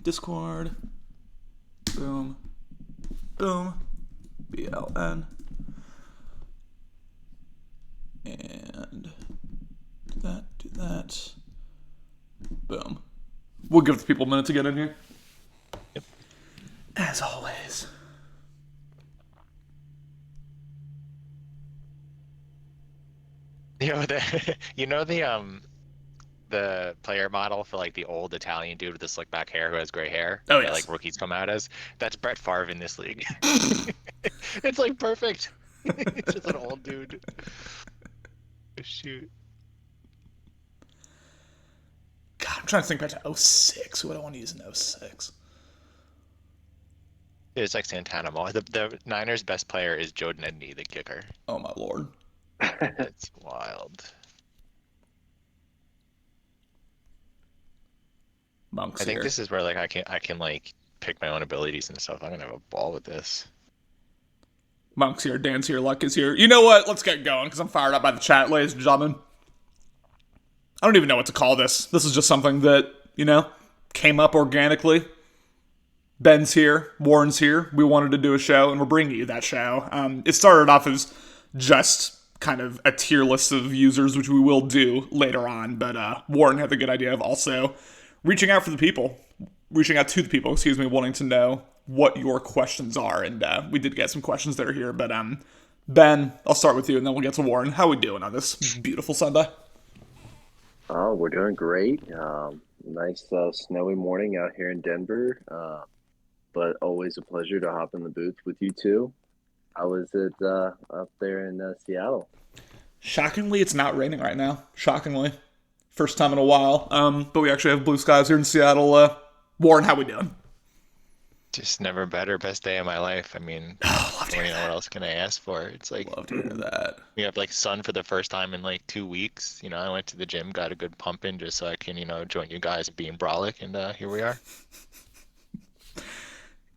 Discord. Boom. Boom. BLN. And do that. Boom. We'll give the people a minute to get in here. Yep. As always. The player model for like the old Italian dude with the slick back hair who has gray hair Oh, that yes. like rookies come out as. That's Brett Favre in this league. It's like perfect. It's just an old dude. Shoot. God, I'm trying to think back to 06. Who would I want to use in 06? It's like Santana. The Niners' best player is Joe Nedney, the kicker. Oh, my lord. That's wild. Monk's I think here. this is where like I can like pick my own abilities and stuff. I'm gonna have a ball with this. Monk's here. Dan's here. Luck is here. You know what? Let's get going because I'm fired up by the chat, ladies and gentlemen. I don't even know what to call this. This is just something that, came up organically. Ben's here. Warren's here. We wanted to do a show, and we're bringing you that show. It started off as just kind of a tier list of users, which we will do later on, but Warren had the good idea of also reaching out to the people, wanting to know what your questions are, and we did get some questions that are here, but Ben, I'll start with you, and then we'll get to Warren. How are we doing on this beautiful Sunday? Oh, we're doing great. Nice snowy morning out here in Denver, but always a pleasure to hop in the booth with you two. How is it up there in Seattle? Shockingly, it's not raining right now. Shockingly. First time in a while. But we actually have blue skies here in Seattle. Warren, how we doing? Just never better. Best day of my life. I mean, Love to what hear that. else can I ask for? It's like Love to hear that. we have like sun for the first time in like 2 weeks. I went to the gym, got a good pump in just so I can, join you guys and being brolic, and here we are.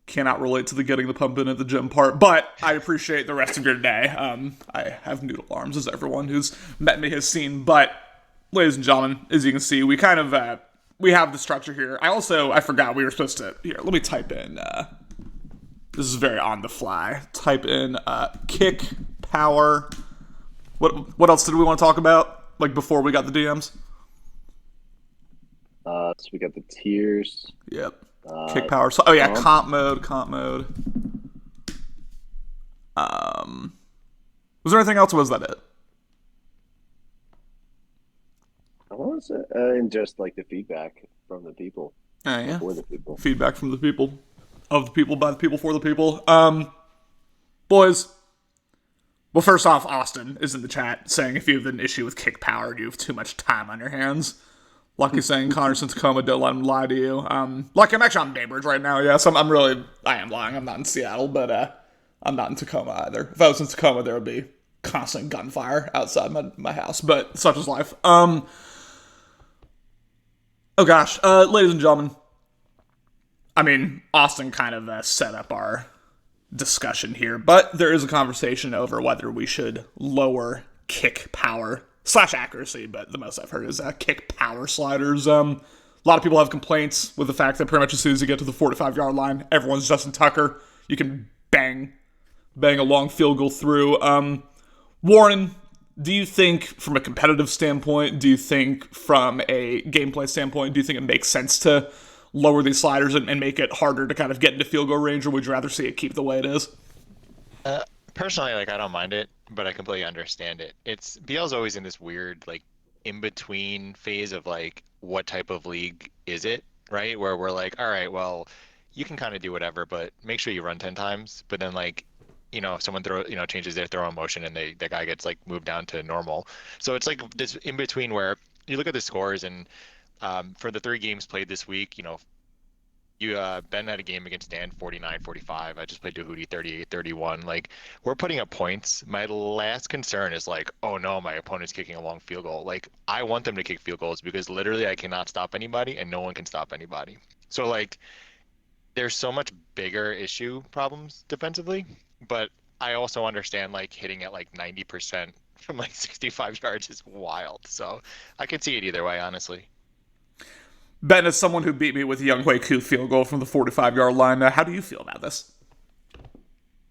Cannot relate to the getting the pump in at the gym part, but I appreciate the rest of your day. I have noodle arms, as everyone who's met me has seen, but ladies and gentlemen, as you can see, we kind of we have the structure here. I forgot we were supposed to. Here, let me type in. This is very on the fly. Type in kick power. What else did we want to talk about? Like before we got the DMs. So we got the tiers. Yep. Kick power. So, comp mode. Was there anything else? Or was that it? What was it? And just like the feedback from the people. Oh, yeah. For the people. Feedback from the people, of the people, by the people, for the people. Boys. Well, first off, Austin is in the chat saying if you have an issue with kick power, you have too much time on your hands. Lucky saying Connor's in Tacoma, don't let him lie to you. Lucky, I'm actually on Bainbridge right now, yes. I am lying. I'm not in Seattle, but I'm not in Tacoma either. If I was in Tacoma, there would be constant gunfire outside my house, but such is life. Oh gosh, ladies and gentlemen, I mean, Austin kind of set up our discussion here, but there is a conversation over whether we should lower kick power / accuracy, but the most I've heard is kick power sliders. A lot of people have complaints with the fact that pretty much as soon as you get to the 45-yard line, everyone's Justin Tucker. You can bang a long field goal through. Warren, do you think from a competitive standpoint, do you think from a gameplay standpoint, do you think it makes sense to lower these sliders and make it harder to kind of get into field goal range, or would you rather see it keep the way it is? Personally, like I don't mind it, but I completely understand it. BL's always in this weird like in between phase of like what type of league is it, right? Where we're like, all right, well, you can kind of do whatever, but make sure you run 10 times. But then like, if someone changes their throw motion and the guy gets like moved down to normal. So it's like this in between where you look at the scores and for the 3 games played this week, Ben had a game against Dan 49-45. I just played Dahudi 38-31. Like, we're putting up points. My last concern is like, oh no, my opponent's kicking a long field goal. Like, I want them to kick field goals because literally I cannot stop anybody and no one can stop anybody. So like, there's so much bigger issue problems defensively, but I also understand like hitting at like 90% from like 65 yards is wild. So I could see it either way, honestly. Ben, as someone who beat me with a Young Hui Koo field goal from the 45-yard line, how do you feel about this?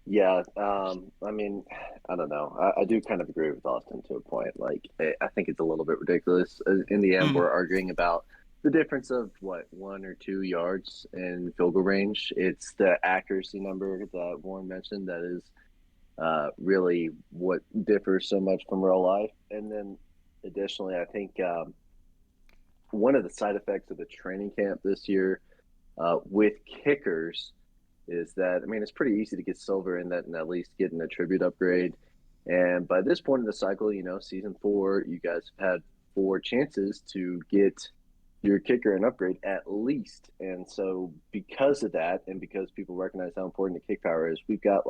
Yeah, I mean, I don't know. I do kind of agree with Austin to a point. Like, I think it's a little bit ridiculous. In the end, Mm. we're arguing about the difference of what, 1 or 2 yards in field goal range. It's the accuracy number that Warren mentioned that is really what differs so much from real life. And then additionally, I think one of the side effects of the training camp this year with kickers is that, I mean, it's pretty easy to get silver in that and at least get an attribute upgrade. And by this point in the cycle, season 4, you guys have had 4 chances to get your kicker an upgrade at least. And so because of that, and because people recognize how important the kick power is, we've got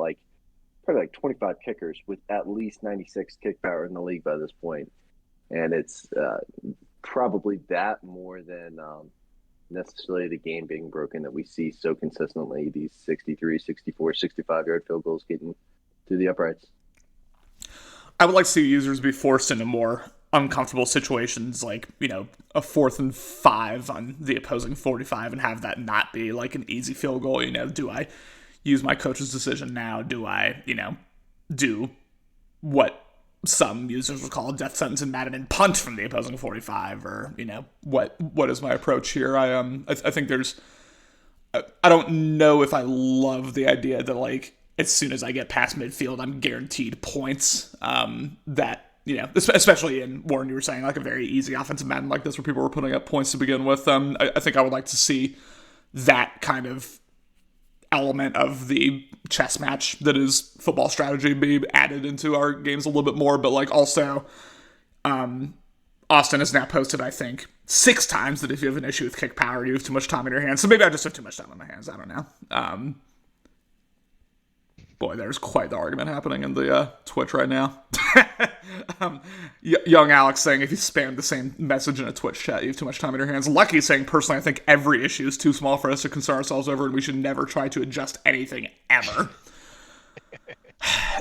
probably 25 kickers with at least 96 kick power in the league by this point. And it's probably that more than necessarily the game being broken that we see so consistently, these 63, 64, 65-yard field goals getting through the uprights. I would like to see users be forced into more uncomfortable situations, like, a 4th and 5 on the opposing 45 and have that not be like an easy field goal. Do I use my coach's decision now? Do I, do what some users would call a death sentence in Madden and punt from the opposing 45, or what is my approach here? I think I don't know if I love the idea that, like, as soon as I get past midfield, I'm guaranteed points. That especially in, Warren, you were saying, like, a very easy offensive Madden like this where people were putting up points to begin with. I think I would like to see that kind of element of the chess match that is football strategy be added into our games a little bit more. But, like, also, Austin has now posted, I think, 6 times that if you have an issue with kick power, you have too much time in your hands. So maybe I just have too much time in my hands. I don't know. Boy, there's quite the argument happening in the Twitch right now. Young Alex saying if you spam the same message in a Twitch chat, you have too much time in your hands. Lucky saying, personally, I think every issue is too small for us to concern ourselves over, and we should never try to adjust anything ever.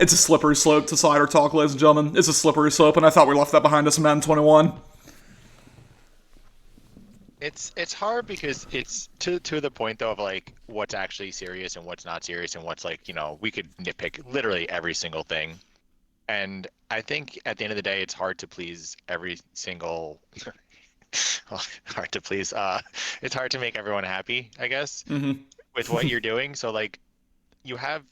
It's a slippery slope to slider talk, ladies and gentlemen. It's a slippery slope, and I thought we left that behind us in Madden 21. It's hard because it's to the point though of, like, what's actually serious and what's not serious and what's, like, we could nitpick literally every single thing. And I think at the end of the day, it's hard to please every single well, hard to please it's hard to make everyone happy, I guess, with what you're doing. So, like, you have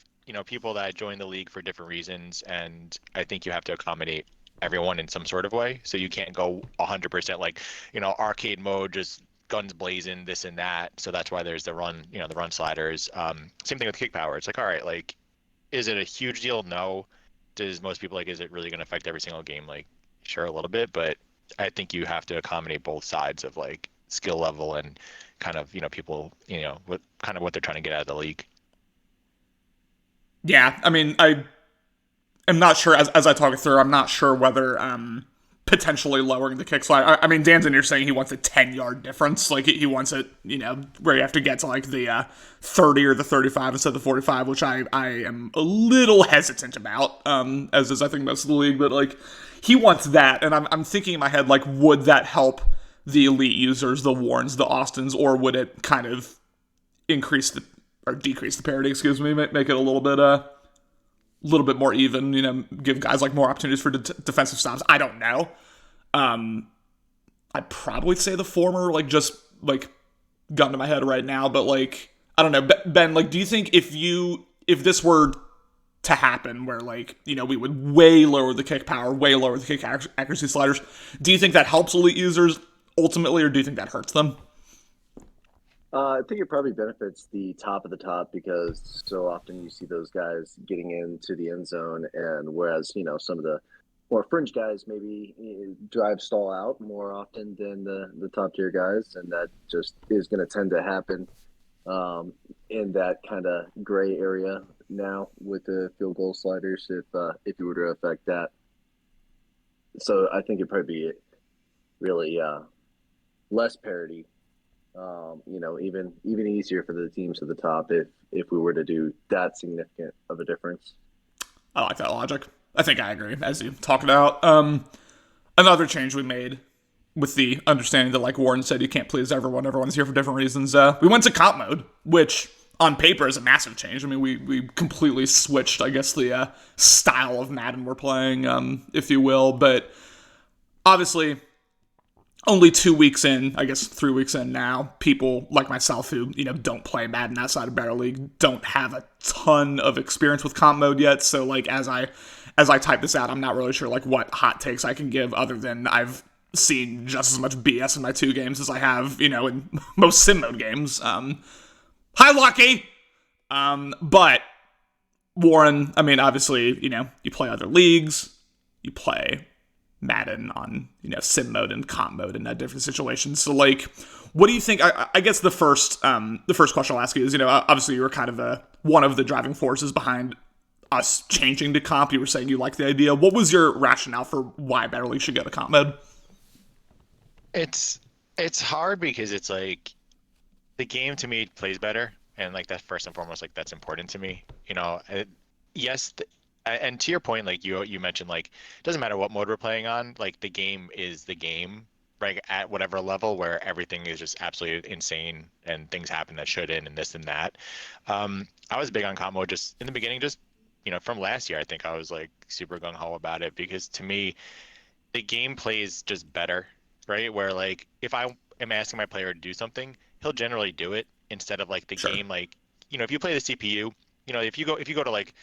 people that join the league for different reasons, and I think you have to accommodate everyone in some sort of way. So you can't go 100% like, arcade mode, just guns blazing, this and that. So that's why there's the run, the run sliders. Same thing with kick power. It's like, all right, like, is it a huge deal? No. Does most people, like, is it really going to affect every single game? Like, sure, a little bit, but I think you have to accommodate both sides of, like, skill level and kind of, people, what kind of what they're trying to get out of the league. Yeah, I mean, I'm not sure, as I talk it through, I'm not sure whether potentially lowering the kick slide. I mean, Dan's in here saying he wants a 10-yard difference. Like, he wants it, where you have to get to, like, the 30 or the 35 instead of the 45, which I am a little hesitant about, as is, I think, most of the league. But, like, he wants that, and I'm thinking in my head, like, would that help the elite users, the Warrens, the Austins, or would it kind of increase or decrease the parity, excuse me, make it a little bit more even, give guys, like, more opportunities for defensive stops. I don't know. I'd probably say the former, like, just, like, gun to my head right now, but, like, I don't know. Ben, like, do you think if this were to happen where, like, we would way lower the kick power, way lower the kick accuracy sliders, do you think that helps elite users ultimately, or do you think that hurts them? I think it probably benefits the top of the top because so often you see those guys getting into the end zone, and whereas some of the more fringe guys maybe drive stall out more often than the top tier guys, and that just is going to tend to happen in that kind of gray area now with the field goal sliders if you were to affect that. So I think it'd probably be really less parity. Even easier for the teams at the top if we were to do that significant of a difference. I like that logic. I think I agree, as you talked about. Another change we made with the understanding that, like Warren said, you can't please everyone. Everyone's here for different reasons. We went to comp mode, which on paper is a massive change. I mean, we completely switched, I guess, the style of Madden we're playing, if you will. But obviously, only 2 weeks in, I guess 3 weeks in now, people like myself who, don't play Madden outside of Battle League don't have a ton of experience with comp mode yet. So, like, as I type this out, I'm not really sure, like, what hot takes I can give other than I've seen just as much BS in my 2 games as I have, in most sim mode games. Hi, Lucky! But, Warren, I mean, obviously, you play other leagues, you play Madden on, sim mode and comp mode in different situations. So, like, what do you think? I guess the first question I'll ask you is, obviously you were kind of one of the driving forces behind us changing to comp. You were saying you liked the idea. What was your rationale for why Battle League should go to comp mode? It's hard because it's like the game to me plays better, and like that's first and foremost, like that's important to me. Yes, and to your point, like you mentioned, like it doesn't matter what mode we're playing on, like the game is the game, right? At whatever level where everything is just absolutely insane and things happen that shouldn't and this and that. I was big on comp mode just in the beginning, just from last year. I think I was like super gung ho about it because to me, the game plays just better, right? Where like if I am asking my player to do something, he'll generally do it instead of like the Sure. game, like if you play the CPU, if you go to like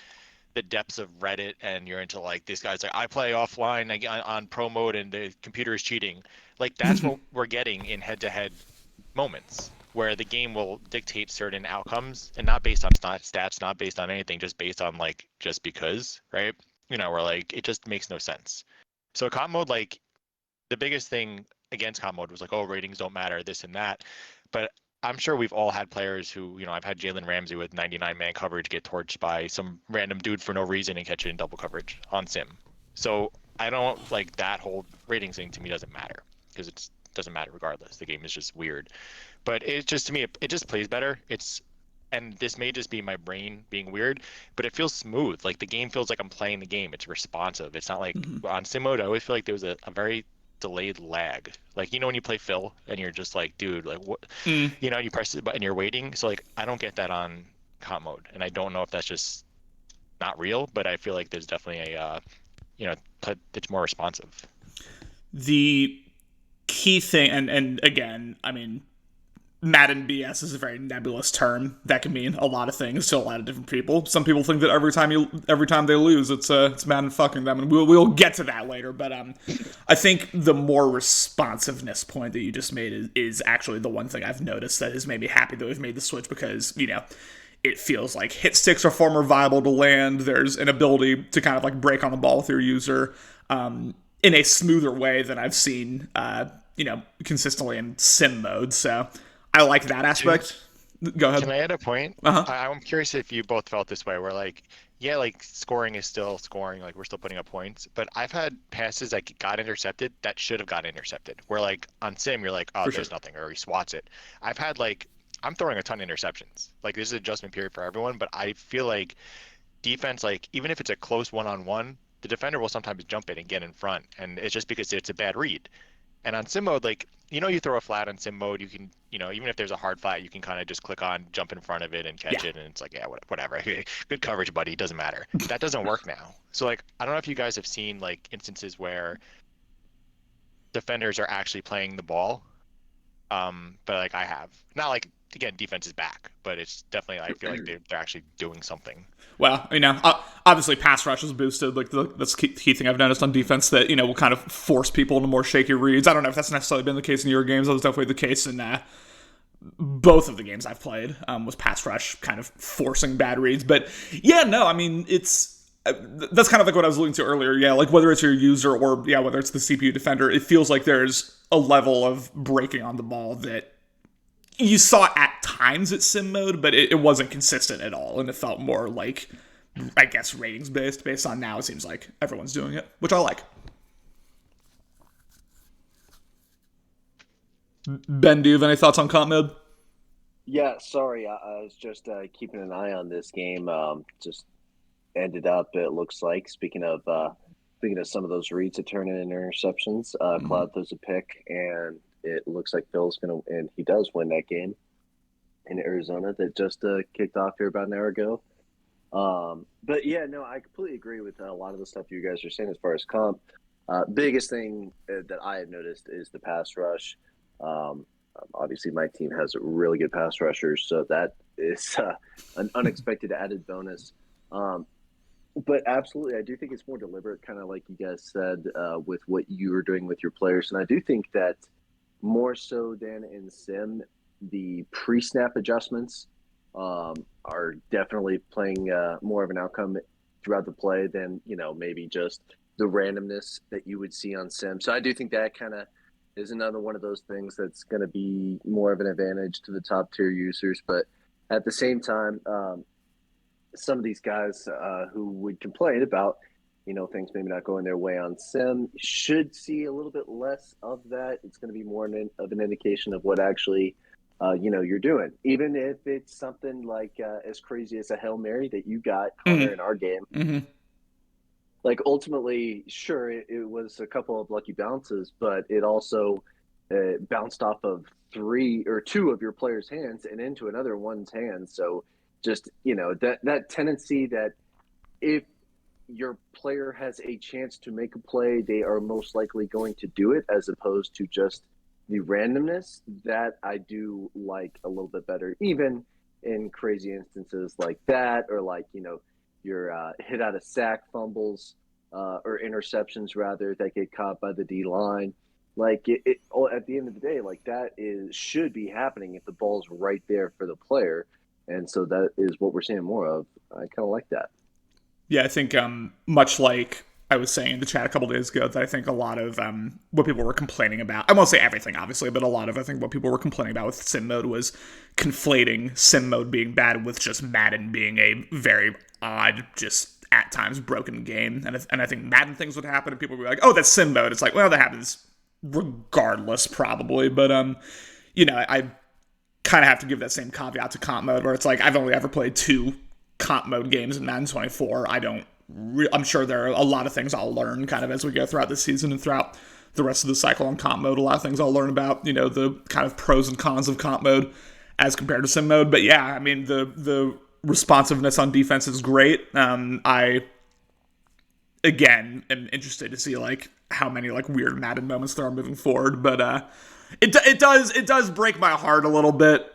the depths of Reddit and you're into like this guy's like I play offline on pro mode and the computer is cheating, like that's what we're getting in head-to-head moments where the game will dictate certain outcomes and not based on stats, not based on anything, just based on like just because, right? Where like it just makes no sense. So comp mode, like the biggest thing against comp mode was like, oh, ratings don't matter, this and that. But I'm sure we've all had players who, I've had Jalen Ramsey with 99-man coverage get torched by some random dude for no reason and catch it in double coverage on sim. So I don't like that whole ratings thing to me doesn't matter because it doesn't matter regardless. The game is just weird. But it's just to me, it just plays better. And this may just be my brain being weird, but it feels smooth. Like the game feels like I'm playing the game. It's responsive. It's not like on sim mode, I always feel like there was a very delayed lag. Like when you play Phil and you're just like, dude, like what you press the button, you're waiting. So like I don't get that on comp mode, and I don't know if that's just not real, but I feel like there's definitely a it's more responsive. The key thing, and again, I mean, Madden BS is a very nebulous term that can mean a lot of things to a lot of different people. Some people think that every time they lose, it's Madden fucking them, and we'll get to that later. But I think the more responsiveness point that you just made is actually the one thing I've noticed that has made me happy that we've made the switch because it feels like hit sticks are far more viable to land. There's an ability to kind of like break on the ball with your user in a smoother way than I've seen consistently in sim mode. So I like that aspect. Go ahead. Can I add a point? Uh-huh. I'm curious if you both felt this way, where like, yeah, like scoring is still scoring, like we're still putting up points, but I've had passes that got intercepted that should have got intercepted. Where like on sim, you're like, oh, there's nothing, or he swats it. I've had like, I'm throwing a ton of interceptions. Like this is an adjustment period for everyone, but I feel like defense, like even if it's a close one-on-one, the defender will sometimes jump in and get in front, and it's just because it's a bad read. And on sim mode, like, you throw a flat on sim mode, you can, even if there's a hard flat, you can kind of just click on, jump in front of it and catch it. And it's like, yeah, whatever. Good coverage, buddy. Doesn't matter. That doesn't work now. So, like, I don't know if you guys have seen, like, instances where defenders are actually playing the ball. But, like, I have. Not like, again, defense is back, but it's definitely, I feel like they're actually doing something. Well, obviously pass rush is boosted. Like that's the key thing I've noticed on defense that will kind of force people into more shaky reads. I don't know if that's necessarily been the case in your games. That was definitely the case in both of the games I've played. Was pass rush kind of forcing bad reads. But yeah, no, I mean it's that's kind of like what I was alluding to earlier. Yeah, like whether it's your user or whether it's the CPU defender, it feels like there's a level of breaking on the ball that you saw at times at sim mode, but it wasn't consistent at all, and it felt more like, I guess, ratings based on now it seems like everyone's doing it, which I like. Ben, do you have any thoughts on comp mode? Yeah, sorry, I was just keeping an eye on this game. Just ended up, it looks like, speaking of speaking of some of those reads that turn into interceptions, Cloud throws a pick, and it looks like Phil's going to, and he does win that game in Arizona that just kicked off here about an hour ago. But yeah, no, I completely agree with a lot of the stuff you guys are saying as far as comp. Biggest thing that I have noticed is the pass rush. Obviously, my team has really good pass rushers, so that is an unexpected added bonus. But absolutely, I do think it's more deliberate, kind of like you guys said, with what you were doing with your players. And I do think that more so than in Sim, the pre-snap adjustments are definitely playing more of an outcome throughout the play than, maybe just the randomness that you would see on Sim. So I do think that kind of is another one of those things that's going to be more of an advantage to the top tier users. But at the same time, some of these guys who would complain about, things maybe not going their way on Sim should see a little bit less of that. It's going to be more of an indication of what actually, you're doing. Even if it's something like as crazy as a Hail Mary that you got, Connor, in our game. Mm-hmm. Like, ultimately, sure, it was a couple of lucky bounces, but it also bounced off of 2 of your players' hands and into another one's hands. So just, that tendency that if your player has a chance to make a play, they are most likely going to do it, as opposed to just the randomness, that I do like a little bit better, even in crazy instances like that, or like, you're hit out of sack fumbles or interceptions, rather, that get caught by the D line. Like, at the end of the day, like, that should be happening if the ball's right there for the player. And so that is what we're seeing more of. I kind of like that. Yeah, I think much like I was saying in the chat a couple days ago, that I think a lot of what people were complaining about, I won't say everything, obviously, but a lot of, I think, what people were complaining about with Sim mode was conflating Sim mode being bad with just Madden being a very odd, just at times broken game. And I think Madden things would happen and people would be like, oh, that's Sim mode. It's like, well, that happens regardless, probably. But, I kind of have to give that same caveat to comp mode, where it's like, I've only ever played 2 comp mode games in Madden 24. I'm sure there are a lot of things I'll learn kind of as we go throughout the season and throughout the rest of the cycle on comp mode. A lot of things I'll learn about, the kind of pros and cons of comp mode as compared to sim mode. But yeah, I mean, the responsiveness on defense is great. I, again, am interested to see like how many like weird Madden moments there are moving forward. But it does break my heart a little bit.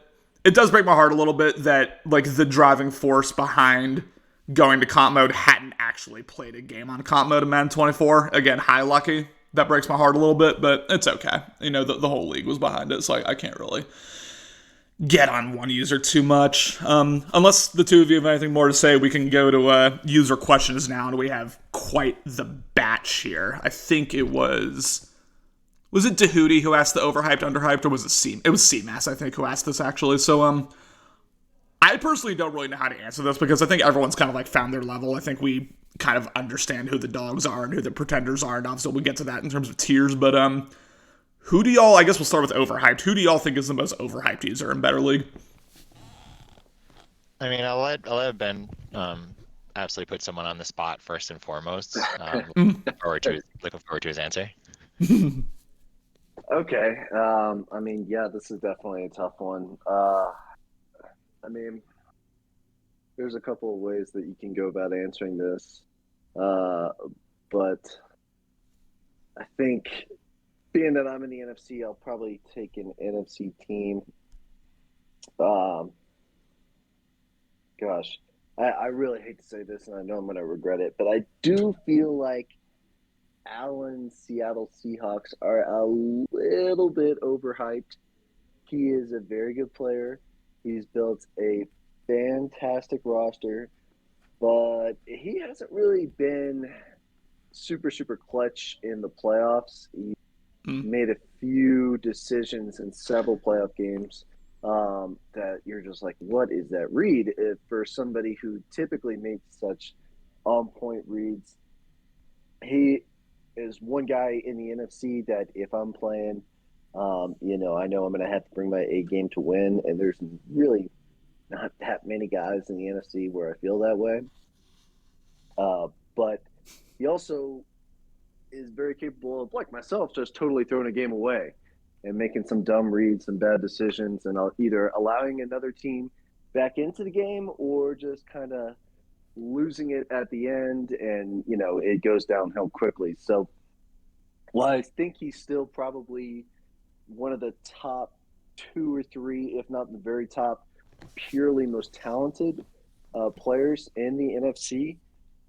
It does break my heart a little bit that like the driving force behind going to comp mode hadn't actually played a game on comp mode in Madden 24. Again, high lucky. That breaks my heart a little bit, but it's okay. The whole league was behind it, so I can't really get on one user too much. Unless the two of you have anything more to say, we can go to user questions now, and we have quite the batch here. I think it was it Dahooty who asked the overhyped, underhyped, or was it C? It was CMass, I think, who asked this actually. So, I personally don't really know how to answer this because I think everyone's kind of like found their level. I think we kind of understand who the dogs are and who the pretenders are, and obviously we'll get to that in terms of tiers. But who do y'all? I guess we'll start with overhyped. Who do y'all think is the most overhyped user in Better League? I mean, I'll let Ben absolutely put someone on the spot first and foremost. Looking forward to his answer. Okay. I mean, yeah, this is definitely a tough one. I mean, there's a couple of ways that you can go about answering this. But I think, being that I'm in the NFC, I'll probably take an NFC team. Gosh, I really hate to say this, and I know I'm going to regret it, but I do feel like Allen's Seattle Seahawks are a little bit overhyped. He is a very good player. He's built a fantastic roster, but he hasn't really been super, super clutch in the playoffs. He made a few decisions in several playoff games that you're just like, what is that read? For somebody who typically makes such on-point reads, he is one guy in the NFC that if I'm playing, I know I'm going to have to bring my A game to win, and there's really not that many guys in the NFC where I feel that way. But he also is very capable of, like myself, just totally throwing a game away and making some dumb reads, some bad decisions, and either allowing another team back into the game or just kind of losing it at the end, and it goes downhill quickly. So, while I think he's still probably one of the top two or three, if not the very top, purely most talented players in the NFC,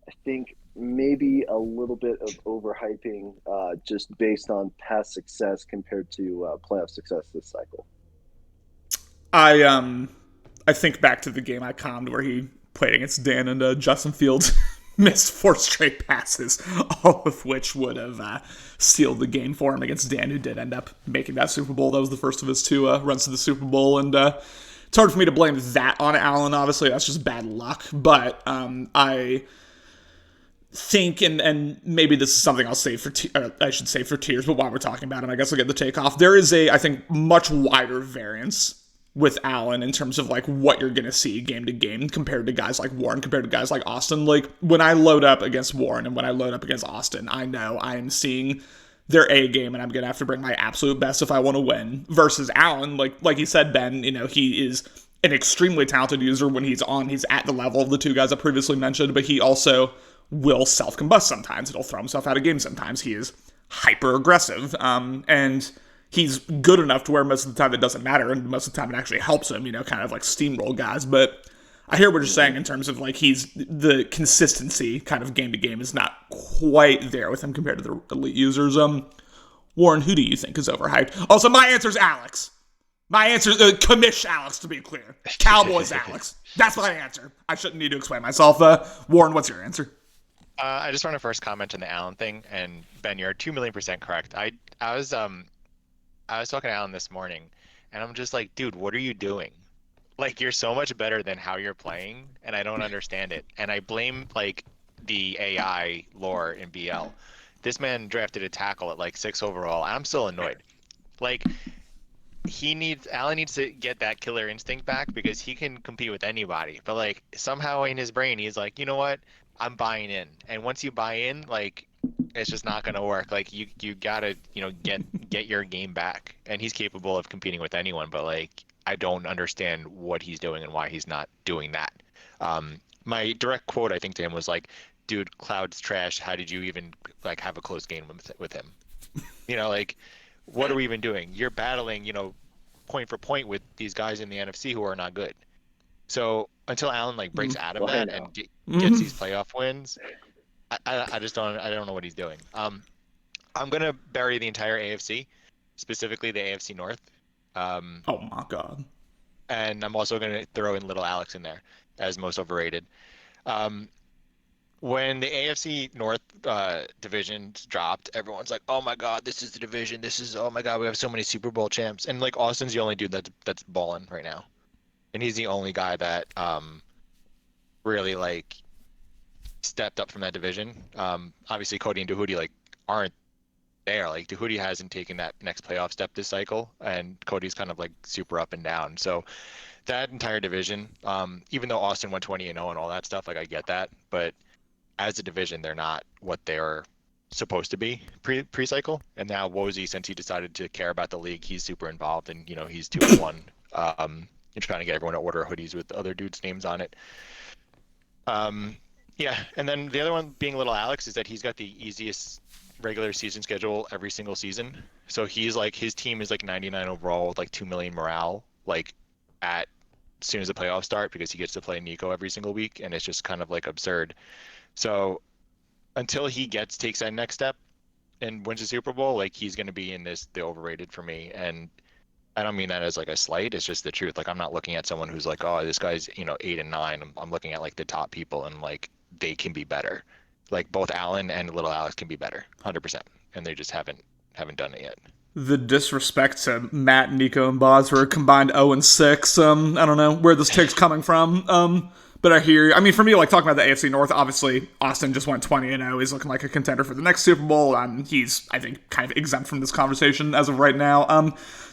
I think maybe a little bit of overhyping just based on past success compared to playoff success this cycle. I think back to the game I calmed where he played against Dan and Justin Fields missed 4 straight passes, all of which would have sealed the game for him against Dan, who did end up making that Super Bowl. That was the first of his 2 runs to the Super Bowl, and it's hard for me to blame that on Allen. Obviously, that's just bad luck, but I think, and maybe this is something I'll save for, I should save for tiers, but while we're talking about him, I guess I'll get the takeoff. There is I think, much wider variance with Allen in terms of like what you're going to see game to game compared to guys like Warren, compared to guys like Austin. Like when I load up against Warren and when I load up against Austin, I know I am seeing their A game and I'm going to have to bring my absolute best if I want to win. Versus Allen, like you said, Ben, he is an extremely talented user when he's on. He's at the level of the 2 guys I previously mentioned, but he also will self-combust sometimes. It'll throw himself out of games sometimes. He is hyper-aggressive, and he's good enough to where most of the time it doesn't matter, and most of the time it actually helps him, kind of like steamroll guys. But I hear what you're saying in terms of like the consistency kind of game to game is not quite there with him compared to the elite users. Warren, who do you think is overhyped? Also, my answer is Alex. My answer is commish Alex, to be clear. Cowboys Alex. That's my answer. I shouldn't need to explain myself. Warren, what's your answer? I just want to first comment on the Allen thing, and Ben, you're 2,000,000% correct. I was talking to Allen this morning, and I'm just like, dude, what are you doing? Like, you're so much better than how you're playing, and I don't understand it. And I blame, like, the AI lore in BL. This man drafted a tackle at, like, 6 overall, and I'm still annoyed. Like, Allen needs to get that killer instinct back because he can compete with anybody. But, like, somehow in his brain, he's like, you know what? I'm buying in. And once you buy in, like, it's just not going to work. Like you gotta, get your game back. And he's capable of competing with anyone, but like, I don't understand what he's doing and why he's not doing that. My direct quote, I think, to him was like, dude, Cloud's trash. How did you even like have a close game with him? Like, what are we even doing? You're battling, point for point with these guys in the NFC who are not good. So until Allen like breaks out of that and gets these playoff wins, I just don't know what he's doing. I'm gonna bury the entire AFC, specifically the AFC North. Oh my God. And I'm also gonna throw in little Alex in there as most overrated. When the AFC North division dropped, everyone's like, "Oh my God, this is the division. Oh my God, we have so many Super Bowl champs." And like Austin's the only dude that's balling right now, and he's the only guy that really like stepped up from that division. Obviously Cody and Dehudi like aren't there. Like Dehudi hasn't taken that next playoff step this cycle, and Cody's kind of like super up and down. So that entire division, even though Austin went 20-0 and all that stuff, like I get that, but as a division, they're not what they're supposed to be pre-cycle. And now Woj, since he decided to care about the league, he's super involved, and he's 2-1. You're trying to get everyone to order hoodies with other dudes' names on it. Yeah, and then the other one being little Alex is that he's got the easiest regular season schedule every single season. So he's like, his team is like 99 overall with like 2 million morale, like as soon as the playoffs start, because he gets to play Nico every single week, and it's just kind of like absurd. So until he takes that next step and wins the Super Bowl, like he's going to be in the overrated for me. And I don't mean that as like a slight. It's just the truth. Like I'm not looking at someone who's like, oh, this guy's 8 and 9. I'm looking at like the top people, and like they can be better. Like both Allen and little Alex can be better, 100%, and they just haven't done it yet. The disrespect to Matt, Nico, and Boz for a combined 0-6. I don't know where this take's coming from. But I hear, I mean, for me, like talking about the AFC North, obviously Austin just went 20-0. He's looking like a contender for the next Super Bowl. He's, I think, kind of exempt from this conversation as of right now.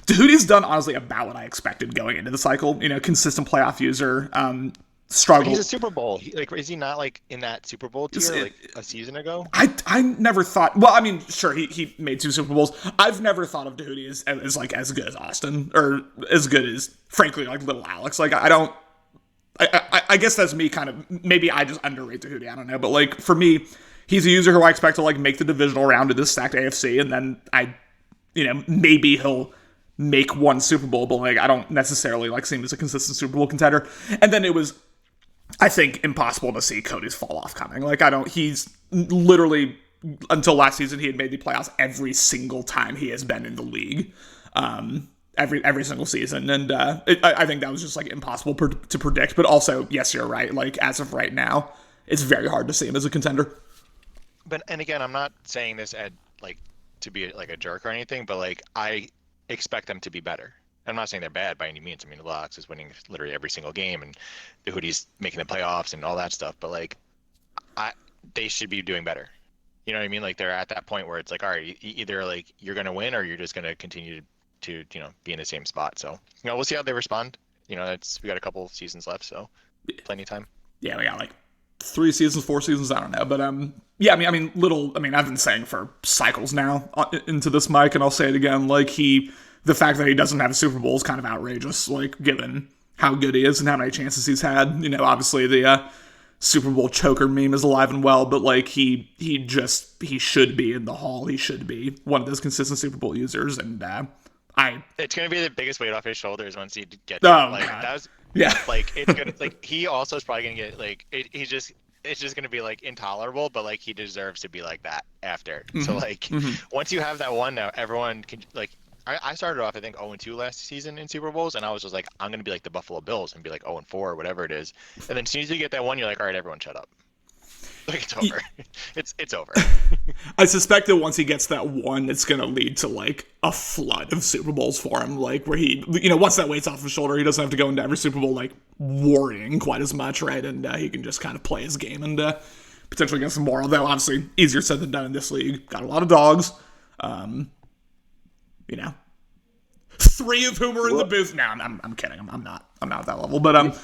Dehudi's done honestly about what I expected going into the cycle. Consistent playoff user. But he's struggled. a Super Bowl. Like, is he not like in that Super Bowl tier like a season ago? I never thought. Well, I mean, sure, he made 2 Super Bowls. I've never thought of Doody as like as good as Austin or as good as frankly like little Alex. Like I don't. I guess that's me kind of. Maybe I just underrate Doody. I don't know, but like for me, he's a user who I expect to like make the divisional round of this stacked AFC, and then maybe he'll make one Super Bowl, but like I don't necessarily like see him as a consistent Super Bowl contender. And then it was, I think, impossible to see Cody's fall off coming. Like he's literally until last season he had made the playoffs every single time he has been in the league, every single season, and I think that was just like impossible to predict. But also, yes, you're right. Like as of right now, it's very hard to see him as a contender. But and again, I'm not saying this at like to be like a jerk or anything, but like I expect them to be better. I'm not saying they're bad by any means. I mean, Lox is winning literally every single game, and the Hoodie's making the playoffs and all that stuff. But like, they should be doing better. You know what I mean? Like they're at that point where it's like, all right, either like you're gonna win or you're just gonna continue to be in the same spot. So we'll see how they respond. We got a couple seasons left, so plenty of time. Yeah, we got like 3 seasons, 4 seasons, I don't know, but yeah, I mean, I've been saying for cycles now into this mic, and I'll say it again, like the fact that he doesn't have a Super Bowl is kind of outrageous, like given how good he is and how many chances he's had. Obviously the Super Bowl choker meme is alive and well, but like he should be in the hall. He should be one of those consistent Super Bowl users, and it's gonna be the biggest weight off his shoulders once he gets like that was yeah, like it's gonna like he also is probably gonna get like it's just gonna be like intolerable, but like he deserves to be like that after. So like once you have that one, now everyone can like. I started off I think 0-2 last season in Super Bowls, and I was just like I'm gonna be like the Buffalo Bills and be like 0-4 or whatever it is, and then as soon as you get that one, you're like, all right, everyone shut up. Like it's over. It's over. I suspect that once he gets that one, it's going to lead to like a flood of Super Bowls for him. Like where he, once that weight's off his shoulder, he doesn't have to go into every Super Bowl like worrying quite as much, right? And he can just kind of play his game and potentially get some more. Although obviously easier said than done in this league. Got a lot of dogs. 3 of whom are in the booth. No, I'm kidding. I'm not at that level. But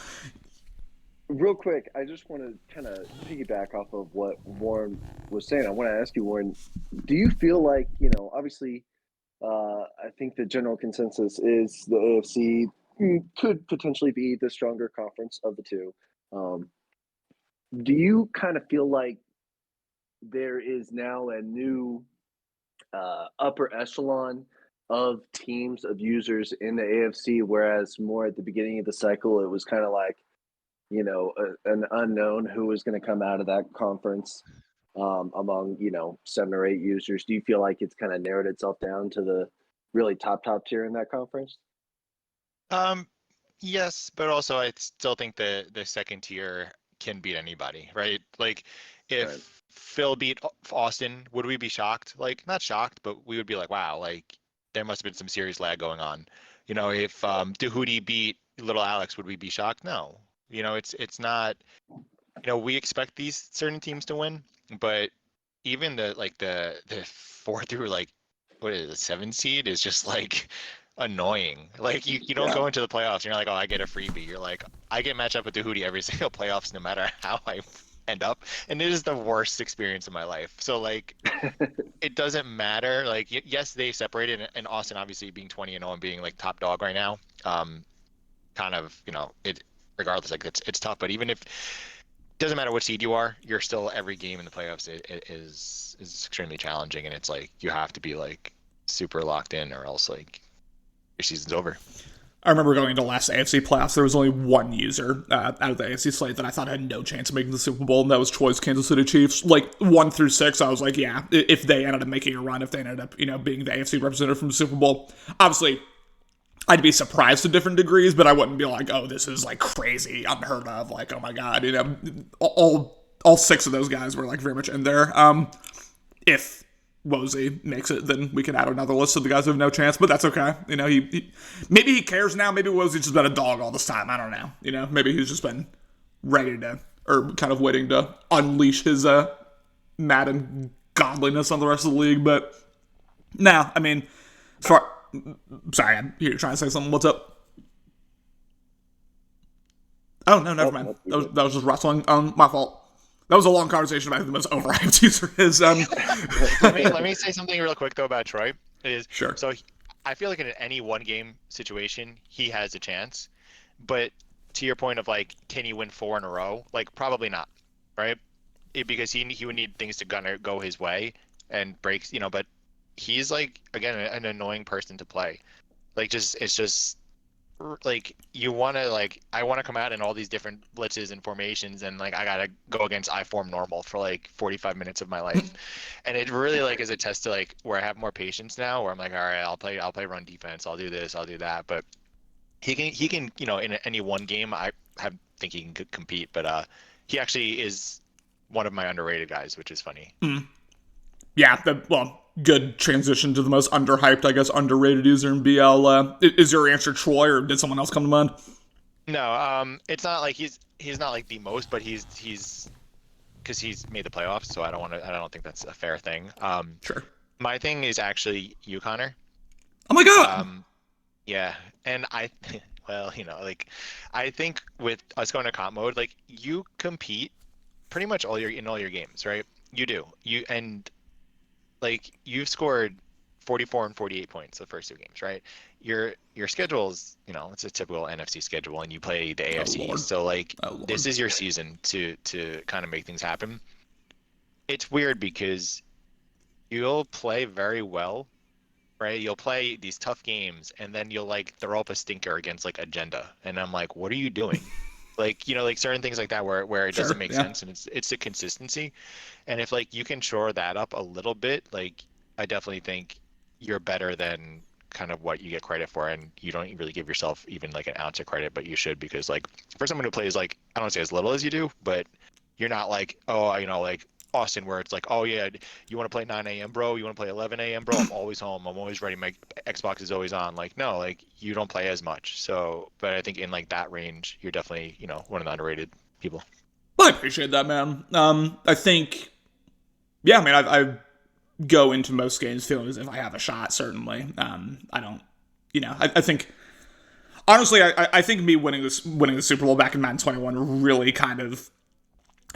real quick, I just want to kind of piggyback off of what Warren was saying. I want to ask you, Warren, do you feel like, obviously, I think the general consensus is the AFC could potentially be the stronger conference of the two. Do you kind of feel like there is now a new upper echelon of teams, of users in the AFC, whereas more at the beginning of the cycle, it was kind of like, an unknown who was going to come out of that conference among, 7 or 8 users? Do you feel like it's kind of narrowed itself down to the really top tier in that conference? Yes, but also I still think the second tier can beat anybody, right? Like if Right. Phil beat Austin, would we be shocked? Like not shocked, but we would be like, wow, like there must have been some serious lag going on. If Dehudi beat little Alex, would we be shocked? No. It's not. We expect these certain teams to win, but even the 4 through like what is it, 7 seed is just like annoying. Like you don't go into the playoffs and you're like, oh, I get a freebie. You're like, I get matched up with Dehudi every single playoffs, no matter how I end up, and it is the worst experience of my life. So like, it doesn't matter. Like yes, they separated, and Austin obviously being 20-0 and being like top dog right now, kind of it. Regardless, like it's tough, but even if it doesn't matter what seed you are, you're still every game in the playoffs is extremely challenging, and it's like you have to be like super locked in, or else like your season's over. I remember going into last AFC playoffs, there was only one user out of the AFC slate that I thought had no chance of making the Super Bowl, and that was Troy's Kansas City Chiefs. Like 1 through 6, I was like, yeah, if they ended up making a run, if they ended up being the AFC representative from the Super Bowl, obviously I'd be surprised to different degrees, but I wouldn't be like, oh, this is like crazy, unheard of, like, oh my god, all 6 of those guys were like very much in there. If Woj makes it, then we can add another list of the guys who have no chance, but that's okay. He maybe he cares now. Maybe Woj's just been a dog all this time. I don't know. Maybe he's just been ready to, or kind of waiting to unleash his Madden godliness on the rest of the league. But no, I mean, sorry, I'm here trying to say something. What's up? Oh, no, never Oh, mind. nope, That was just wrestling. My fault. That was a long conversation about who the most overhyped user is. Let me say something real quick though about Troy. Sure. I feel like in any one game situation he has a chance, but to your point of like, can he win 4 in a row? Like probably not, right? Because he would need things to go his way and breaks, but he's like again an annoying person to play. Like it's just like I want to come out in all these different blitzes and formations, and like I gotta go against I form normal for like 45 minutes of my life, and it really like is a test to like where I have more patience now, where I'm like, all right, I'll play run defense, I'll do this, I'll do that, but he can in any one game think he can compete, but he actually is one of my underrated guys, which is funny. Yeah, good transition to the most underhyped, I guess, underrated user in BL. Is your answer Troy, or did someone else come to mind? No, it's not like he's not like the most, but he's because he's made the playoffs, so I don't think that's a fair thing. Sure. My thing is actually you, Connor. Oh my god! Yeah, and well, like, I think with us going to comp mode, like, you compete pretty much in all your games, right? You do. Like, you've scored 44 and 48 points the first 2 games, right? Your schedule's, it's a typical NFC schedule, and you play the AFC Lord. East, so like, Oh, Lord. this is your season to kind of make things happen. It's weird because you'll play very well, right? You'll play these tough games, and then you'll like throw up a stinker against like Agenda, and I'm like, what are you doing? Like, like certain things like that where it doesn't Sure, make yeah. sense, and it's the consistency. And if like you can shore that up a little bit, like I definitely think you're better than kind of what you get credit for, and you don't really give yourself even like an ounce of credit, but you should, because like for someone who plays like, I don't say as little as you do, but you're not like, oh, like Austin, where it's like, oh yeah, you want to play 9 a.m., bro? You want to play 11 a.m., bro? I'm always home. I'm always ready. My Xbox is always on. Like, no, like you don't play as much. So, but I think in like that range, you're definitely, one of the underrated people. Well, I appreciate that, man. I think, yeah, I mean, I go into most games feeling as if I have a shot, certainly. I don't, I think, honestly, I think me winning the Super Bowl back in Madden 21 really kind of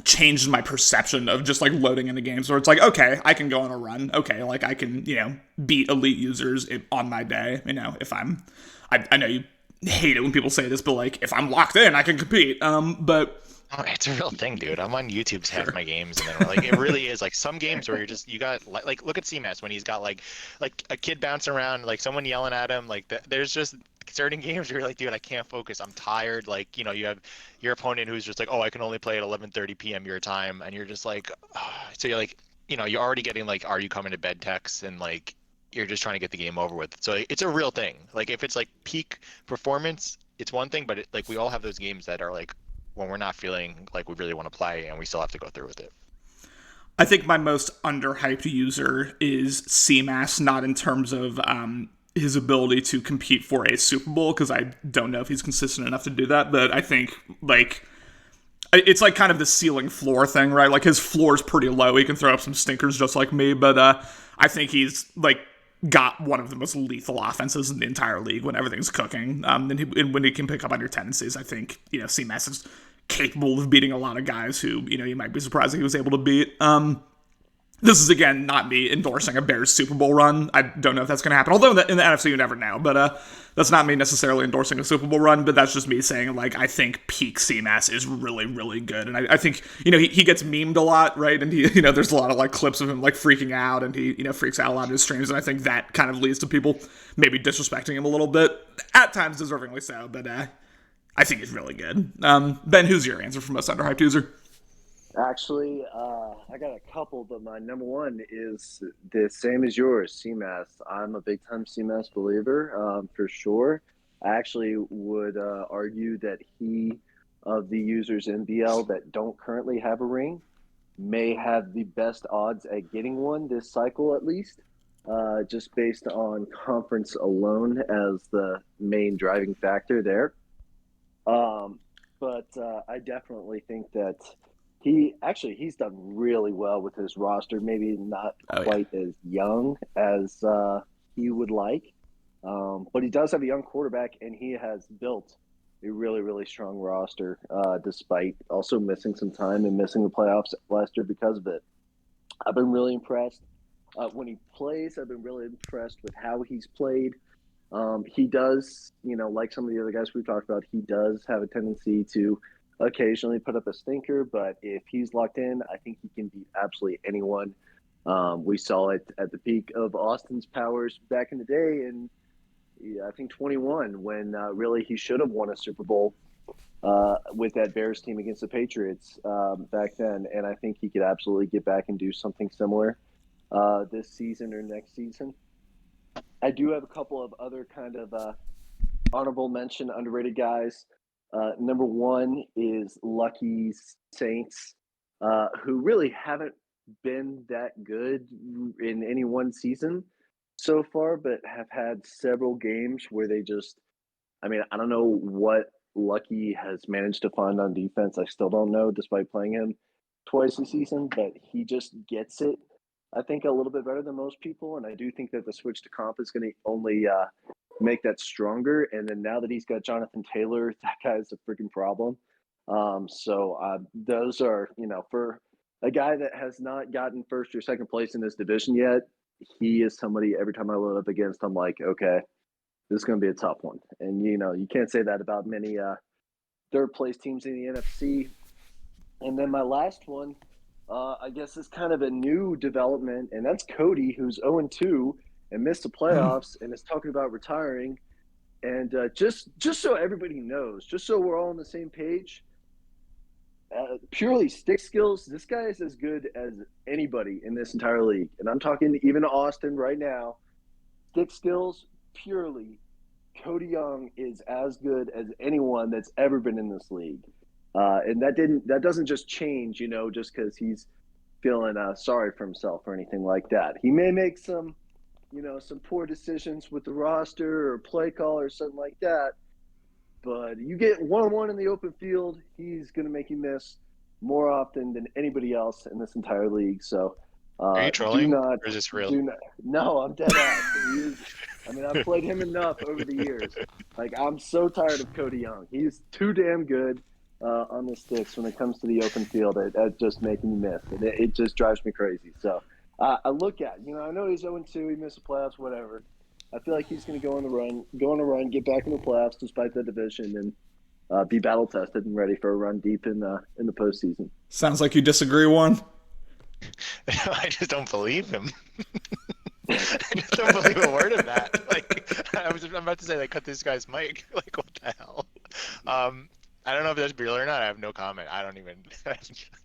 changed my perception of just like loading into games where it's like, okay, I can go on a run. Okay, like I can, beat elite users on my day. If I know you hate it when people say this, but like if I'm locked in, I can compete. But Oh, it's a real thing, dude. I'm on YouTube's half Sure. my games, and then like it really is like some games where you got like look at CMAS when he's got like a kid bouncing around, like someone yelling at him, like there's just certain games where you're like, dude, I can't focus, I'm tired. Like, you have your opponent who's just like, oh, I can only play at 11:30 p.m. your time, and you're just like, so you're like, you're already getting like, are you coming to bed texts, and like you're just trying to get the game over with. So it's a real thing. Like if it's like peak performance, it's one thing, but like we all have those games that are like when we're not feeling like we really want to play, and we still have to go through with it. I think my most underhyped user is CMAS, not in terms of his ability to compete for a Super Bowl, because I don't know if he's consistent enough to do that, but I think, like, it's like kind of the ceiling floor thing, right? Like, his floor is pretty low. He can throw up some stinkers just like me, but I think he's, like, got one of the most lethal offenses in the entire league when everything's cooking. And when he can pick up on your tendencies, I think, CMAS is capable of beating a lot of guys who, you might be surprised that he was able to beat. This is, again, not me endorsing a Bears Super Bowl run. I don't know if that's going to happen. Although in the NFC, you never know. But that's not me necessarily endorsing a Super Bowl run. But that's just me saying, like, I think peak CMAS is really, really good. And I think, he gets memed a lot, right? And he, there's a lot of, like, clips of him, like, freaking out. And he, freaks out a lot in his streams. And I think that kind of leads to people maybe disrespecting him a little bit. At times, deservingly so. But I think he's really good. Ben, who's your answer for most underhyped user? Actually, I got a couple, but my number one is the same as yours, CMAS. I'm a big time CMAS believer, for sure. I actually would argue that he, of the users in BL that don't currently have a ring, may have the best odds at getting one this cycle, at least, just based on conference alone as the main driving factor there. But I definitely think that he's done really well with his roster. Maybe not quite as young as he would like, but he does have a young quarterback, and he has built a really, really strong roster, despite also missing some time and missing the playoffs last year because of it. I've been really impressed. When he plays, I've been really impressed with how he's played. He does, like some of the other guys we've talked about, he does have a tendency to occasionally put up a stinker, but if he's locked in, I think he can beat absolutely anyone. We saw it at the peak of Austin's powers back in the day, and I think 21, when really he should have won a Super Bowl with that Bears team against the Patriots back then. And I think he could absolutely get back and do something similar this season or next season. I do have a couple of other kind of honorable mention underrated guys. Number one is Lucky Saints, who really haven't been that good in any one season so far, but have had several games where they just, I mean, I don't know what Lucky has managed to find on defense. I still don't know, despite playing him twice a season, but he just gets it, I think, a little bit better than most people. And I do think that the switch to comp is going to only make that stronger. And then now that he's got Jonathan Taylor, that guy's a freaking problem. So those are, for a guy that has not gotten first or second place in this division yet, he is somebody every time I load up against, I'm like, okay, this is going to be a tough one. And, you can't say that about many third place teams in the NFC. And then my last one, I guess, is kind of a new development, and that's Cody, who's 0-2 and missed the playoffs and is talking about retiring. And just so everybody knows, just so we're all on the same page, purely stick skills, this guy is as good as anybody in this entire league. And I'm talking even to Austin right now. Stick skills, purely, Cody Young is as good as anyone that's ever been in this league. And that doesn't just change, just because he's feeling sorry for himself or anything like that. He may make some poor decisions with the roster or play call or something like that. But you get 1-on-1 in the open field, he's going to make you miss more often than anybody else in this entire league. So are you trolling, or is this real? No, I'm dead ass. I've played him enough over the years. Like, I'm so tired of Cody Young. He's too damn good on the sticks when it comes to the open field. At just making me miss. It just drives me crazy. So I look at, I know he's 0-2, he missed the playoffs, whatever. I feel like he's going to go on a run, get back in the playoffs despite the division, and be battle tested and ready for a run deep in the postseason. Sounds like you disagree, Warren. I just don't believe him. I just don't believe a word of that. Like, I'm about to say, like, cut this guy's mic. Like, what the hell? I don't know if that's real or not. I have no comment. I'm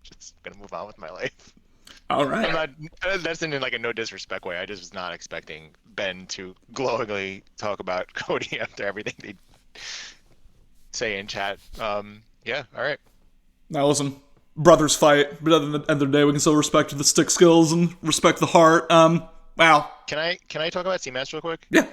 just gonna move on with my life. All right. That's in like a no disrespect way. I just was not expecting Ben to glowingly talk about Cody after everything they say in chat. Yeah, all right. Now listen, brothers fight, but at the end of the day, we can still respect the stick skills and respect the heart. Wow. Can I talk about C-Mass real quick? Yeah.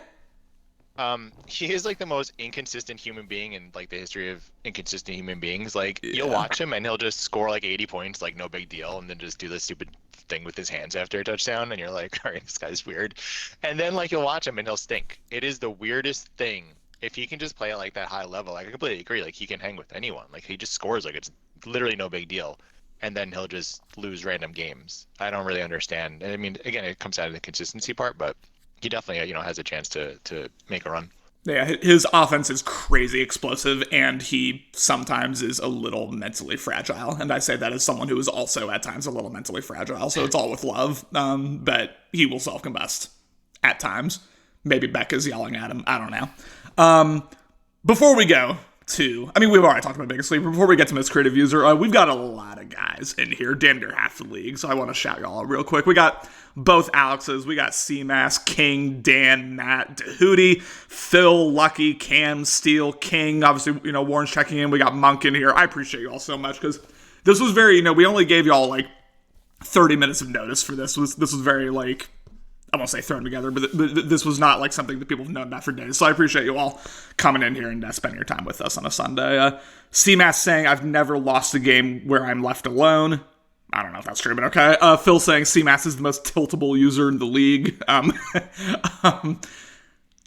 He is like the most inconsistent human being in like the history of inconsistent human beings. Like, you'll watch him and he'll just score like 80 points, like no big deal, and then just do this stupid thing with his hands after a touchdown, and you're like, all right, this guy's weird. And then like you'll watch him and he'll stink. It is the weirdest thing. If he can just play at like that high level, like, I completely agree. Like, he can hang with anyone. Like, he just scores like it's literally no big deal, and then he'll just lose random games. I don't really understand. And I mean, again, it comes out of the consistency part, but he definitely, has a chance to make a run. Yeah, his offense is crazy explosive, and he sometimes is a little mentally fragile. And I say that as someone who is also at times a little mentally fragile, so it's all with love. But he will self-combust at times. Maybe Becca's yelling at him. I don't know. Before we go to, we've already talked about Biggest League, but before we get to Most Creative User, we've got a lot of guys in here, damn near half the league, so I want to shout y'all out real quick. We got both Alexes, we got C-Mass, King, Dan, Matt, Dahootie, Phil, Lucky, Cam, Steele, King, obviously, Warren's checking in, we got Monk in here. I appreciate you all so much, because this was very, we only gave y'all, 30 minutes of notice for this. This was very, I won't say thrown together, but this was not something that people have known about for days. So I appreciate you all coming in here and spending your time with us on a Sunday. C-Mass saying, I've never lost a game where I'm left alone. I don't know if that's true, but okay. Phil saying C-Mass is the most tiltable user in the league.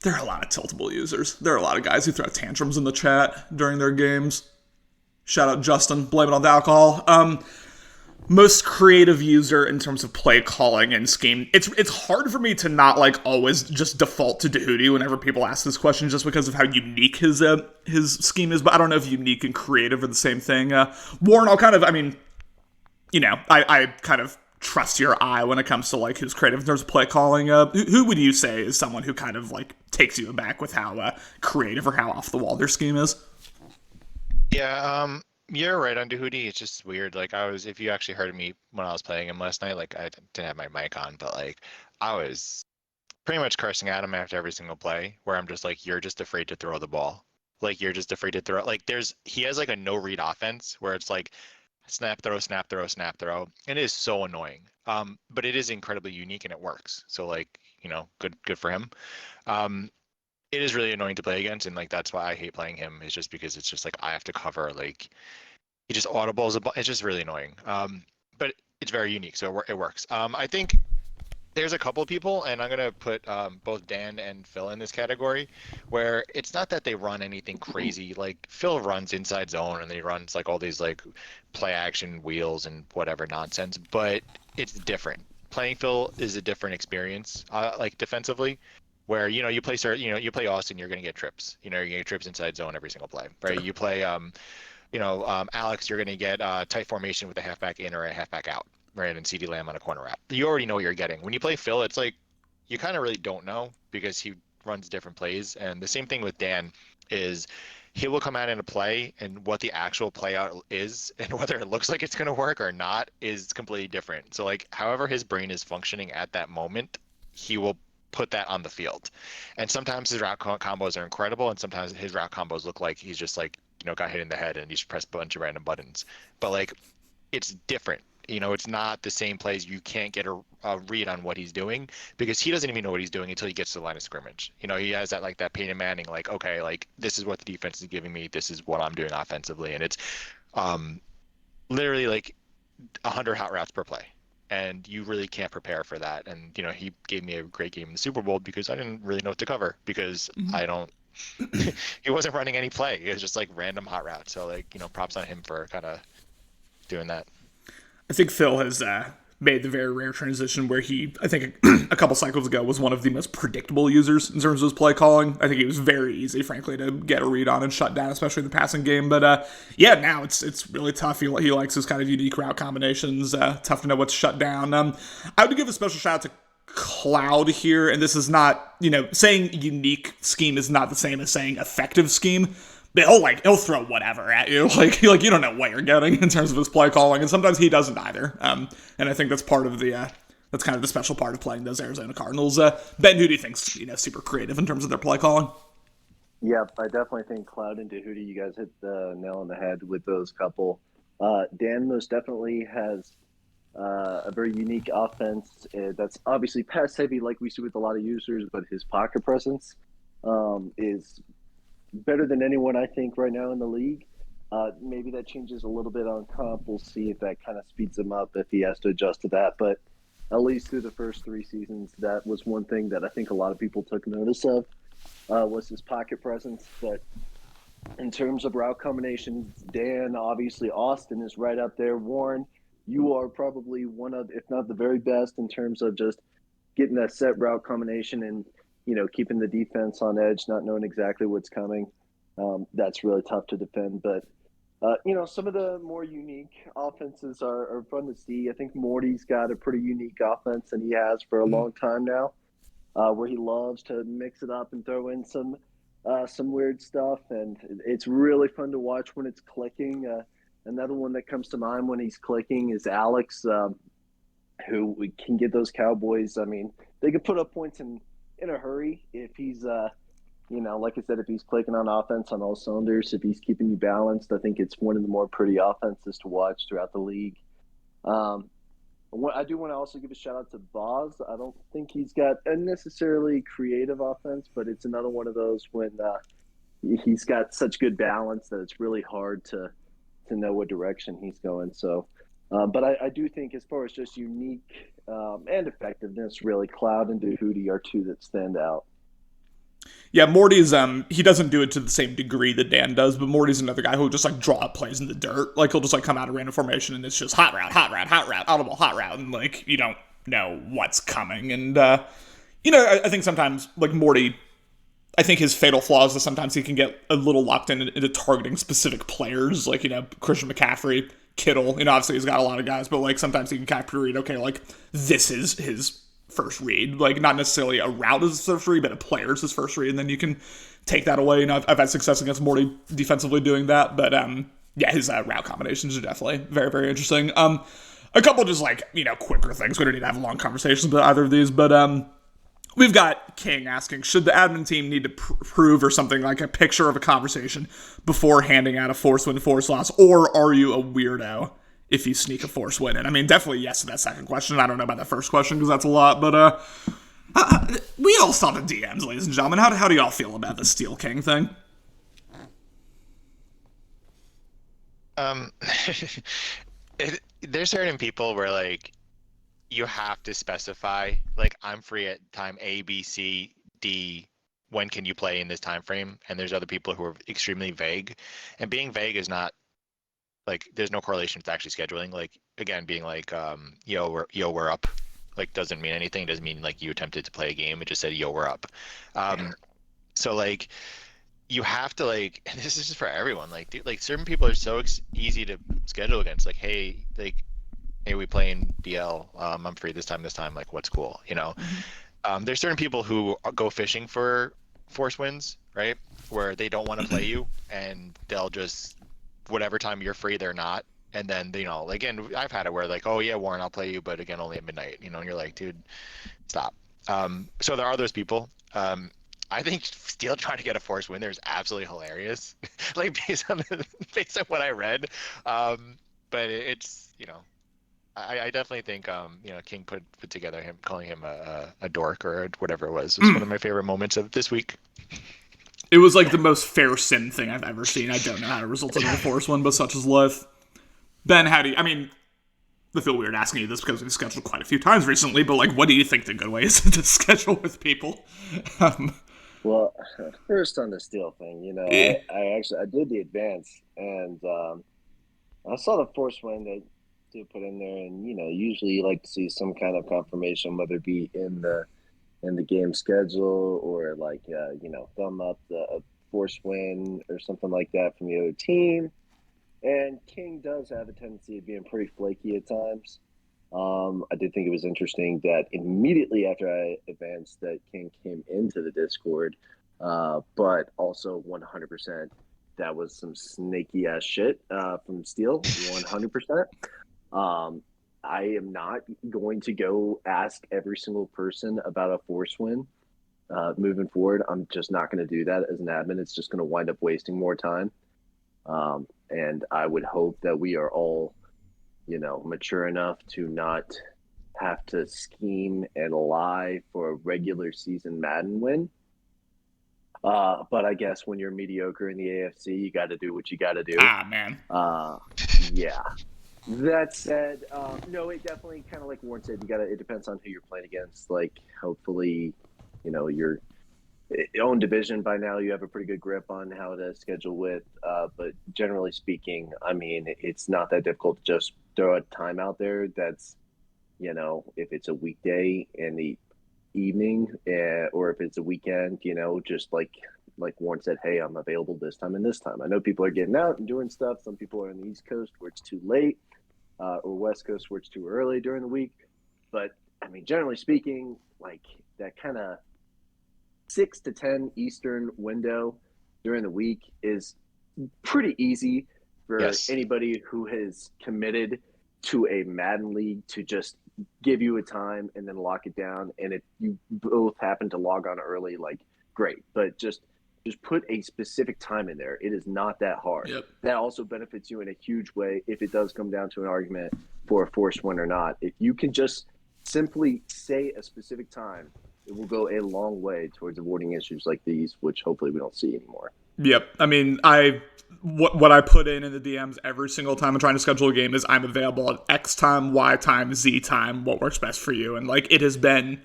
there are a lot of tiltable users. There are a lot of guys who throw tantrums in the chat during their games. Shout out Justin, blame it on the alcohol. Most creative user in terms of play calling and scheme. It's hard for me to not like always just default to Dahoudi whenever people ask this question, just because of how unique his scheme is. But I don't know if unique and creative are the same thing. Warren, I kind of trust your eye when it comes to like who's creative in terms of play calling. Who would you say is someone who kind of like takes you aback with how creative or how off the wall their scheme is? Yeah, you're right on Dahoudi. It's just weird. Like if you actually heard me when I was playing him last night, like I didn't have my mic on, but like I was pretty much cursing at him after every single play, where I'm just like, you're just afraid to throw the ball. Like you're just afraid to throw. Like he has like a no read offense where it's like snap throw, snap throw, snap throw, and it is so annoying. But it is incredibly unique and it works. So like, good for him. It is really annoying to play against, and like that's why I hate playing him, is just because it's just like I have to cover, like he just audibles a ball. It's just really annoying. But it's very unique, so it works. I think there's a couple people, and I'm gonna put both Dan and Phil in this category, where it's not that they run anything crazy. Like Phil runs inside zone and he runs like all these like play action wheels and whatever nonsense, but it's different. Playing Phil is a different experience, like defensively, where you play you play Austin, you're gonna get trips. You're gonna get trips inside zone every single play, right? Sure. You play Alex, you're gonna get tight formation with a halfback in or a halfback out, right? And CD Lamb on a corner wrap. You already know what you're getting. When you play Phil, it's like you kind of really don't know, because he runs different plays. And the same thing with Dan is he will come out in a play, and what the actual play out is and whether it looks like it's going to work or not is completely different. So like however his brain is functioning at that moment, he will put that on the field. And sometimes his route combos are incredible, and sometimes his route combos look like he's just like, got hit in the head and he's pressed a bunch of random buttons. But like it's different. It's not the same plays. You can't get a read on what he's doing, because he doesn't even know what he's doing until he gets to the line of scrimmage. He has that Peyton Manning, like, okay, like this is what the defense is giving me. This is what I'm doing offensively. And it's literally like 100 hot routes per play. And you really can't prepare for that. And, he gave me a great game in the Super Bowl because I didn't really know what to cover, because he wasn't running any play. It was just like random hot routes. So like, props on him for kind of doing that. I think Phil has made the very rare transition where he, I think a couple cycles ago, was one of the most predictable users in terms of his play calling. I think he was very easy, frankly, to get a read on and shut down, especially in the passing game. But yeah, now it's really tough. He likes his kind of unique route combinations. Tough to know what's shut down. I would give a special shout out to Cloud here, and this is not, saying unique scheme is not the same as saying effective scheme. He'll throw whatever at you. Like you don't know what you're getting in terms of his play calling, and sometimes he doesn't either. And I think that's part of that's kind of the special part of playing those Arizona Cardinals. Ben, who do you think's super creative in terms of their play calling? Yep, I definitely think Cloud and Dahoudi, you guys hit the nail on the head with those couple. Dan most definitely has a very unique offense that's obviously pass heavy, like we see with a lot of users, but his pocket presence is better than anyone, I think, right now in the league. Maybe that changes a little bit on comp. We'll see if that kind of speeds him up, if he has to adjust to that. But at least through the first 3 seasons, that was one thing that I think a lot of people took notice of, was his pocket presence. But in terms of route combinations, Dan, obviously Austin is right up there. Warren, you are probably one of, if not the very best, in terms of just getting that set route combination and keeping the defense on edge, not knowing exactly what's coming. That's really tough to defend. But, some of the more unique offenses are fun to see. I think Morty's got a pretty unique offense, and he has for a long time now, where he loves to mix it up and throw in some weird stuff. And it's really fun to watch when it's clicking. Another one that comes to mind when he's clicking is Alex, who can get those Cowboys. I mean, they could put up points in a hurry if he's like I said, if he's clicking on offense on all cylinders, if he's keeping you balanced. I think it's one of the more pretty offenses to watch throughout the league. I do want to also give a shout out to Boz. I don't think he's got a necessarily creative offense, but it's another one of those when he's got such good balance that it's really hard to know what direction he's going. So but I do think, as far as just unique and effectiveness, really, Cloud and Dahoudi are two that stand out. Yeah, Morty's he doesn't do it to the same degree that Dan does, but Morty's another guy who'll just like draw up plays in the dirt. Like he'll just like come out of random formation and it's just hot route, hot route, hot route, audible, hot route, and like you don't know what's coming. And I think sometimes like Morty, I think his fatal flaw is that sometimes he can get a little locked into targeting specific players, like Christian McCaffrey, Kittle. Obviously he's got a lot of guys, but like sometimes he can kind of pre-read, okay, like this is his first read, like not necessarily a route as his first read, but a player's his first read, and then you can take that away. I've had success against Morty defensively doing that, but his route combinations are definitely very, very interesting. A couple just like quicker things. We don't need to have long conversations about either of these, but we've got King asking, should the admin team need to prove or something like a picture of a conversation before handing out a force win, force loss, or are you a weirdo if you sneak a force win in? I mean, definitely yes to that second question. I don't know about that first question because that's a lot, but we all saw the DMs, ladies and gentlemen. How do y'all feel about the Steel King thing? There's certain people where like you have to specify like I'm free at time A, B, C, D. When can you play in this time frame? And there's other people who are extremely vague, and being vague is not like there's no correlation with actually scheduling. Like again, being like we're up, like doesn't mean anything. It doesn't mean like you attempted to play a game. It just said we're up. So like you have to like, and this is just for everyone. Like dude, like certain people are so easy to schedule against. Like hey, we playing BL. I'm free this time. Like what's cool, There's certain people who go fishing for force wins, right? Where they don't want to play you, and they'll just whatever time you're free, they're not. And then, again, I've had it where like, oh yeah, Warren, I'll play you, but again, only at midnight, and you're like, dude, stop. So there are those people. I think Steel trying to get a force win there is absolutely hilarious, like based on what I read. But it's, I definitely think, King put together him calling him a dork or whatever it was. It was one of my favorite moments of this week. It was like the most fair sin thing I've ever seen. I don't know how to result in a force one, but such is life. Ben, I feel weird asking you this because we've scheduled quite a few times recently, but like, what do you think the good way is to schedule with people? Well, first on the Steel thing, I did the advance, and I saw the force win that Steel put in there, and usually you like to see some kind of confirmation, whether it be in the game schedule or like thumb up the force win or something like that from the other team. And King does have a tendency of being pretty flaky at times. I did think it was interesting that immediately after I advanced that King came into the Discord, but also 100% that was some snaky ass shit from Steel, 100%. I am not going to go ask every single person about a force win moving forward. I'm just not going to do that as an admin. It's just going to wind up wasting more time. And I would hope that we are all, mature enough to not have to scheme and lie for a regular season Madden win. But I guess when you're mediocre in the AFC, you got to do what you got to do. Man. Yeah. That said, no, it definitely kind of like Warren said, it depends on who you're playing against. Like, hopefully, your own division by now, you have a pretty good grip on how to schedule with. But generally speaking, it's not that difficult to just throw a time out there. That's, if it's a weekday in the evening or if it's a weekend, just like Warren said, hey, I'm available this time and this time. I know people are getting out and doing stuff. Some people are on the East Coast where it's too late, or West Coast where it's too early during the week. But generally speaking, like that kind of 6 to 10 Eastern window during the week is pretty easy for anybody who has committed to a Madden league to just give you a time and then lock it down. And if you both happen to log on early, like great, but just put a specific time in there. It is not that hard. Yep. That also benefits you in a huge way if it does come down to an argument for a forced win or not. If you can just simply say a specific time, it will go a long way towards avoiding issues like these, which hopefully we don't see anymore. Yep. What I put in the DMs every single time I'm trying to schedule a game is I'm available at X time, Y time, Z time, what works best for you. And like it has been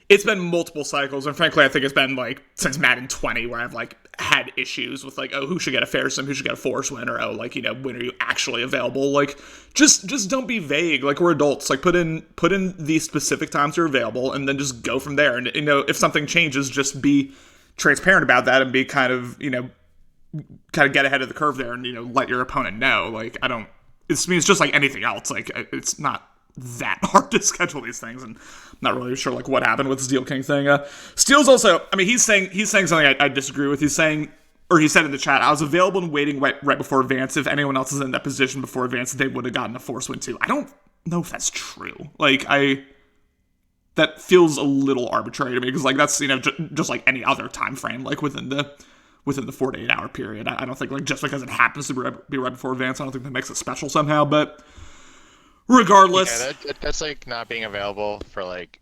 it's been multiple cycles, and frankly, I think it's been like since Madden 20 where I've like had issues with like, oh, who should get a fair sim, who should get a force win, or oh, like, you know, when are you actually available? Like, just don't be vague. Like, we're adults. Like, put in the specific times you're available, and then just go from there. And, you know, if something changes, just be transparent about that and be kind of, you know, kind of get ahead of the curve there, and, you know, let your opponent know. Like, it's just like anything else. Like, it's not that hard to schedule these things, and I'm not really sure like what happened with the Steel King thing. Steel's also, I mean, he's saying something I disagree with. He said in the chat, I was available and waiting right before advance. If anyone else is in that position before advance, they would have gotten a force win too. I don't know if that's true. Like, that feels a little arbitrary to me, because like that's, you know, just like any other time frame, like within the 4 to 8 hour period. I don't think like just because it happens to be right before advance, I don't think that makes it special somehow. But regardless, yeah, that's like not being available for like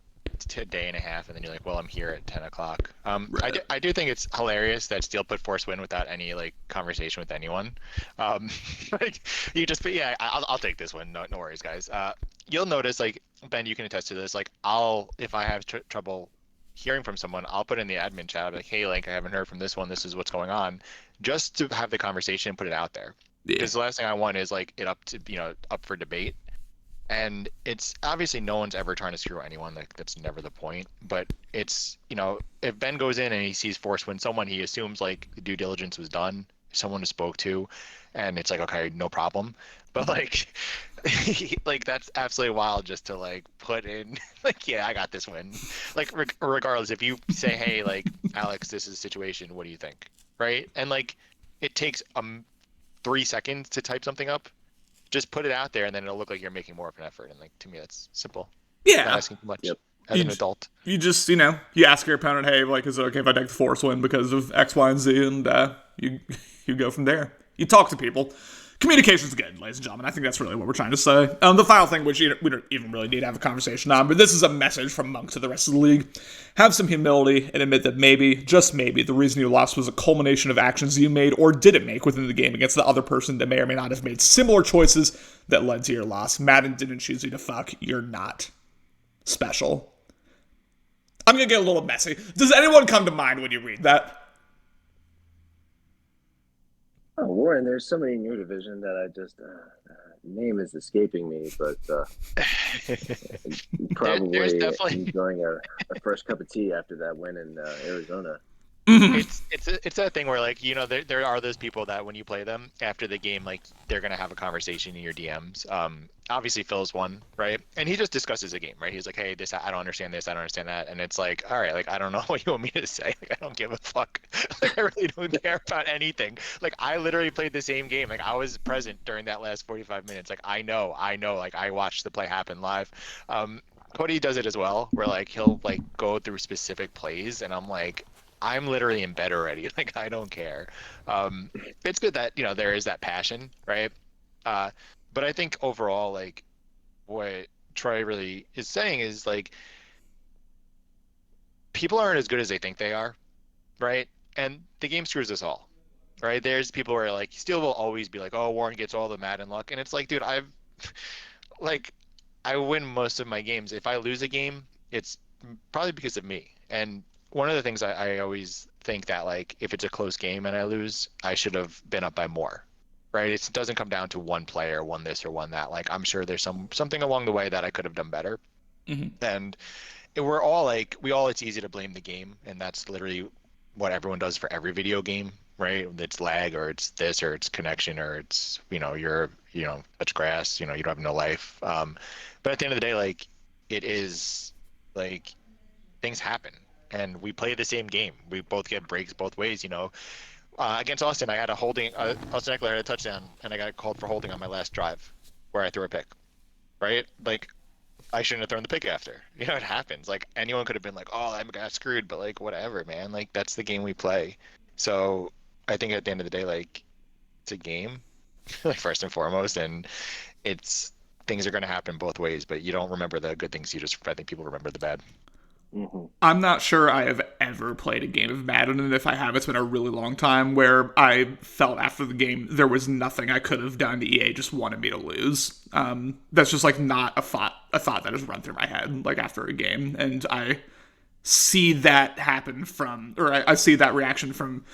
a day and a half, and then you're like, well, I'm here at 10 o'clock. Right. I do think it's hilarious that Steel put force win without any like conversation with anyone. Like, you just, but yeah, I'll take this one. No worries, guys. You'll notice, like, Ben, you can attest to this. Like, if I have trouble hearing from someone, I'll put in the admin chat, I'll be like, hey, like, I haven't heard from this one. This is what's going on, just to have the conversation and put it out there. Yeah. Because the last thing I want is like it up for debate. And it's obviously no one's ever trying to screw anyone. Like, that's never the point. But it's, you know, if Ben goes in and he sees force win someone, he assumes like the due diligence was done, someone to spoke to, and it's like, okay, no problem. But like, like, that's absolutely wild just to like put in like, yeah, I got this win. Like, regardless, if you say, hey, like, Alex, this is a situation, what do you think? Right? And like, it takes 3 seconds to type something up. Just put it out there, and then it'll look like you're making more of an effort. And like, to me, that's simple. Yeah. Not asking too much. Yep. As an adult. You just, you know, you ask your opponent, hey, like, is it okay if I take the force win because of X, Y, and Z, and you go from there. You talk to people. Communication's good, ladies and gentlemen. I think that's really what we're trying to say. The final thing, which we don't even really need to have a conversation on, but this is a message from Monk to the rest of the league. Have some humility and admit that maybe, just maybe, the reason you lost was a culmination of actions you made or didn't make within the game against the other person that may or may not have made similar choices that led to your loss. Madden didn't choose you to fuck. You're not special. I'm going to get a little messy. Does anyone come to mind when you read that? Oh, Warren, there's somebody in your division that I just name is escaping me, but probably enjoying a fresh cup of tea after that win in Arizona. It's that thing where, like, you know, there are those people that when you play them after the game, like, they're gonna have a conversation in your DMs. Obviously Phil's one, right? And he just discusses the game, right? He's like, hey, I don't understand this, I don't understand that, and it's like, all right, like, I don't know what you want me to say. Like, I don't give a fuck. Like, I really don't care about anything. Like, I literally played the same game. Like, I was present during that last 45 minutes. Like, I know. Like, I watched the play happen live. Cody does it as well, where like he'll like go through specific plays, and I'm like, I'm literally in bed already. Like, I don't care. It's good that, you know, there is that passion, right? But I think overall, like, what Troy really is saying is, like, people aren't as good as they think they are, right? And the game screws us all, right? There's people where, like, Steel will always be like, oh, Warren gets all the Madden luck. And it's like, dude, I win most of my games. If I lose a game, it's probably because of me. And one of the things I always think that, like, if it's a close game and I lose, I should have been up by more, right? It doesn't come down to one player, one this or one that. Like, I'm sure there's something along the way that I could have done better. Mm-hmm. And we're all like, it's easy to blame the game, and that's literally what everyone does for every video game, right? It's lag, or it's this, or it's connection, or it's, you know, touch grass, you know, you don't have no life. But at the end of the day, like, it is, like, things happen. And we play the same game. We both get breaks both ways, you know. Against Austin, I had Austin Ekeler had a touchdown, and I got called for holding on my last drive, where I threw a pick, right? Like, I shouldn't have thrown the pick after. You know, it happens. Like, anyone could have been like, oh, I got screwed, but, like, whatever, man. Like, that's the game we play. So I think at the end of the day, like, it's a game, like, first and foremost, and things are going to happen both ways, but you don't remember the good things. I think people remember the bad. Mm-hmm. I'm not sure I have ever played a game of Madden, and if I have, it's been a really long time, where I felt after the game there was nothing I could have done. EA just wanted me to lose. That's just, like, not a thought that has run through my head, like, after a game, and I see that happen from, or I see that reaction from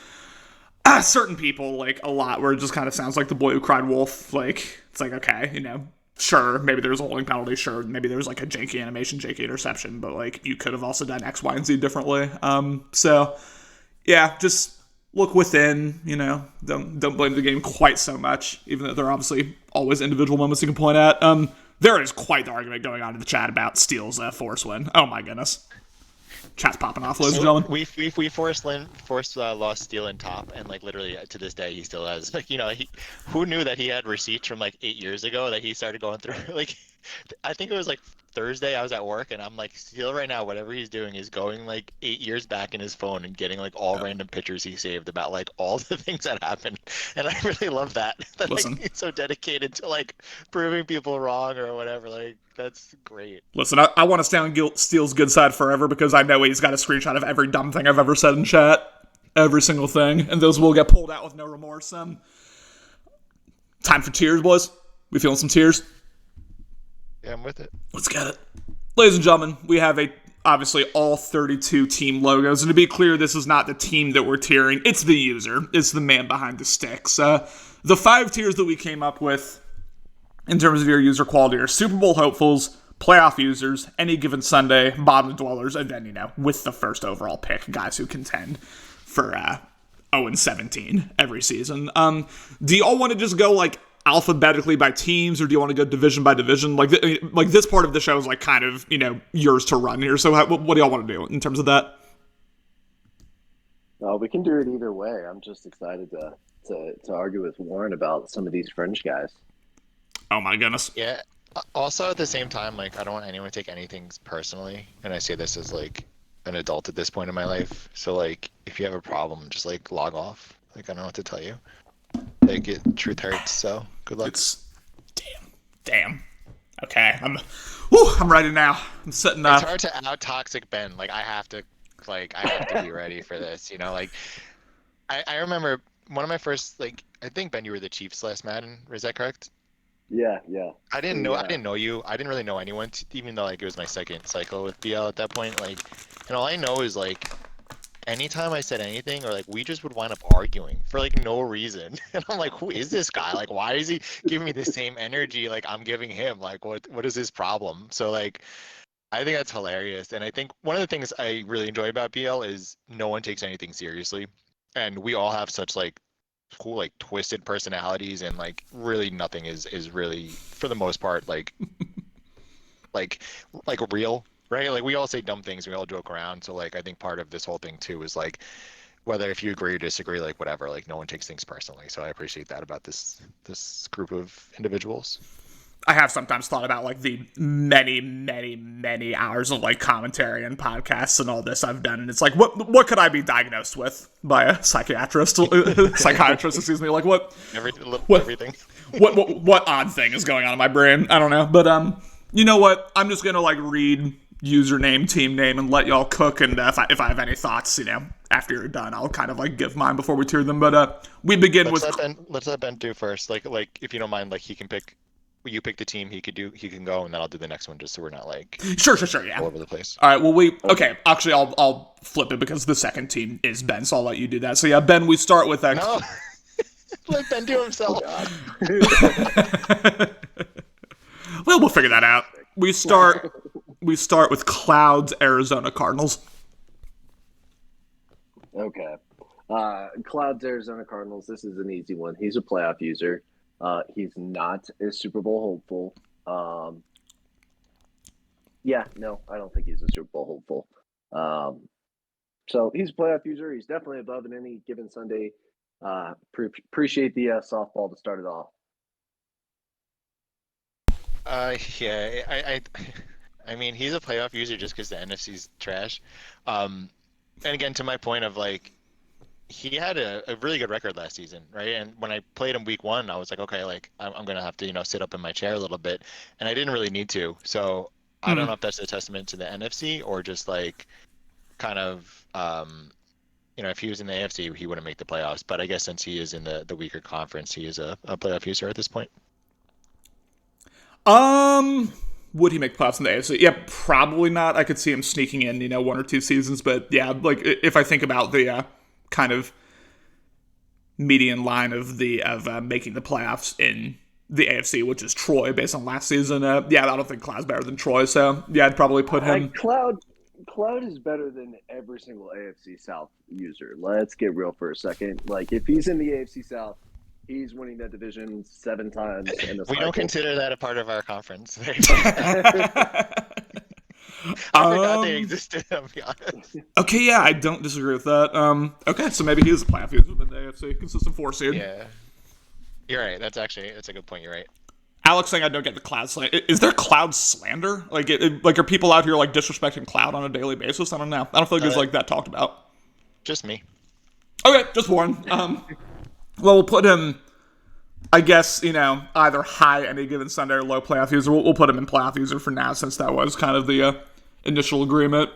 certain people like a lot, where it just kind of sounds like the boy who cried wolf. Like, it's like, okay, sure, maybe there's a holding penalty, sure, maybe there's like a janky animation, janky interception, but like you could have also done X, Y, and Z differently. So yeah, just look within, don't blame the game quite so much, even though there are obviously always individual moments you can point at. There is quite the argument going on in the chat about Steele's force win. Oh my goodness. Chat's popping off, ladies and gentlemen. We forced lost Steele in top, and like literally to this day he still has like who knew that he had receipts from like 8 years ago that he started going through. Like I think it was like Thursday I was at work and I'm like, Steele right now whatever he's doing is going like 8 years back in his phone and getting like all random pictures he saved about like all the things that happened, and I really love that Listen, like, he's so dedicated to like proving people wrong or whatever. Like that's great. Listen, I want to stay on Steele's good side forever because I know he's got a screenshot of every dumb thing I've ever said in chat. Every single thing. And those will get pulled out with no remorse. Time for tears, boys. We feeling some tears? Yeah, I'm with it. Let's get it. Ladies and gentlemen, we have obviously all 32 team logos. And to be clear, this is not the team that we're tiering. It's the user. It's the man behind the sticks. The 5 tiers that we came up with in terms of your user quality are Super Bowl hopefuls, playoff users, any given Sunday, bottom dwellers, and then, with the first overall pick, guys who contend for 0-17 every season. Do y'all want to just go, like, alphabetically by teams, or do you want to go division by division? Like this part of the show is, like, kind of, yours to run here. So what do y'all want to do in terms of that? We can do it either way. I'm just excited to argue with Warren about some of these fringe guys. Oh my goodness. Yeah. Also, at the same time, like, I don't want anyone to take anything personally, and I say this as like an adult at this point in my life. So, like, if you have a problem, just like log off. Like, I don't know what to tell you. Like, truth hurts. So, good luck. Damn. Okay, I'm ready now. I'm sitting up. It's hard to out toxic Ben. Like, I have to be ready for this. Like, I remember one of my first, like, I think Ben, you were the Chiefs last Madden. Is that correct? Yeah. I didn't know you. I didn't really know anyone, even though like it was my second cycle with BL at that point. Like, and all I know is like, anytime I said anything, or like we just would wind up arguing for like no reason, and I'm like, who is this guy? Like, why is he giving me the same energy like I'm giving him? Like, what is his problem? So like, I think that's hilarious, and I think one of the things I really enjoy about BL is no one takes anything seriously, and we all have such like cool like twisted personalities, and like really nothing is really for the most part like like real, right? Like we all say dumb things, we all joke around. So like I think part of this whole thing too is like whether if you agree or disagree, like whatever, like no one takes things personally. So I appreciate that about this group of individuals. I have sometimes thought about like the many, many, many hours of like commentary and podcasts and all this I've done, and it's like, what could I be diagnosed with by a psychiatrist? Excuse me. Like everything. What odd thing is going on in my brain? I don't know, but you know what? I'm just gonna like read username, team name, and let y'all cook. And if I have any thoughts, after you're done, I'll kind of like give mine before we tier them. But we begin let's let Ben do first. Like if you don't mind, like he can pick. You pick the team, he can go, and then I'll do the next one, just so we're not like sure, yeah, all over the place. All right, well okay. Actually, I'll flip it because the second team is Ben, so I'll let you do that. So yeah, Ben, we start with that. No, let Ben do himself. Well, we'll figure that out. We start with Clouds, Arizona Cardinals. Okay, Clouds, Arizona Cardinals. This is an easy one. He's a playoff user. He's not a Super Bowl hopeful. I don't think he's a Super Bowl hopeful. So he's a playoff user. He's definitely above in any given Sunday. Appreciate the softball to start it off. I mean, he's a playoff user just because the NFC's trash. And again, to my point of like, he had a really good record last season, right? And when I played him week 1, I was like, okay, like I'm gonna have to, sit up in my chair a little bit, and I didn't really need to. So I don't know if that's a testament to the NFC or just like kind of, if he was in the AFC, he wouldn't make the playoffs. But I guess since he is in the weaker conference, he is a playoff user at this point. Would he make playoffs in the AFC? Yeah, probably not. I could see him sneaking in, 1 or 2 seasons. But yeah, like if I think about the kind of median line of making the playoffs in the AFC, which is Troy based on last season, yeah, I don't think Cloud's better than Troy. So yeah, I'd probably put him. Cloud is better than every single AFC South user. Let's get real for a second. Like if he's in the AFC South, he's winning that division 7 times in the cycle. We don't consider that a part of our conference. I forgot they existed, I'll be honest. Okay, yeah, I don't disagree with that. Okay, so maybe he is a playoff user within the AFC, consistent 4 seed. Yeah. You're right. That's a good point. You're right. Alex saying I don't get the Cloud slander. Is there Cloud slander? Like, are people out here like disrespecting Cloud on a daily basis? I don't know. I don't feel like there's like that talked about. Just me. Okay, just Warren. Well, we'll put him, I guess, either high any given Sunday or low playoff user. We'll put him in playoff user for now, since that was kind of the initial agreement.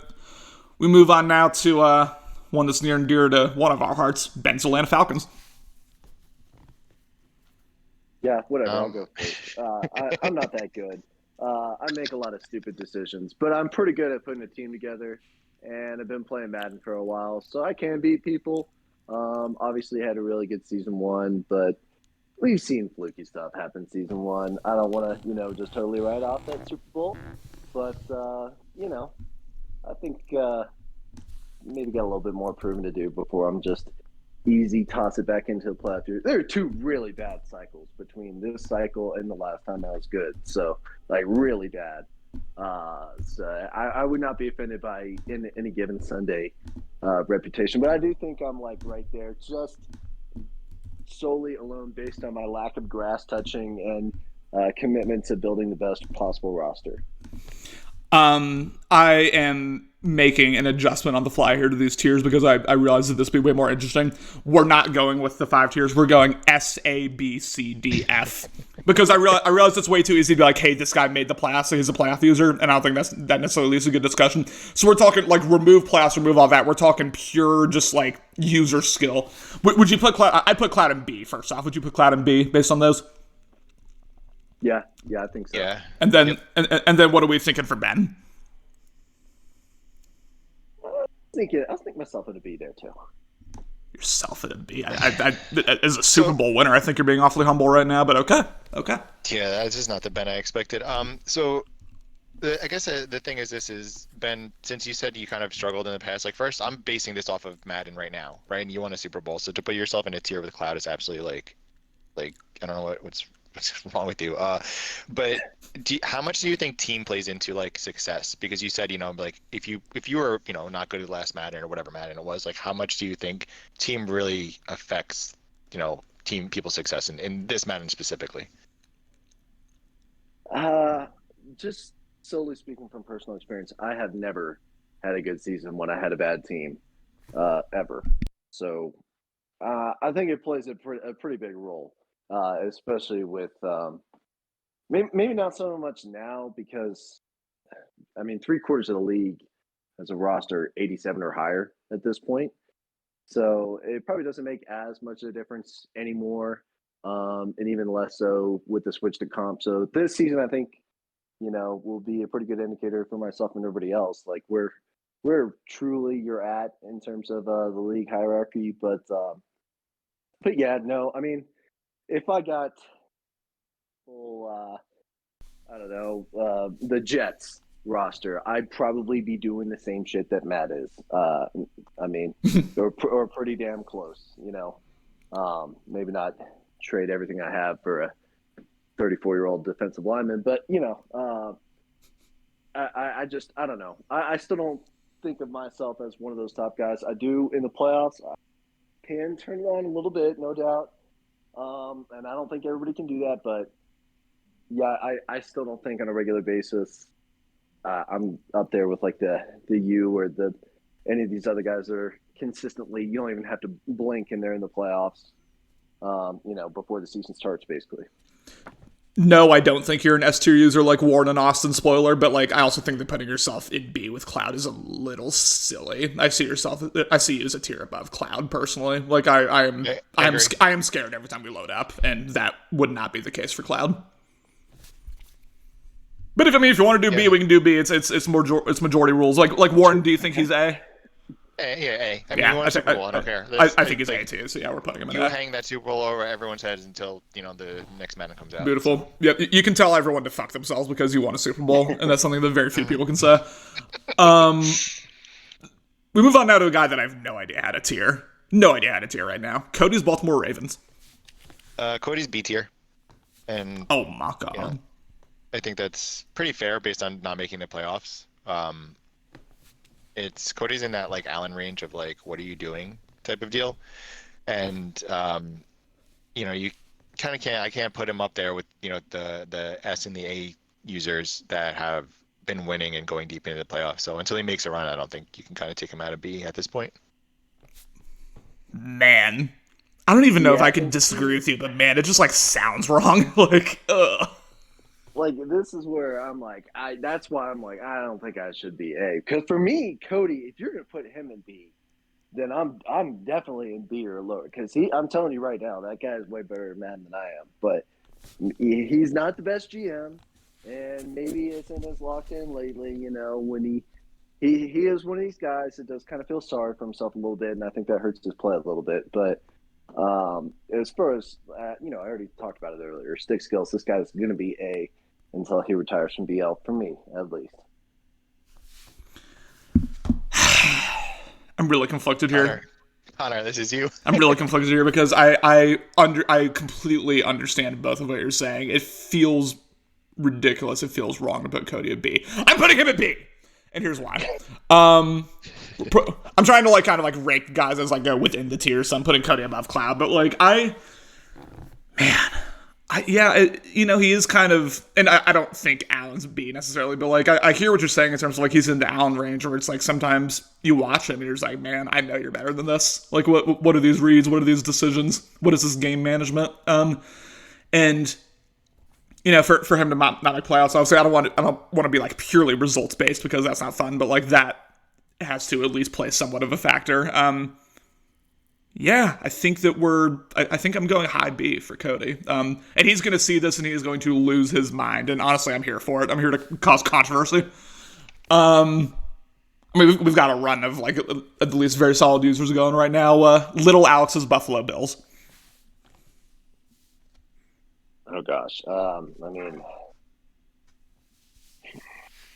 We move on now to one that's near and dear to one of our hearts, Ben's Atlanta Falcons. Yeah, whatever. I'll go first. I'm not that good. I make a lot of stupid decisions, but I'm pretty good at putting a team together, and I've been playing Madden for a while, so I can beat people. Obviously, had a really good season 1, but we've seen fluky stuff happen season 1. I don't want to, just totally write off that Super Bowl, but I think maybe got a little bit more proving to do before I'm just easy toss it back into the playoff. There are 2 really bad cycles between this cycle and the last time I was good. So, like, really bad. So I would not be offended by in any given Sunday reputation, but I do think I'm like right there, just solely alone based on my lack of grass touching and commitment to building the best possible roster. I am making an adjustment on the fly here to these tiers because I realize that this would be way more interesting. We're not going with the 5 tiers. We're going S, A, B, C, D, F. Because I realize it's way too easy to be like, hey, this guy made the playoffs, so he's a playoff user, and I don't think that necessarily leads to a good discussion. So we're talking, like, remove playoffs, remove all that. We're talking pure, just, like, user skill. Would you put Cloud? I'd put Cloud in B, first off. Would you put Cloud in B based on those? Yeah, I think so. Yeah. And then, and then what are we thinking for Ben? I was thinking myself in a B there too. Yourself in a B. As a Super Bowl winner, I think you're being awfully humble right now, but okay. Yeah, that's just not the Ben I expected. So I guess the thing is, this is, Ben, since you said you kind of struggled in the past, like, first, I'm basing this off of Madden right now, right? And you won a Super Bowl, so to put yourself in a tier with Cloud is absolutely like I don't know what's wrong with you. But how much do you think team plays into like success? Because you said, like if you were, not good at last Madden or whatever Madden it was, like how much do you think team really affects, team people's success in this Madden specifically? Just solely speaking from personal experience, I have never had a good season when I had a bad team, ever. So I think it plays a pretty big role. Especially with maybe not so much now because, 3/4 of the league has a roster 87 or higher at this point. So it probably doesn't make as much of a difference anymore, and even less so with the switch to comp. So this season, I think, will be a pretty good indicator for myself and everybody else. Like where truly you're at in terms of the league hierarchy. But yeah, no, if I got full, the Jets roster, I'd probably be doing the same shit that Matt is. Or pretty damn close, maybe not trade everything I have for a 34-year-old defensive lineman, but, I don't know. I still don't think of myself as one of those top guys. I do in the playoffs. I can turn it on a little bit, no doubt. And I don't think everybody can do that, but yeah, I still don't think on a regular basis I'm up there with like the U or any of these other guys that are consistently, you don't even have to blink and they're in the playoffs, before the season starts, basically. No, I don't think you're an S tier user like Warren and Austin, spoiler, but like I also think that putting yourself in B with Cloud is a little silly. I see you as a tier above Cloud personally. Like I am scared every time we load up, and that would not be the case for Cloud. But if you want to do B, we can do B. It's majority rules. Like Warren, do you think he's A? A. I mean, he won a Super Bowl. I don't care. I think he's A too. So yeah, we're putting him in. You hang that Super Bowl over everyone's heads until the next Madden comes out. Beautiful. So. Yep. You can tell everyone to fuck themselves because you won a Super Bowl, and that's something that very few people can say. We move on now to a guy that I have no idea how to tier. No idea how to tier right now. Cody's Baltimore Ravens. Cody's B tier, and oh my god. You know, I think that's pretty fair based on not making the playoffs. It's Cody's in that like Allen range of like, what are you doing type of deal, and you kind of can't. I can't put him up there with the S and the A users that have been winning and going deep into the playoffs. So until he makes a run, I don't think you can kind of take him out of B at this point. Man, I don't even know if I can disagree with you, but man, it just like sounds wrong. Like, ugh. Like, this is where I'm like, that's why I'm like, I don't think I should be A. Because for me, Cody, if you're going to put him in B, then I'm definitely in B or lower. Because I'm telling you right now, that guy is way better at Madden than I am. But he's not the best GM, and maybe isn't as locked in lately, when he is one of these guys that does kind of feel sorry for himself a little bit, and I think that hurts his play a little bit. But as far as, I already talked about it earlier, stick skills, this guy's going to be A until he retires from BL, for me, at least. I'm really conflicted here. Connor, this is you. I'm really conflicted here because I completely understand both of what you're saying. It feels ridiculous. It feels wrong to put Cody at B. I'm putting him at B, and here's why. I'm trying to like kind of like rank guys as like go within the tier, so I'm putting Cody above Cloud. But like he is kind of, and I don't think Allen's B necessarily, but like I hear what you're saying in terms of like he's in the Allen range, where it's like sometimes you watch him and you're just like, man, I know you're better than this. Like what are these reads? What are these decisions? What is this game management? And for him to not make playoffs, obviously I don't want to be like purely results based because that's not fun, but like that has to at least play somewhat of a factor. Yeah, I think that I think I'm going high B for Cody. And he's going to see this and he's going to lose his mind. And honestly, I'm here for it. I'm here to cause controversy. I mean, we've got a run of like at least very solid users going right now. Little Alex's Buffalo Bills. Oh gosh. I mean,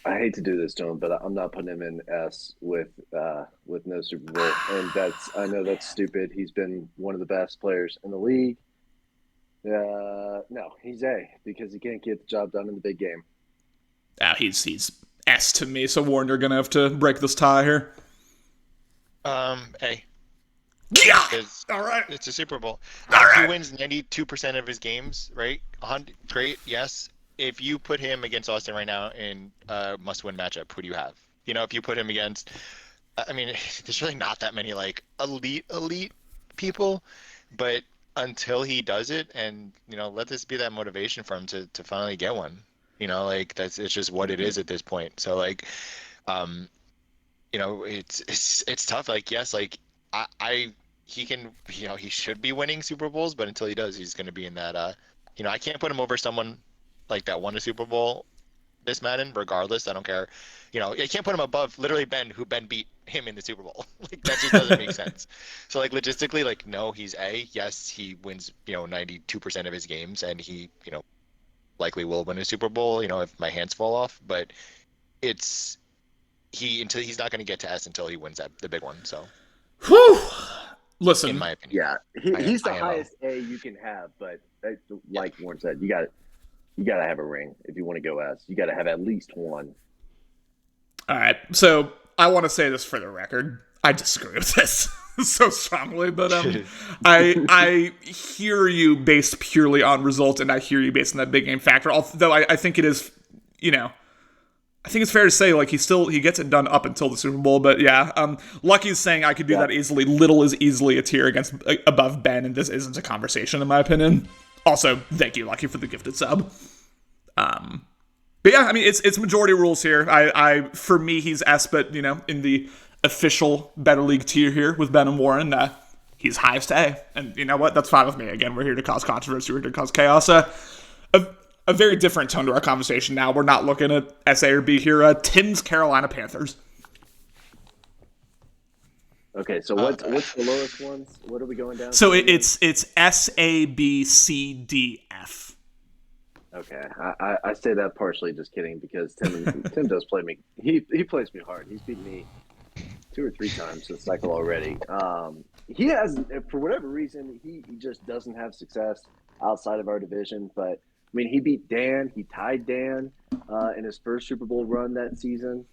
I hate to do this to him, but I'm not putting him in S with no Super Bowl, and I know that's stupid. He's been one of the best players in the league. No, he's A because he can't get the job done in the big game. He's S to me. So Warren, you're gonna have to break this tie here. A. Yeah. All right. It's a Super Bowl. All right. He wins 92% of his games, right? Great. Yes. If you put him against Austin right now in a must-win matchup, who do you have? If you put him against, I mean, there's really not that many like elite people, but until he does it, and let this be that motivation for him to finally get one. It's just what it is at this point. So like, it's tough. Like yes, like he can, he should be winning Super Bowls, but until he does, he's going to be in that. I can't put him over someone like that won a Super Bowl this Madden, regardless. I don't care. I can't put him above literally Ben, who Ben beat him in the Super Bowl. Like that just doesn't make sense. So like logistically, like no, he's A. Yes, he wins 92% of his games, and he likely will win a Super Bowl. If my hands fall off, but he's not going to get to S until he wins the big one. So, listen, in my opinion, yeah, he's the highest A you can have, but like Warren said, you got to have a ring if you want to go S. You got to have at least one. All right, so I want to say this for the record. I disagree with this so strongly, but I hear you based purely on results, and I hear you based on that big game factor. Although I think it is, I think it's fair to say like he gets it done up until the Super Bowl. But yeah, Lucky's saying I could do that easily. Little is easily a tier above Ben, and this isn't a conversation in my opinion. Also, thank you, Lucky, for the gifted sub. But yeah, I mean, it's majority rules here. For me, he's S, but in the official Better League tier here with Ben and Warren, he's highest A. And you know what? That's fine with me. Again, we're here to cause controversy. We're here to cause chaos. A a very different tone to our conversation now. We're not looking at SA or B here. Tim's Carolina Panthers. Okay, so what's the lowest ones? What are we going down? So to again? it's S A B C D F. Okay, I say that partially just kidding because Tim does play me. He plays me hard. He's beaten me 2 or 3 times this cycle already. He has, for whatever reason, he just doesn't have success outside of our division. But I mean, he beat Dan. He tied Dan in his first Super Bowl run that season.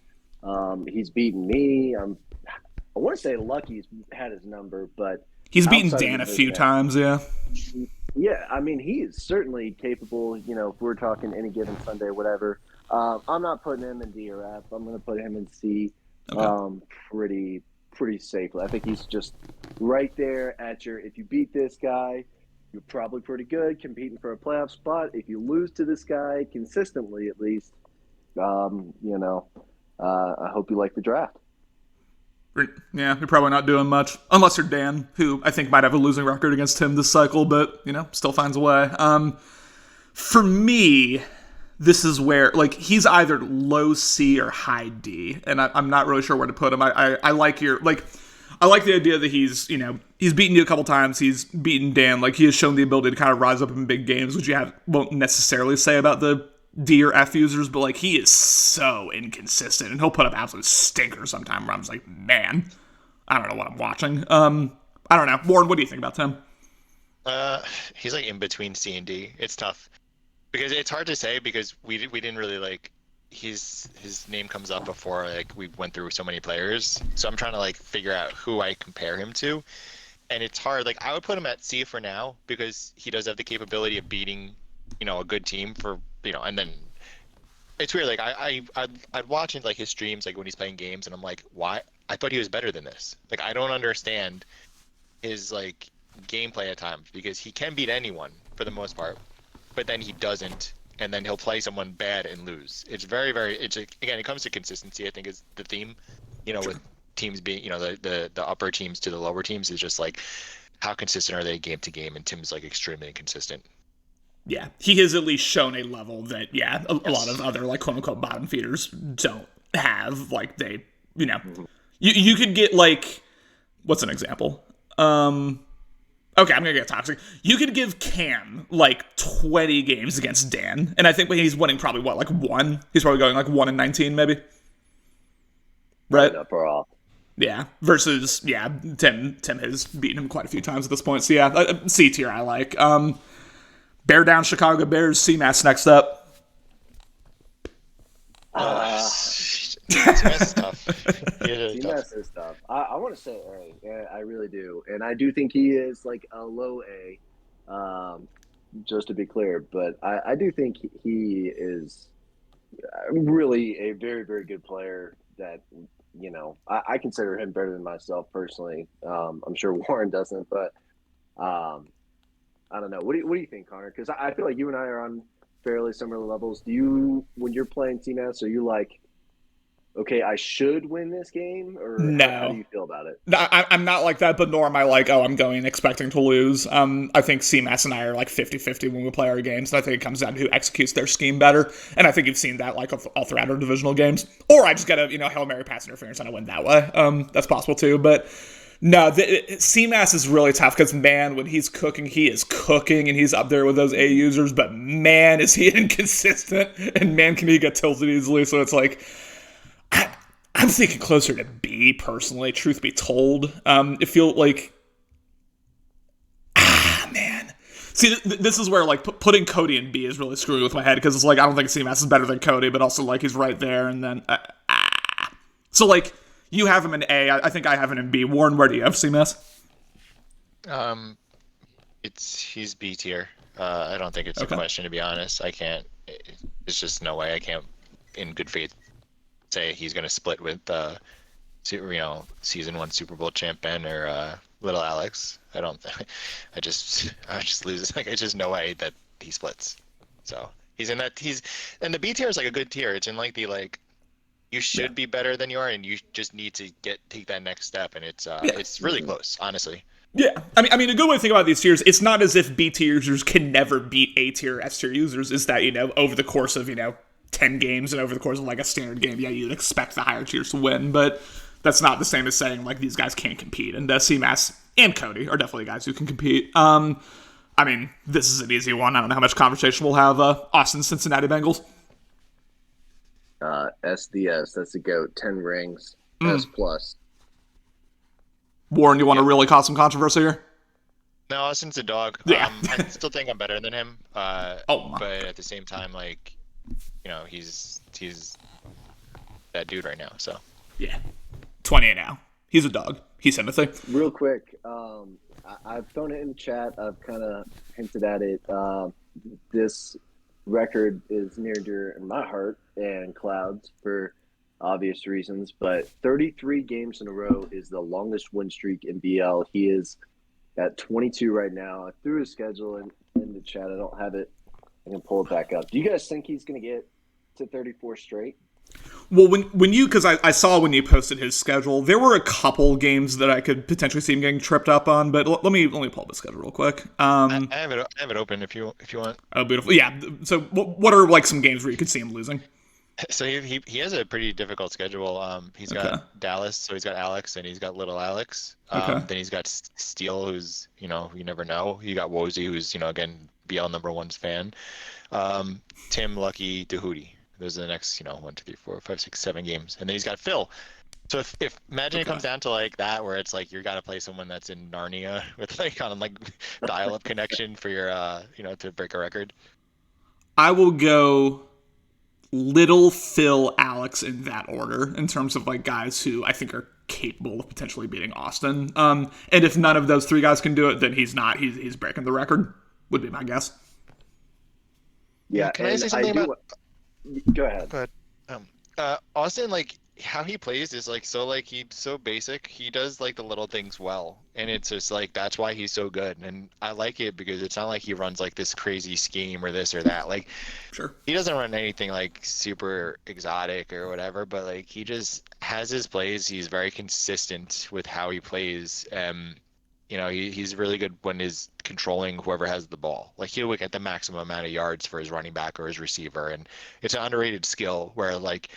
He's beaten me. I want to say Lucky's had his number, but He's beaten outside of Dan the a few division, times, yeah. Yeah, I mean, he is certainly capable, if we're talking any given Sunday, whatever. I'm not putting him in D or F. I'm going to put him in C pretty safely. I think he's just right there at your, if you beat this guy, you're probably pretty good, competing for a playoff spot. If you lose to this guy consistently, at least, I hope you like the draft. Yeah, you're probably not doing much. Unless you're Dan, who I think might have a losing record against him this cycle, but, still finds a way. For me, this is where, he's either low C or high D, and I'm not really sure where to put him. I like I like the idea that he's beaten you a couple times. He's beaten Dan. He has shown the ability to kind of rise up in big games, which won't necessarily say about the D or F users, but he is so inconsistent, and he'll put up absolute stinkers sometime where I'm just like, man, I don't know what I'm watching. I don't know. Warren, what do you think about Tim? He's in between C and D. It's tough because it's hard to say because we didn't really his name comes up before we went through so many players. So I'm trying to figure out who I compare him to, and it's hard. I would put him at C for now because he does have the capability of beating a good team for and then it's weird. I'd watch his streams when he's playing games, and I'm like, why? I thought he was better than this. I don't understand his gameplay at times because he can beat anyone for the most part, but then he doesn't, and then he'll play someone bad and lose. It's very, very. Again, it comes to consistency. I think is the theme. With teams being the upper teams to the lower teams is just how consistent are they game to game, and Tim's extremely inconsistent. Yeah, he has at least shown a level that, a lot of other, quote-unquote bottom feeders don't have. You could get, what's an example? Okay, I'm gonna get toxic. You could give Cam, 20 games against Dan, and I think he's winning probably, 1? He's probably going, 1-19, maybe? Right? Not far off. Yeah, versus, Tim has beaten him quite a few times at this point, so C tier I like. Bear down Chicago Bears, CMAS next up. CMAS is tough. CMAS is tough. I want to say A. Yeah, I really do. And I do think he is a low A, just to be clear. But I do think he is really a very, very good player that, I consider him better than myself personally. I'm sure Warren doesn't, but I don't know. What do you think, Connor? Because I feel like you and I are on fairly similar levels. Do you, when you're playing CMAS, are you okay, I should win this game? Or no. How do you feel about it? No, I'm not like that, but nor am I I'm going expecting to lose. I think CMAS and I are 50-50 when we play our games, and I think it comes down to who executes their scheme better. And I think you've seen that all throughout our divisional games. Or I just get a Hail Mary pass interference and I win that way. That's possible too, but no, CMAS is really tough because, man, when he's cooking, he is cooking, and he's up there with those A users, but, man, is he inconsistent, and, man, can he get tilted easily, so it's I'm thinking closer to B, personally, truth be told. It feels man. See, this is where, putting Cody in B is really screwing with my head, because it's I don't think CMAS is better than Cody, but also, he's right there, and then, So, you have him in A. I think I have him in B. Warren, where do you have CMAS? He's B tier. I don't think it's a question, to be honest. I can't. It's just no way. I can't, in good faith, say he's going to split with, season 1 Super Bowl champ Ben or little Alex. I don't. I just lose. It's just no way that he splits. So he's in that. And the B tier is a good tier. It's in the you should be better than you are, and you just need to take that next step, and it's really close, honestly. Yeah, I mean, a good way to think about these tiers, it's not as if B tier users can never beat A tier, S tier users. Is that over the course of 10 games and over the course of like a standard game, yeah, you'd expect the higher tiers to win, but that's not the same as saying like these guys can't compete. And CMAS and Cody are definitely guys who can compete. I mean, this is an easy one. I don't know how much conversation we'll have. Austin, Cincinnati Bengals. SDS, that's a goat. 10 rings, S plus. Warren, you want to really cause some controversy here? No, Austin's a dog. Yeah. I still think I'm better than him. Oh my. But at the same time, like, he's that dude right now. So Yeah, 28 now. He's a dog. He's anything. Real quick, I've thrown it in the chat. I've kind of hinted at it. This record is near and dear in my heart and Cloud's for obvious reasons, but 33 games in a row is the longest win streak in BL. He is at 22 right now. I threw his schedule in the chat. I don't have it. I can pull it back up. Do you guys think he's going to get to 34 straight? Well, when you, because I saw when you posted his schedule, there were a couple games that I could potentially see him getting tripped up on. But let me pull up the schedule real quick. I have it open if you want. Oh, beautiful. Yeah. So what are like some games where you could see him losing? So he has a pretty difficult schedule. He's got Dallas, so he's got Alex, and he's got little Alex. Then he's got Steele, who's you never know. You got Wozy, who's again BL #1's fan. Tim, Lucky, Dahudi. Those are the next 1, 2, 3, 4, 5, 6, 7 games, and then he's got Phil. So if imagine it comes down to like that, where it's like you got to play someone that's in Narnia with like kind of like dial-up connection for your to break a record. I will go Little, Phil, Alex in that order in terms of like guys who I think are capable of potentially beating Austin. And if none of those 3 guys can do it, then he's not. He's breaking the record. Would be my guess. Yeah. Can I say something about? Go ahead. Go ahead. Austin, like how he plays is like so like he's so basic. He does like the little things well, and it's just like that's why he's so good. And I like it because it's not like he runs like this crazy scheme or this or that. Like, sure, he doesn't run anything like super exotic or whatever, but like he just has his plays. He's very consistent with how he plays. He's really good when he's controlling whoever has the ball. Like he'll get the maximum amount of yards for his running back or his receiver, and it's an underrated skill where like,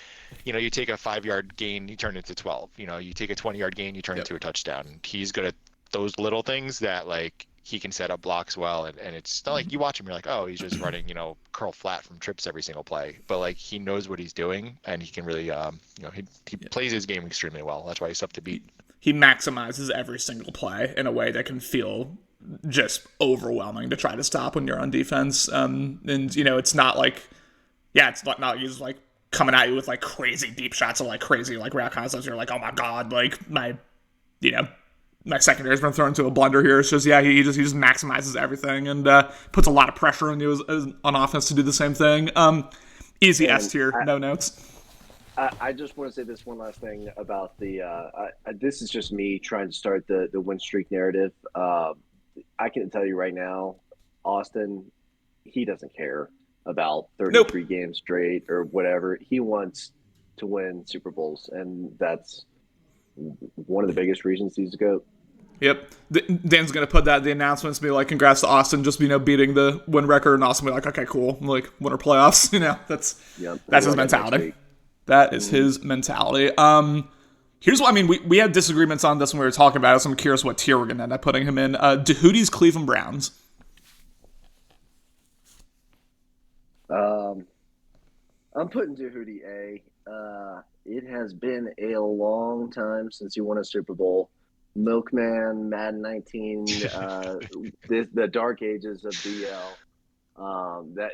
you take a 5-yard gain, you turn it to 12. You take a 20-yard gain, you turn it to a touchdown. And he's good at those little things that like he can set up blocks well, and it's not like you watch him, you're like, oh, he's just running curl flat from trips every single play, but like he knows what he's doing, and he can really he plays his game extremely well. That's why he's tough to beat. He maximizes every single play in a way that can feel just overwhelming to try to stop when you're on defense. And it's not like, it's not he's like coming at you with like crazy deep shots or like crazy like route concepts. You're like, oh my god, like my secondary's been thrown into a blender here. It's just he just maximizes everything and puts a lot of pressure on you as on offense to do the same thing. Easy S tier, no notes. I just want to say this one last thing about the. This is just me trying to start the win streak narrative. I can tell you right now, Austin, he doesn't care about 33 games straight or whatever. He wants to win Super Bowls, and that's one of the biggest reasons he's a GOAT. Yep. Dan's going to put that in the announcements, be like, congrats to Austin, just, beating the win record, and Austin be like, okay, cool. Like, winter playoffs, that's his mentality. That is his mentality. Here's what, we had disagreements on this when we were talking about it, so I'm curious what tier we're going to end up putting him in. Dahudi's Cleveland Browns. I'm putting Dahudi A. It has been a long time since he won a Super Bowl. Milkman, Madden 19, the dark ages of BL.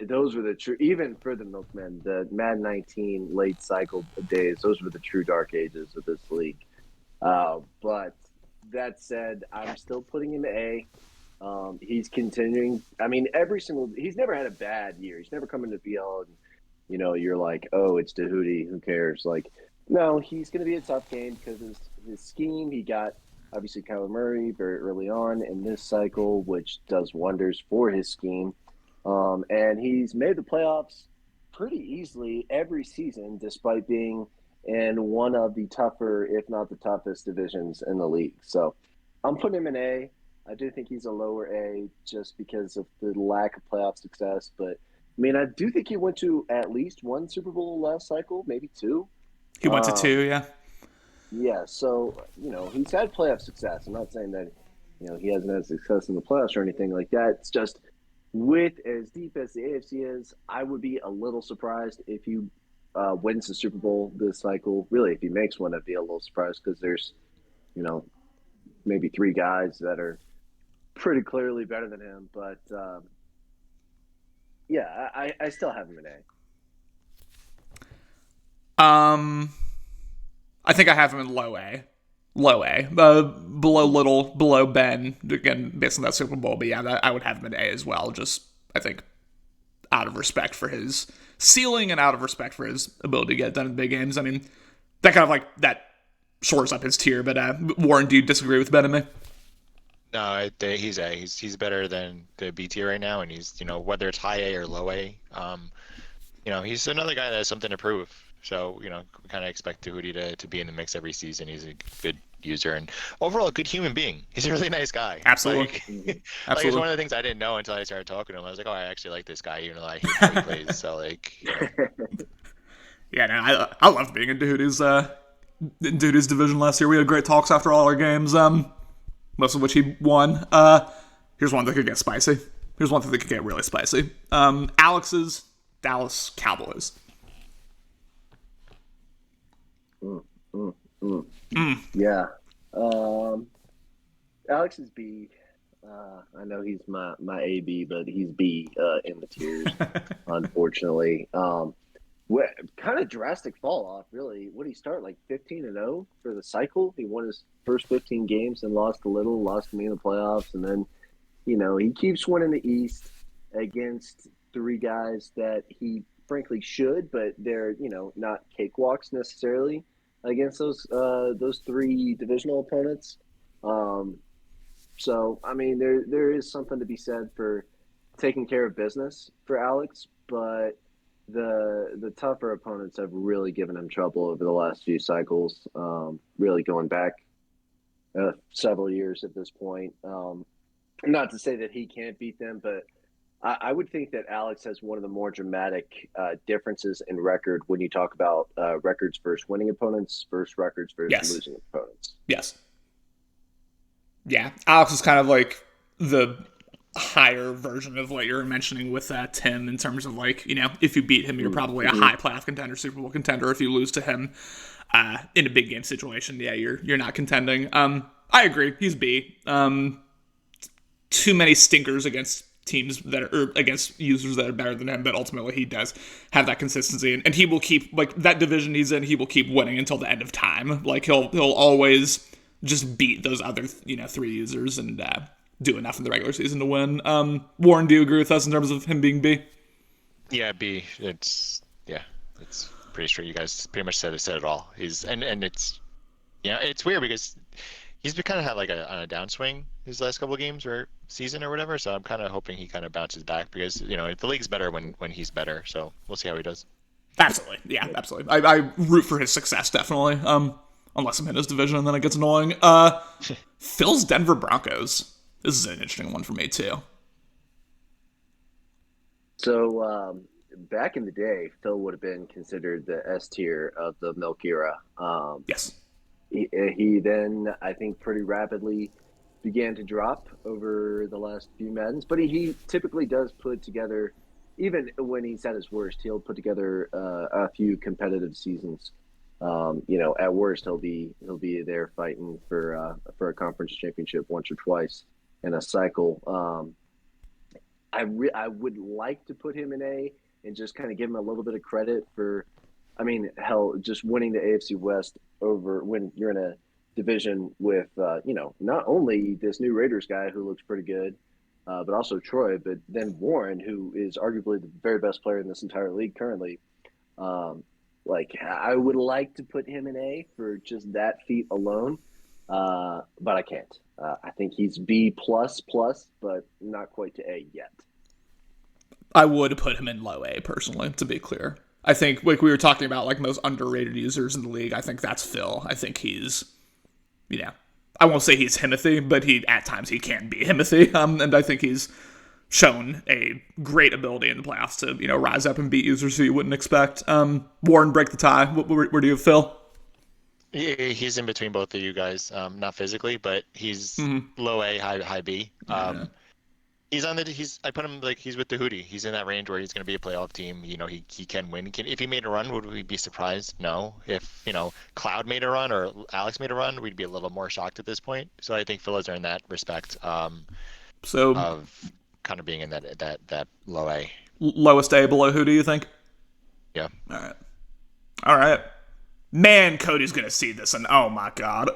Those were the true, even for the Milkman, the Madden 19 late cycle days, those were the true dark ages of this league. But that said, I'm still putting him A. He's continuing. He's never had a bad year. He's never come into BL and, you're like, oh, it's Dahudi, who cares? Like, no, he's going to be a tough game because his scheme, he got obviously Kyler Murray very early on in this cycle, which does wonders for his scheme. And he's made the playoffs pretty easily every season, despite being in one of the tougher, if not the toughest divisions in the league. So I'm putting him in A. I do think he's a lower A just because of the lack of playoff success. But I mean, I do think he went to at least one Super Bowl last cycle, maybe two. He went to Um, two, yeah. yeah, so he's had playoff success. I'm not saying that he hasn't had success in the playoffs or anything like that. It's just with as deep as the AFC is, I would be a little surprised if he wins the Super Bowl this cycle. Really, if he makes one, I'd be a little surprised because there's you know maybe three guys that are pretty clearly better than him. But yeah, I still have him an A. I think I have him in low A. Low A. Below Little, below Ben, again, based on that Super Bowl. But yeah, I would have him in A as well. Just, I think, out of respect for his ceiling and out of respect for his ability to get done in big games. I mean, that kind of that shores up his tier. But Warren, do you disagree with Ben and me? No, he's A. He's better than the B tier right now, and he's whether it's high A or low A. He's another guy that has something to prove. So we kind of expect Tahuti to be in the mix every season. He's a good user and overall a good human being. He's a really nice guy. Absolutely. Like Absolutely. it's one of the things I didn't know until I started talking to him. I was like, oh, I actually like this guy, even though I hate how he plays. So Yeah, no, I loved being in Duty's division last year. We had great talks after all our games, most of which he won. Here's one that could get spicy. Here's one that could get really spicy. Alex's Dallas Cowboys. Yeah. Alex is B. I know he's my AB, but he's B in the tiers, unfortunately. Kind of drastic fall off, really. What did he start, like 15-0 for the cycle? He won his first 15 games and lost a little, lost to me in the playoffs. And then, he keeps winning the East against three guys that he frankly should, but they're, not cakewalks necessarily against those three divisional opponents. So I mean, there is something to be said for taking care of business for Alex, but the tougher opponents have really given him trouble over the last few cycles. Really going back several years at this point. Not to say that he can't beat them, but I would think that Alex has one of the more dramatic differences in record when you talk about records versus winning opponents versus records versus losing opponents. Yes. Yeah, Alex is kind of like the higher version of what you're mentioning with Tim in terms of if you beat him, you're probably a high playoff contender, Super Bowl contender. If you lose to him in a big game situation, yeah, you're not contending. I agree. He's B. Too many stinkers against teams that are against users that are better than him, but ultimately he does have that consistency, and he will keep that division he's in. He will keep winning until the end of time. He'll always just beat those other three users and do enough in the regular season to win. Warren, do you agree with us in terms of him being B? Yeah, B. It's pretty sure you guys pretty much said it all. He's and it's it's weird because he's been kind of had on a downswing his last couple of games or season or whatever. So I'm kind of hoping he kind of bounces back because the league's better when he's better. So we'll see how he does. Absolutely, yeah, absolutely. I root for his success definitely. Unless I'm in his division and then it gets annoying. Phil's Denver Broncos. This is an interesting one for me too. So back in the day, Phil would have been considered the S tier of the Milk era. Yes. He then, I think, pretty rapidly began to drop over the last few Maddens. But he typically does put together, even when he's at his worst, he'll put together a few competitive seasons. At worst, he'll be there fighting for a conference championship once or twice in a cycle. I would like to put him in A and just kind of give him a little bit of credit for, I mean, hell, just winning the AFC West over when you're in a division with, not only this new Raiders guy who looks pretty good, but also Troy, but then Warren, who is arguably the very best player in this entire league currently. I would like to put him in A for just that feat alone, but I can't. I think he's B plus, but not quite to A yet. I would put him in low A personally, to be clear. I think we were talking about most underrated users in the league. I think that's Phil. I think he's, I won't say he's Himothy, but at times he can be Himothy. And I think he's shown a great ability in the playoffs to, rise up and beat users who you wouldn't expect. Warren, break the tie. Where do you have Phil? He's in between both of you guys, not physically, but he's low A, high B. He's on I put him like he's with the Hootie. He's in that range where he's going to be a playoff team. He can win. If he made a run, would we be surprised? No. If Cloud made a run or Alex made a run, we'd be a little more shocked at this point. So I think Phil is in that respect. Of kind of being in that low A. Lowest A below Hootie, you think? Yeah. All right. Man, Cody's going to see this, and oh my god.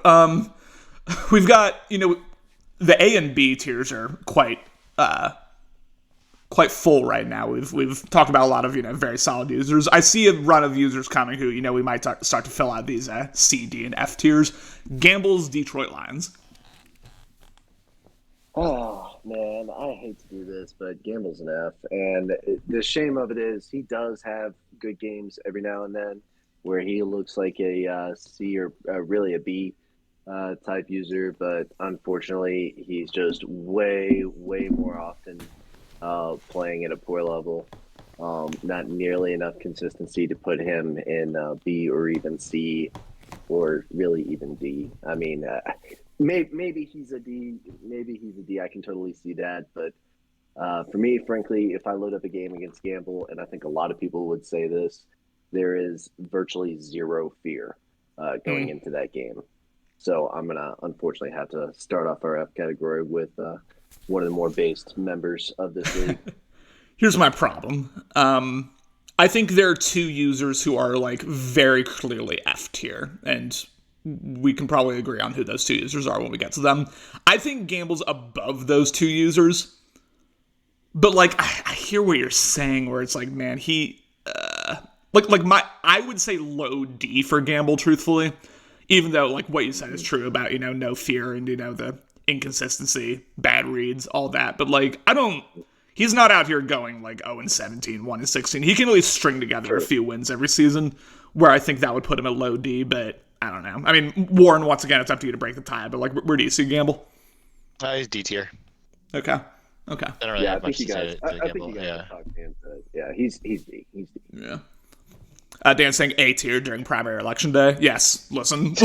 We've got the A and B tiers are quite full right now. We've talked about a lot of very solid users. I see a run of users coming who we might start to fill out these C, D, and F tiers. Gamble's Detroit Lions. Oh man, I hate to do this, but Gamble's an F, and the shame of it is he does have good games every now and then where he looks like a C or really a B type user, but unfortunately he's just way more often playing at a poor level. Not nearly enough consistency to put him in B or even C, or really even D. I mean, maybe he's a D. Maybe he's a D. I can totally see that. But for me, frankly, if I load up a game against Gamble, and I think a lot of people would say this, there is virtually zero fear going into that game. So I'm going to unfortunately have to start off our F category with one of the more based members of this league. Here's my problem. I think there are two users who are like very clearly F tier, and we can probably agree on who those two users are when we get to them. I think Gamble's above those two users, but like I hear what you're saying, where it's like, man, he I would say low D for Gamble, truthfully, even though like what you said is true about no fear and the inconsistency, bad reads, all that. But like he's not out here going like 0-17, 1-16. He can at least string together a few wins every season, where I think that would put him at low D, but I don't know. I mean, Warren, once again, it's up to you to break the tie, but like, where do you see Gamble? He's D tier. Okay. I don't really have much to say to Gamble. Yeah, he's D. He's D. Yeah. Dan saying A tier during primary election day. Yes, listen.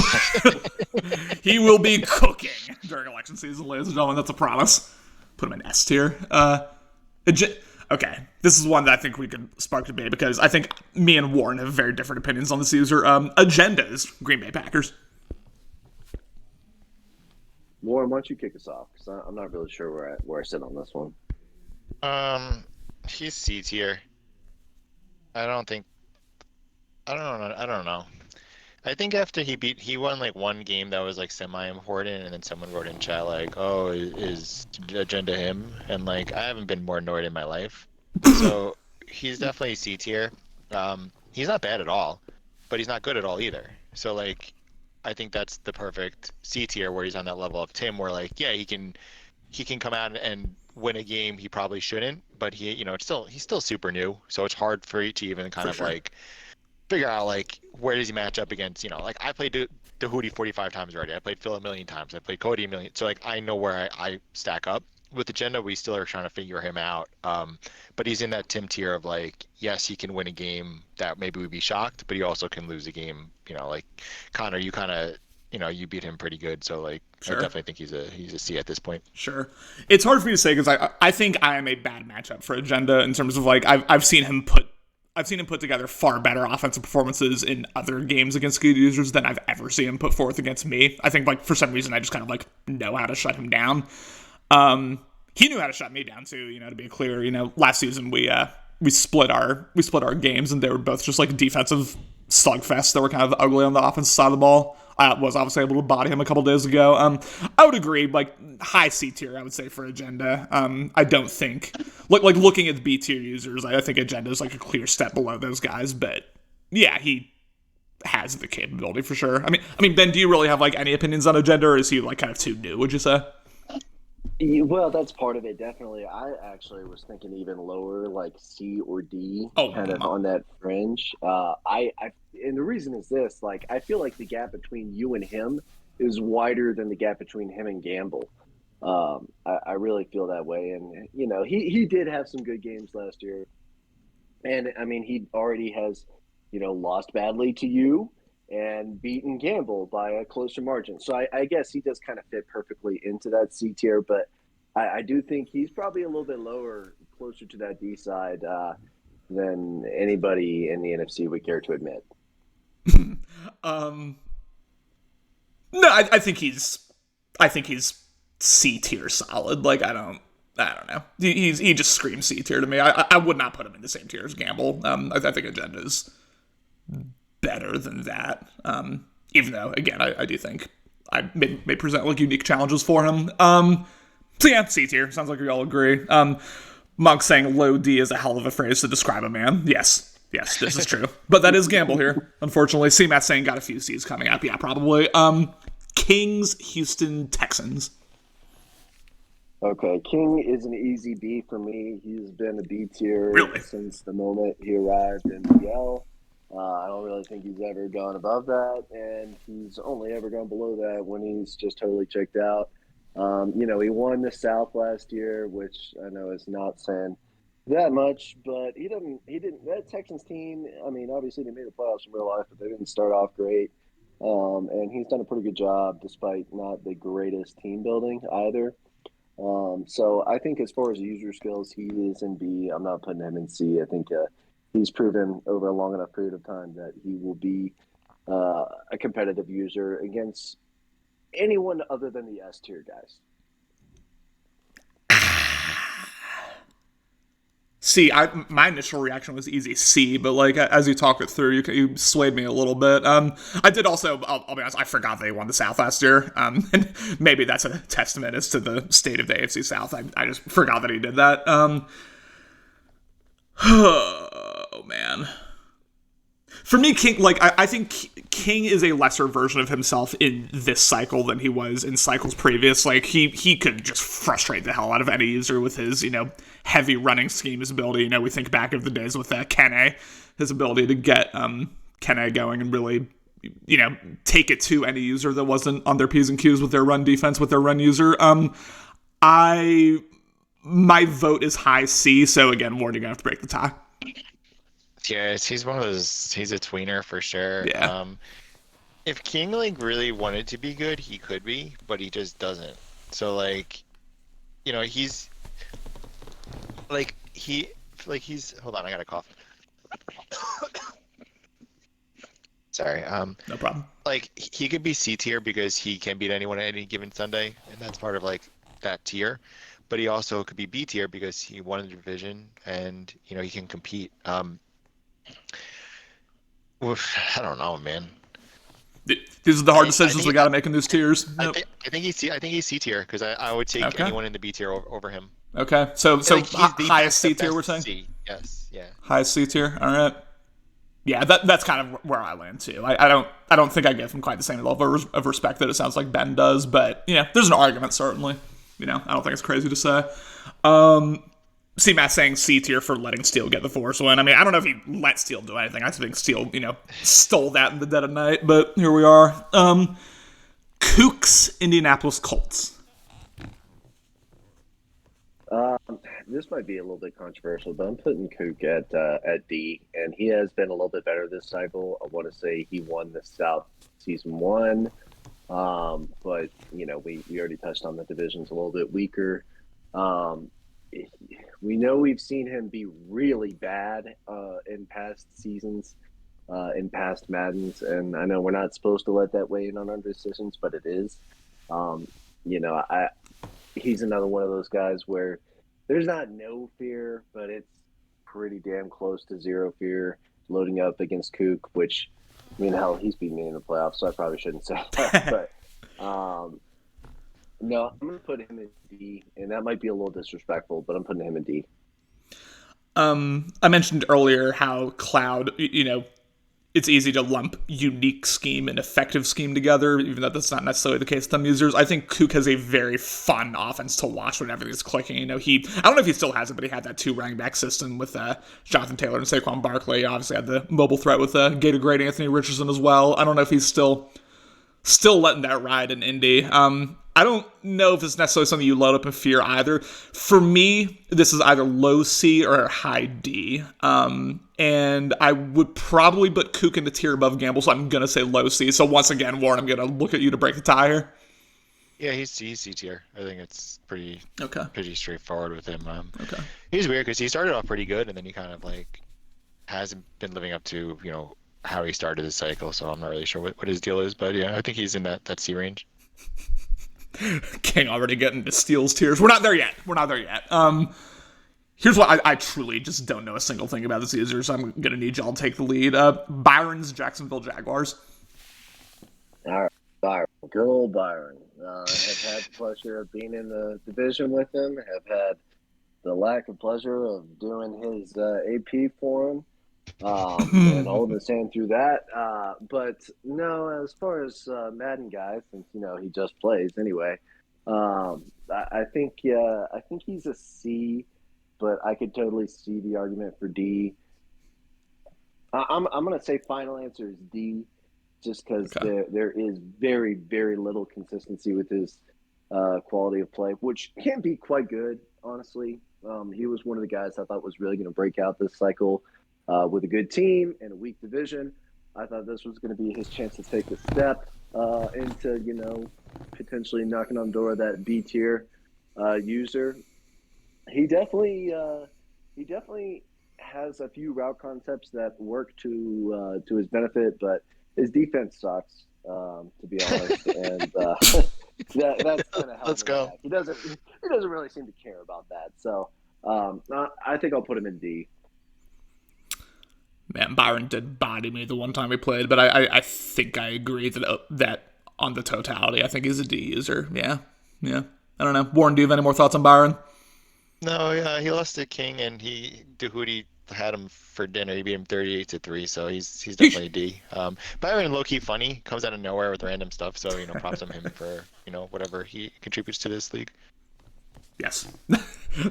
He will be cooking during election season, ladies and gentlemen. That's a promise. Put him in S tier. Okay, this is one that I think we could spark debate, because I think me and Warren have very different opinions on this user. Agendas, Green Bay Packers. Warren, why don't you kick us off? Because I'm not really sure where I sit on this one. He's C tier. I don't know. I think after he won like one game that was like semi-important, and then someone wrote in chat like, "Oh, is Agenda him?" And like, I haven't been more annoyed in my life. So he's definitely C tier. He's not bad at all, but he's not good at all either. So like, I think that's the perfect C tier, where he's on that level of Tim, where like, yeah, he can come out and win a game he probably shouldn't, but he's still super new, so it's hard for you to even kind of like figure out like where does he match up against, like I played the Hootie 45 times already. I played Phil a million times. I played Cody a million. So like I know where I stack up. With Agenda, we still are trying to figure him out. But he's in that Tim tier of like, yes, he can win a game that maybe we'd be shocked, but he also can lose a game. Like Connor, you kind of you beat him pretty good. So like, sure. I definitely think he's a C at this point. Sure. It's hard for me to say, because I think I am a bad matchup for Agenda in terms of like I've seen him put together far better offensive performances in other games against good users than I've ever seen him put forth against me. I think like for some reason I just kind of like know how to shut him down. He knew how to shut me down too, to be clear. Last season we split our games, and they were both just like defensive slugfests that were kind of ugly on the offensive side of the ball. I was obviously able to body him a couple days ago. I would agree, like high C tier, I would say, for Agenda. I don't think like looking at the B tier users, I think Agenda is like a clear step below those guys. But yeah, he has the capability for sure. I mean, Ben, do you really have like any opinions on Agenda, or is he like kind of too new, would you say? Well, that's part of it, definitely. I actually was thinking even lower, like C or D, on that fringe. And the reason is this: like, I feel like the gap between you and him is wider than the gap between him and Gamble. I really feel that way, and he did have some good games last year, and I mean he already has lost badly to you and beaten Gamble by a closer margin. So I guess he does kind of fit perfectly into that C tier, but I do think he's probably a little bit lower, closer to that D side than anybody in the NFC would care to admit. Um, no, I think he's C tier solid. Like I don't know. He just screams C tier to me. I would not put him in the same tier as Gamble. I think Agenda is better than that. Even though, again, I do think I may present like unique challenges for him. So yeah, C tier. Sounds like we all agree. Monk saying low D is a hell of a phrase to describe a man. Yes, this is true. But that is Gamble here, unfortunately. C-Matt saying got a few C's coming up. Yeah, probably. Kings, Houston, Texans. Okay, King is an easy B for me. He's been a B tier Really? since the moment he arrived in DL. I don't really think he's ever gone above that, and he's only ever gone below that when he's just totally checked out. He won the South last year, which I know is not saying that much, but he didn't. That Texans team, I mean, obviously they made the playoffs in real life, but they didn't start off great. And he's done a pretty good job despite not the greatest team building either. So I think as far as user skills, he is in B. I'm not putting him in C. I think he's proven over a long enough period of time that he will be a competitive user against anyone other than the S tier guys. C. My initial reaction was easy C, but like as you talk it through, you swayed me a little bit. I did also. I'll be honest. I forgot they won the South last year. And maybe that's a testament as to the state of the AFC South. I just forgot that he did that. Oh man. For me, King, like, I think King is a lesser version of himself in this cycle than he was in cycles previous. Like, he could just frustrate the hell out of any user with his, heavy running scheme, his ability. We think back of the days with Kene, his ability to get Kene going and really, take it to any user that wasn't on their P's and Q's with their run defense, with their run user. My vote is high C, so again, Ward, you're going to have to break the tie. Yeah, he's one of those. He's a tweener for sure. Yeah. If King really wanted to be good, he could be, but he just doesn't. So he's he's. Hold on, I got a cough. Sorry. No problem. He could be C tier because he can beat anyone at any given Sunday, and that's part of that tier. But he also could be B tier because he won the division and he can compete. I don't know, man. These are the hard decisions we got to make in these tiers. Yep. I think he's C tier because I would take anyone in the B tier over him. Okay, so highest C tier we're saying. C. Yes, yeah. Highest C tier. All right. Yeah, that's kind of where I land too. I don't think I give him quite the same level of respect that it sounds like Ben does, but there's an argument certainly. I don't think it's crazy to say. C-Matt saying C tier for letting Steele get the Force win. I mean, I don't know if he let Steele do anything. I think Steele, stole that in the dead of night, but here we are. Kooks, Indianapolis Colts. This might be a little bit controversial, but I'm putting Kook at D, and he has been a little bit better this cycle. I want to say he won the South Season 1, but, we already touched on the division's a little bit weaker. We know we've seen him be really bad in past seasons, in past Maddens, and I know we're not supposed to let that weigh in on our decisions, but it is. He's another one of those guys where there's not no fear, but it's pretty damn close to zero fear loading up against Kook, which, hell, he's beat me in the playoffs, so I probably shouldn't say that. But no, I'm going to put him in D, and that might be a little disrespectful, but I'm putting him in D. I mentioned earlier how Cloud, it's easy to lump unique scheme and effective scheme together, even though that's not necessarily the case with some users. I think Kook has a very fun offense to watch when everything's clicking. I don't know if he still has it, but he had that 2 running back system with Jonathan Taylor and Saquon Barkley. Obviously had the mobile threat with Gator Great Anthony Richardson as well. I don't know if he's still Still letting that ride in Indy. I don't know if it's necessarily something you load up in fear either. For me, this is either low C or high D. And I would probably put Kook in the tier above Gamble, so I'm going to say low C. So once again, Warren, I'm going to look at you to break the tie here. Yeah, he's C tier. I think it's pretty straightforward with him. Okay. He's weird because he started off pretty good, and then he kind of like hasn't been living up to how he started his cycle. So I'm not really sure what his deal is, but yeah, I think he's in that C range. King already getting the steals tiers. We're not there yet. Here's what I truly just don't know a single thing about this user, so I'm gonna need y'all to take the lead. Byron's Jacksonville Jaguars. All right, Byron, good old Byron. Have had the pleasure of being in the division with him. Have had the lack of pleasure of doing his AP for him. And holding his hand through that. But no, as far as Madden guy, since he just plays anyway, I think he's a C, but I could totally see the argument for D. I'm gonna say final answer is D, just because there is very, very little consistency with his quality of play, which can be quite good, honestly. He was one of the guys I thought was really going to break out this cycle. With a good team and a weak division, I thought this was going to be his chance to take a step into, potentially knocking on the door of that B tier user. He definitely has a few route concepts that work to his benefit, but his defense sucks, to be honest, and that's going to help. Let's go. He doesn't really seem to care about that, so I think I'll put him in D. Man, Byron did body me the one time we played, but I think I agree that on the totality, I think he's a D user. Yeah. I don't know. Warren, do you have any more thoughts on Byron? No, yeah, he lost to King, and Dehudi had him for dinner. He beat him 38-3, so he's definitely a D. Byron, low-key funny, comes out of nowhere with random stuff, so props on him for whatever he contributes to this league. Yes,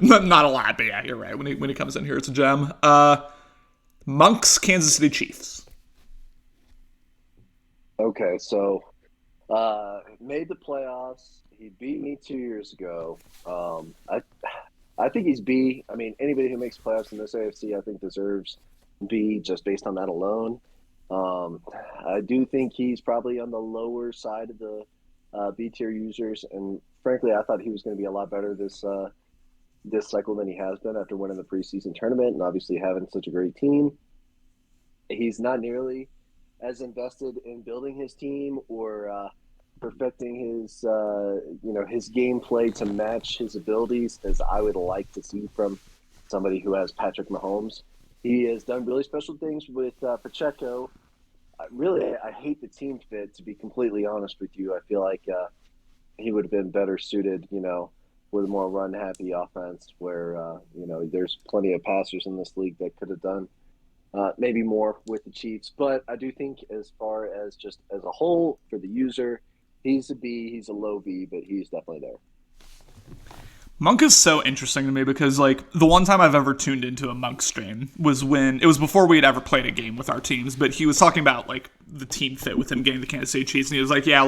not a lot, but yeah, you're right. When he comes in here, it's a gem. Monk's Kansas City Chiefs. Okay, so made the playoffs. He beat me 2 years ago. I think he's B. I mean, anybody who makes playoffs in this AFC, I think deserves B just based on that alone. I do think he's probably on the lower side of the B tier users, and frankly, I thought he was going to be a lot better this cycle than he has been after winning the preseason tournament and obviously having such a great team. He's not nearly as invested in building his team or perfecting his gameplay to match his abilities as I would like to see from somebody who has Patrick Mahomes. He has done really special things with Pacheco. I hate the team fit, to be completely honest with you. I feel like he would have been better suited, with a more run-happy offense where, there's plenty of passers in this league that could have done maybe more with the Chiefs. But I do think as far as just as a whole for the user, he's a B, he's a low B, but he's definitely there. Monk is so interesting to me because, the one time I've ever tuned into a Monk stream was before we had ever played a game with our teams, but he was talking about, the team fit with him getting the Kansas City Chiefs, and he was like, yeah,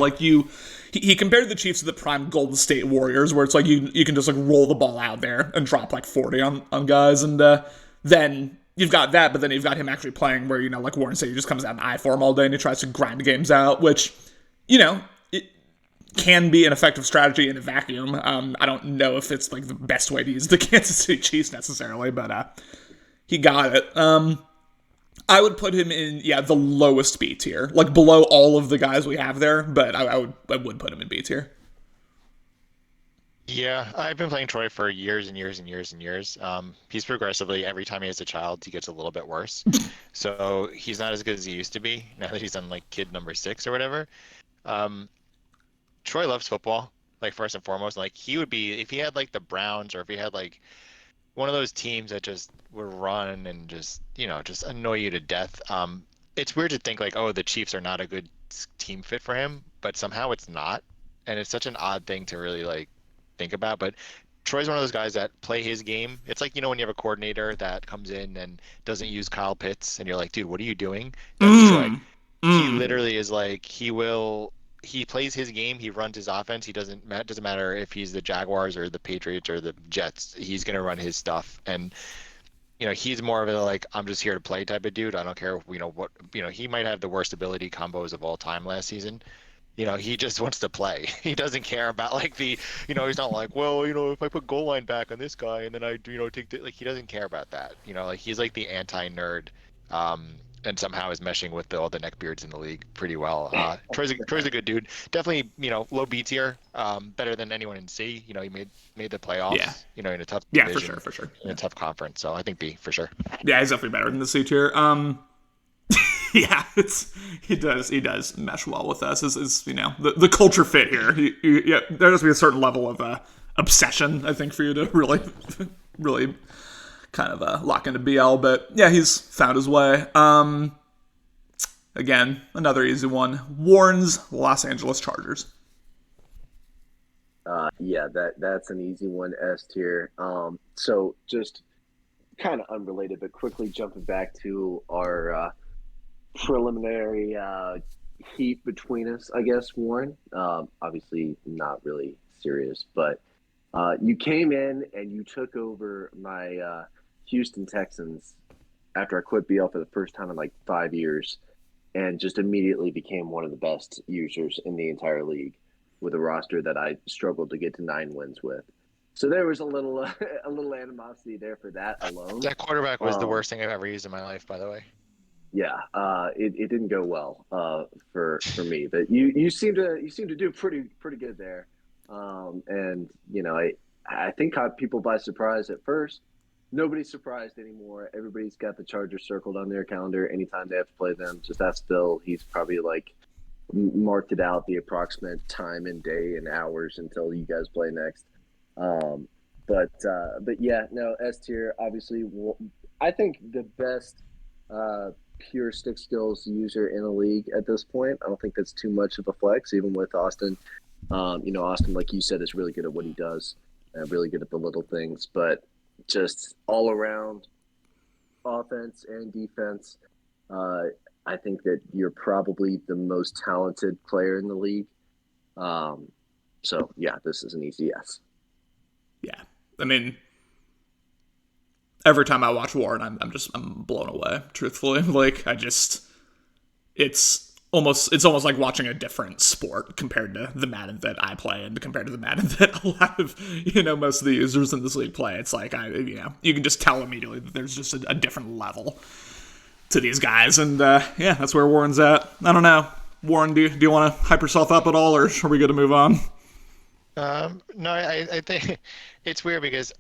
he compared the Chiefs to the prime Golden State Warriors, where it's you can just, roll the ball out there and drop, 40 on guys, and then you've got that, but then you've got him actually playing where, like Warren said, he just comes out in I form all day and he tries to grind games out, which, it can be an effective strategy in a vacuum. I don't know if it's, the best way to use the Kansas City Chiefs necessarily, but he got it. I would put him in, the lowest B tier, below all of the guys we have there, but I would put him in B tier. Yeah, I've been playing Troy for years and years and years and years. He's progressively, every time he has a child, he gets a little bit worse. So he's not as good as he used to be now that he's on kid number 6 or whatever. Troy loves football, first and foremost. He would be, if he had the Browns, or if he had one of those teams that just would run and just annoy you to death. It's weird to think the Chiefs are not a good team fit for him, but somehow it's not. And it's such an odd thing to really think about, but Troy's one of those guys that play his game. It's when you have a coordinator that comes in and doesn't use Kyle Pitts, and you're like, dude, what are you doing? That's Troy. He literally is he plays his game. He runs his offense. He doesn't matter if he's the Jaguars or the Patriots or the Jets. He's gonna run his stuff. And he's more of a like I'm just here to play type of dude. I don't care what he might have the worst ability combos of all time last season. He just wants to play. He doesn't care about like he's not like, well, if I put goal line back on this guy and then I take the, like he doesn't care about that. Like he's like the anti-nerd, and somehow is meshing with all the neckbeards in the league pretty well. Troy's a good dude. Definitely, low B tier, better than anyone in C. He made the playoffs. Yeah. In a tough Yeah, division, for sure. in a tough conference. So I think B for sure. Yeah, he's definitely better than the C tier. Yeah, he does mesh well with us. Is the culture fit here? Yeah, there has to be a certain level of obsession, I think, for you to really kind of lock into BL. But yeah, he's found his way. Again, another easy one. Warren's Los Angeles Chargers. Yeah, that's an easy one, S tier. So just kind of unrelated, but quickly jumping back to our preliminary heat between us, I guess, Warren. Obviously not really serious, but you came in and you took over my Houston Texans after I quit BL for the first time in like 5 years, and just immediately became one of the best users in the entire league with a roster that I struggled to get to 9 wins with. So there was a little animosity there for that alone. That quarterback was the worst thing I've ever used in my life, by the way. Yeah, it didn't go well for me, but you seem to do pretty good there, and I think caught people by surprise at first. Nobody's surprised anymore. Everybody's got the Chargers circled on their calendar anytime they have to play them. Just ask Bill; he's probably like marked it out the approximate time and day and hours until you guys play next. But yeah, no, S tier obviously. I think the best. Pure stick skills user in the league at this point. I don't think that's too much of a flex, even with Austin. Austin, like you said, is really good at what he does and really good at the little things, but just all around offense and defense. I think that you're probably the most talented player in the league. So yeah, this is an easy yes. Yeah. I mean, every time I watch Warren, I'm blown away. Truthfully, it's almost like watching a different sport compared to the Madden that I play and compared to the Madden that a lot of most of the users in this league play. It's like you can just tell immediately that there's just a different level to these guys, and yeah, that's where Warren's at. I don't know, Warren, do you want to hype yourself up at all, or are we good to move on? No, I think it's weird because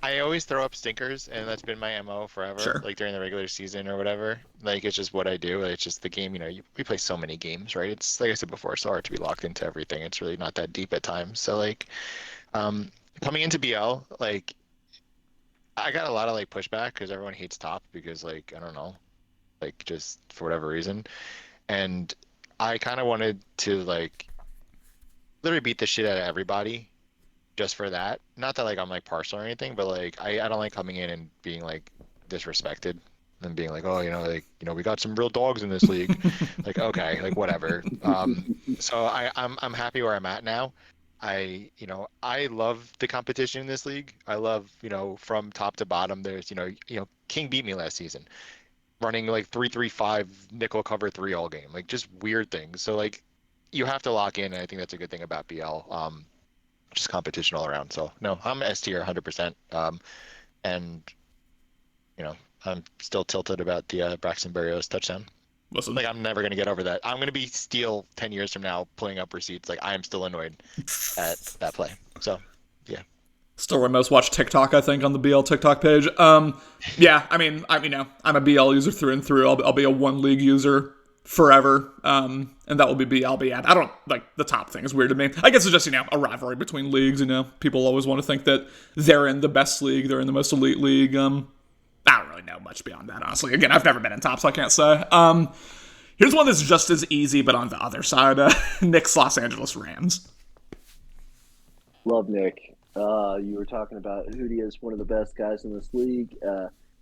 I always throw up stinkers, and that's been my MO forever. Sure. Like during the regular season or whatever. Like it's just what I do. It's just the game. We play so many games, right? It's like I said before, it's so hard to be locked into everything. It's really not that deep at times. So like, coming into BL, like, I got a lot of like pushback because everyone hates top because like I don't know, like just for whatever reason, and I kind of wanted to like literally beat the shit out of everybody. Just for that, not that like I'm like partial or anything, but like I don't like coming in and being like disrespected and being like, oh, we got some real dogs in this league. Like, okay, like whatever. So I'm happy where I'm at now. I love the competition in this league. I love, from top to bottom. There's, King beat me last season, running like 3-3-5 nickel cover 3 all game, like just weird things. So like you have to lock in, and I think that's a good thing about BL. Just competition all around. So no, I'm S tier 100%. And I'm still tilted about the Braxton Berrios touchdown. Listen, Like I'm never gonna get over that. I'm gonna be Steele 10 years from now pulling up receipts. Like I am still annoyed at that play. So yeah. still our most watched TikTok, I think, on the BL TikTok page. Yeah, I mean, I'm a BL user through and through. I'll be a one league user forever, and that will be BL. But yeah, I don't like the top thing is weird to me. I guess it's just a rivalry between leagues. People always want to think that they're in the best league, they're in the most elite league. I don't really know much beyond that, honestly. Again, I've never been in top, so I can't say. Here's one that's just as easy, but on the other side. Nick's Los Angeles Rams. Love Nick. You were talking about Hootie is one of the best guys in this league.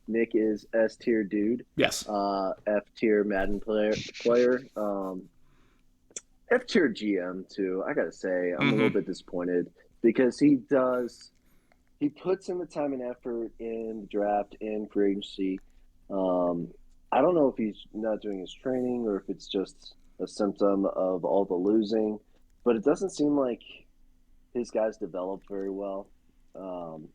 Nick is S tier dude. Yes. F tier Madden player. F tier GM too. I gotta say, I'm a little Mm-hmm. bit disappointed because he puts in the time and effort in the draft and free agency. Um, I don't know if he's not doing his training or if it's just a symptom of all the losing, but it doesn't seem like his guys developed very well. Um,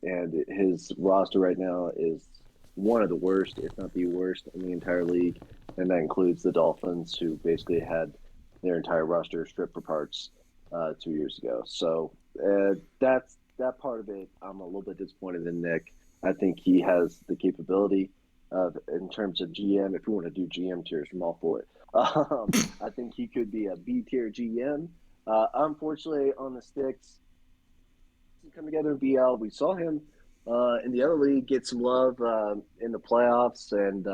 and his roster right now is one of the worst, if not the worst, in the entire league. And that includes the Dolphins, who basically had their entire roster stripped for parts 2 years ago. So that's that part of it. I'm a little bit disappointed in Nick. I think he has the capability of, in terms of GM, if we want to do GM tiers, I'm all for it. I think he could be a B tier GM. Unfortunately, on the sticks, come together in BL. We saw him in the other league get some love in the playoffs, and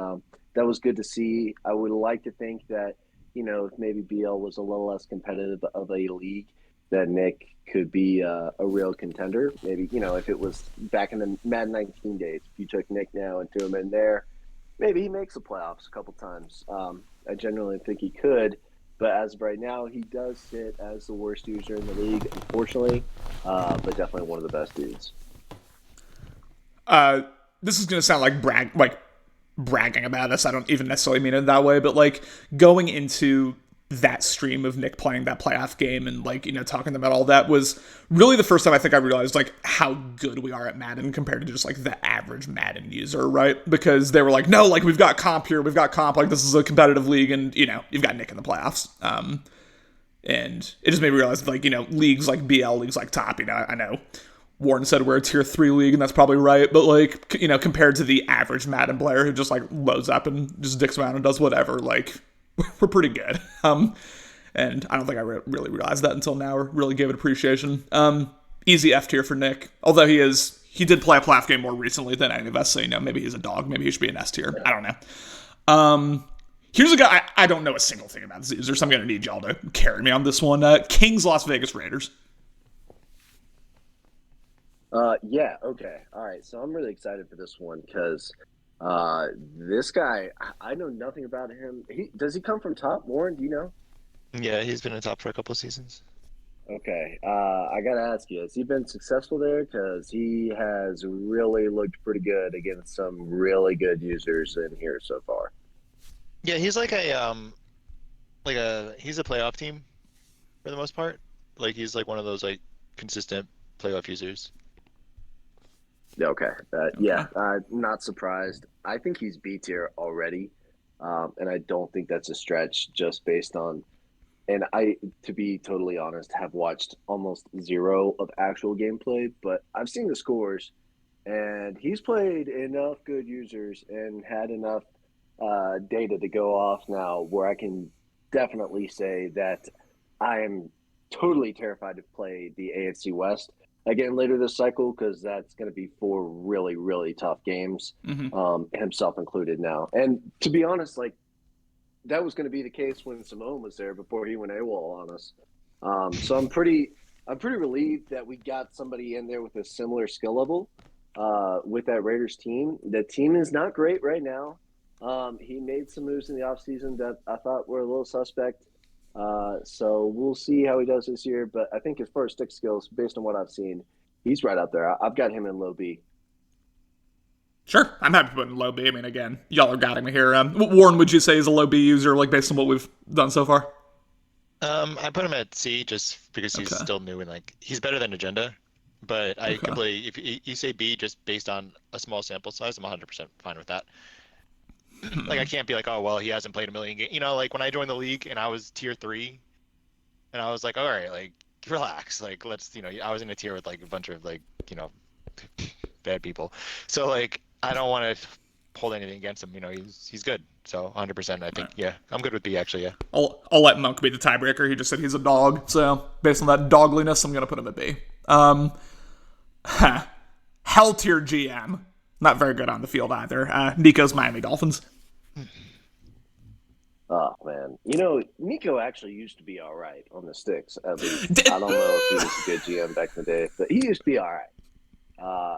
that was good to see. I would like to think that, if maybe BL was a little less competitive of a league, that Nick could be a real contender. Maybe, if it was back in the Madden 19 days, if you took Nick now and threw him in there, maybe he makes the playoffs a couple times. I genuinely think he could. But as of right now, he does sit as the worst user in the league, unfortunately, but definitely one of the best dudes. This is gonna sound like bragging about us. I don't even necessarily mean it that way, but like going into that stream of Nick playing that playoff game and talking about all that was really the first time I think I realized like how good we are at Madden compared to just like the average Madden user, right? Because they were like, no, like we've got comp here, we've got comp, like this is a competitive league, and you've got Nick in the playoffs. And it just made me realize like leagues like BL, leagues like Top, I know Warren said we're a tier 3 league, and that's probably right. But, like, compared to the average Madden player who just, like, loads up and just dicks around and does whatever, like, we're pretty good. And I don't think I really realized that until now, or really gave it appreciation. Easy F tier for Nick. Although he did play a playoff game more recently than any of us, so, maybe he's a dog. Maybe he should be an S tier. I don't know. Here's a guy I don't know a single thing about this user, so I'm going to need y'all to carry me on this one. Kings Las Vegas Raiders. Yeah, okay. All right. So I'm really excited for this one because this guy, I know nothing about him. Does he come from Top? Warren, do you know? Yeah, he's been in top for a couple of seasons. Okay. I got to ask you, has he been successful there? Because he has really looked pretty good against some really good users in here so far. Yeah, he's he's a playoff team for the most part. Like he's like one of those like consistent playoff users. Okay. Okay. Yeah, not surprised. I think he's B tier already. And I don't think that's a stretch just based on, and I, to be totally honest, have watched almost zero of actual gameplay, but I've seen the scores, and he's played enough good users and had enough data to go off now where I can definitely say that I am totally terrified to play the AFC West again later this cycle because that's going to be four really, really tough games, Mm-hmm. himself included now. And to be honest, like that was going to be the case when Simone was there before he went AWOL on us. So I'm pretty relieved that we got somebody in there with a similar skill level with that Raiders team. The team is not great right now. He made some moves in the offseason that I thought were a little suspect. So we'll see how he does this year. But I think as far as stick skills, based on what I've seen, he's right out there. I've got him in low B. Sure, I'm happy to put in low B. I mean, again, y'all are guiding me here. Warren, would you say is a low B user, like based on what we've done so far? I put him at C just because he's Okay. still new and like he's better than Agenda. But I Okay. completely, if you say B just based on a small sample size, I'm 100% fine with that. Like I can't be like, oh well, he hasn't played a million games. Like when I joined the league and I was tier 3, and I was like, all right, like relax, like let's, I was in a tier with like a bunch of like, bad people. So like I don't want to hold anything against him. He's good. So 100%, I think, yeah, I'm good with B actually. Yeah. I'll let Monk be the tiebreaker. He just said he's a dog, so based on that dogliness, I'm gonna put him at B. Hell tier GM, not very good on the field either. Nico's Miami Dolphins. Oh man, Nico actually used to be all right on the sticks. At least I don't know if he was a good GM back in the day, but he used to be all right.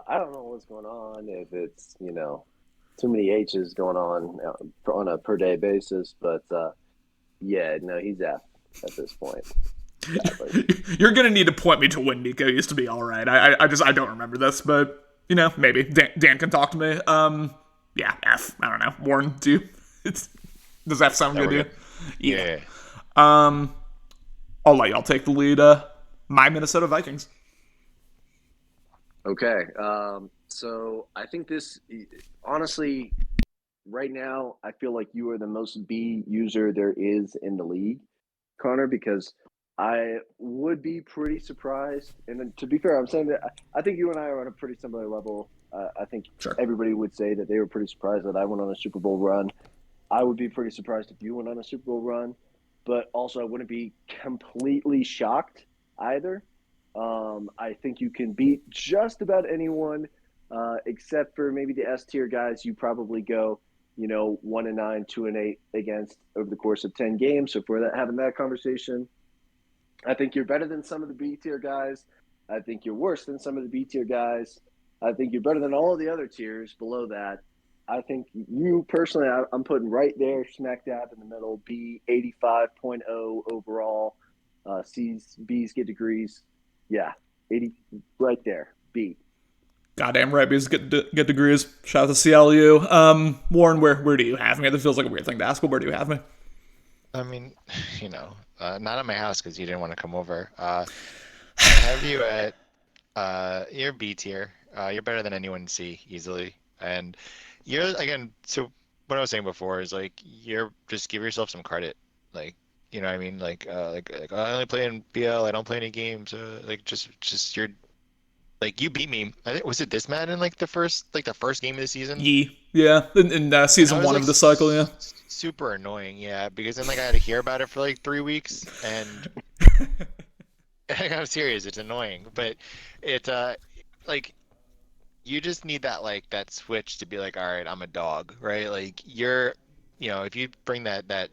I don't know what's going on. If it's too many H's going on a per day basis, but yeah, no, he's F. at this point. Sadly. You're gonna need to point me to when Nico used to be all right. I don't remember this, but maybe Dan can talk to me. Yeah, F. I don't know. Warren, do you? Does F sound good to you? Yeah. I'll let y'all take the lead. My Minnesota Vikings. Okay. So I think this, honestly, right now, I feel like you are the most B user there is in the league, Connor, because I would be pretty surprised. And then, to be fair, I'm saying that I think you and I are on a pretty similar level. I think Sure. everybody would say that they were pretty surprised that I went on a Super Bowl run. I would be pretty surprised if you went on a Super Bowl run, but also I wouldn't be completely shocked either. I think you can beat just about anyone, except for maybe the S tier guys. You probably go, 1-9, 2-8 against over the course of 10 games. So if we're having that conversation, I think you're better than some of the B tier guys. I think you're worse than some of the B tier guys. I think you're better than all of the other tiers below that. I think you personally, I'm putting right there, smack dab in the middle. B 85.0 overall. C's, B's get degrees. Yeah, 80 right there. B. Goddamn right, because get degrees. Shout out to CLU. Warren, where do you have me? That feels like a weird thing to ask, but where do you have me? I mean, not at my house because you didn't want to come over. I have you at you're B tier. You're better than anyone in C easily, and you're again. So what I was saying before is like you're just give yourself some credit, like you know what I mean, like I only play in BL. I don't play any games. Like just you're like you beat me. I think was it this Madden like the first game of the season? Yeah, in That season was 1 like of the cycle, yeah. super annoying, yeah, because then like I had to hear about it for like 3 weeks, and I'm serious, it's annoying, but it like you just need that like that switch to be like, all right, I'm a dog, right? Like if you bring that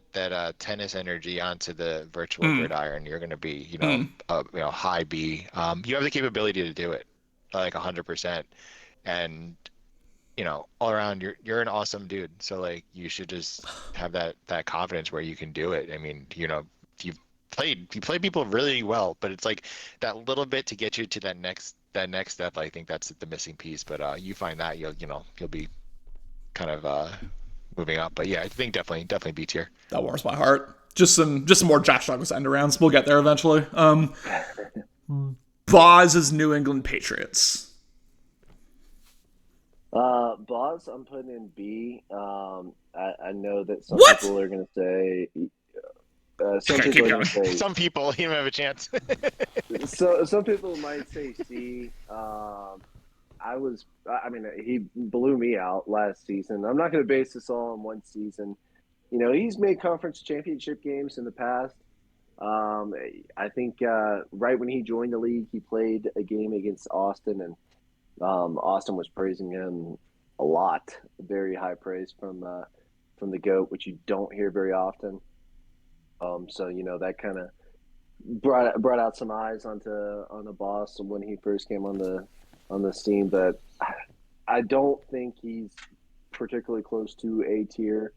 tennis energy onto the virtual gridiron, you're gonna be high B. You have the capability to do it, like 100%, and all around you're an awesome dude. So like you should just have that confidence where you can do it. I mean, you play people really well, but it's like that little bit to get you to that next step. I think that's the missing piece. But you find that you'll be kind of moving up. But yeah, I think definitely B tier. That warms my heart. Just some more Josh Douglas end arounds. We'll get there eventually. Boz's New England Patriots. Boz, I'm putting in B. I know that some What? people are going to say. Some Okay, people keep are going to say. Some people you don't have a chance. So some people might say C. He blew me out last season. I'm not going to base this all on one season. He's made conference championship games in the past. I think right when he joined the league, he played a game against Austin, and Austin was praising him a lot. Very high praise from the GOAT, which you don't hear very often. So that kind of brought out some eyes on the boss when he first came on the scene. But I don't think he's particularly close to A tier.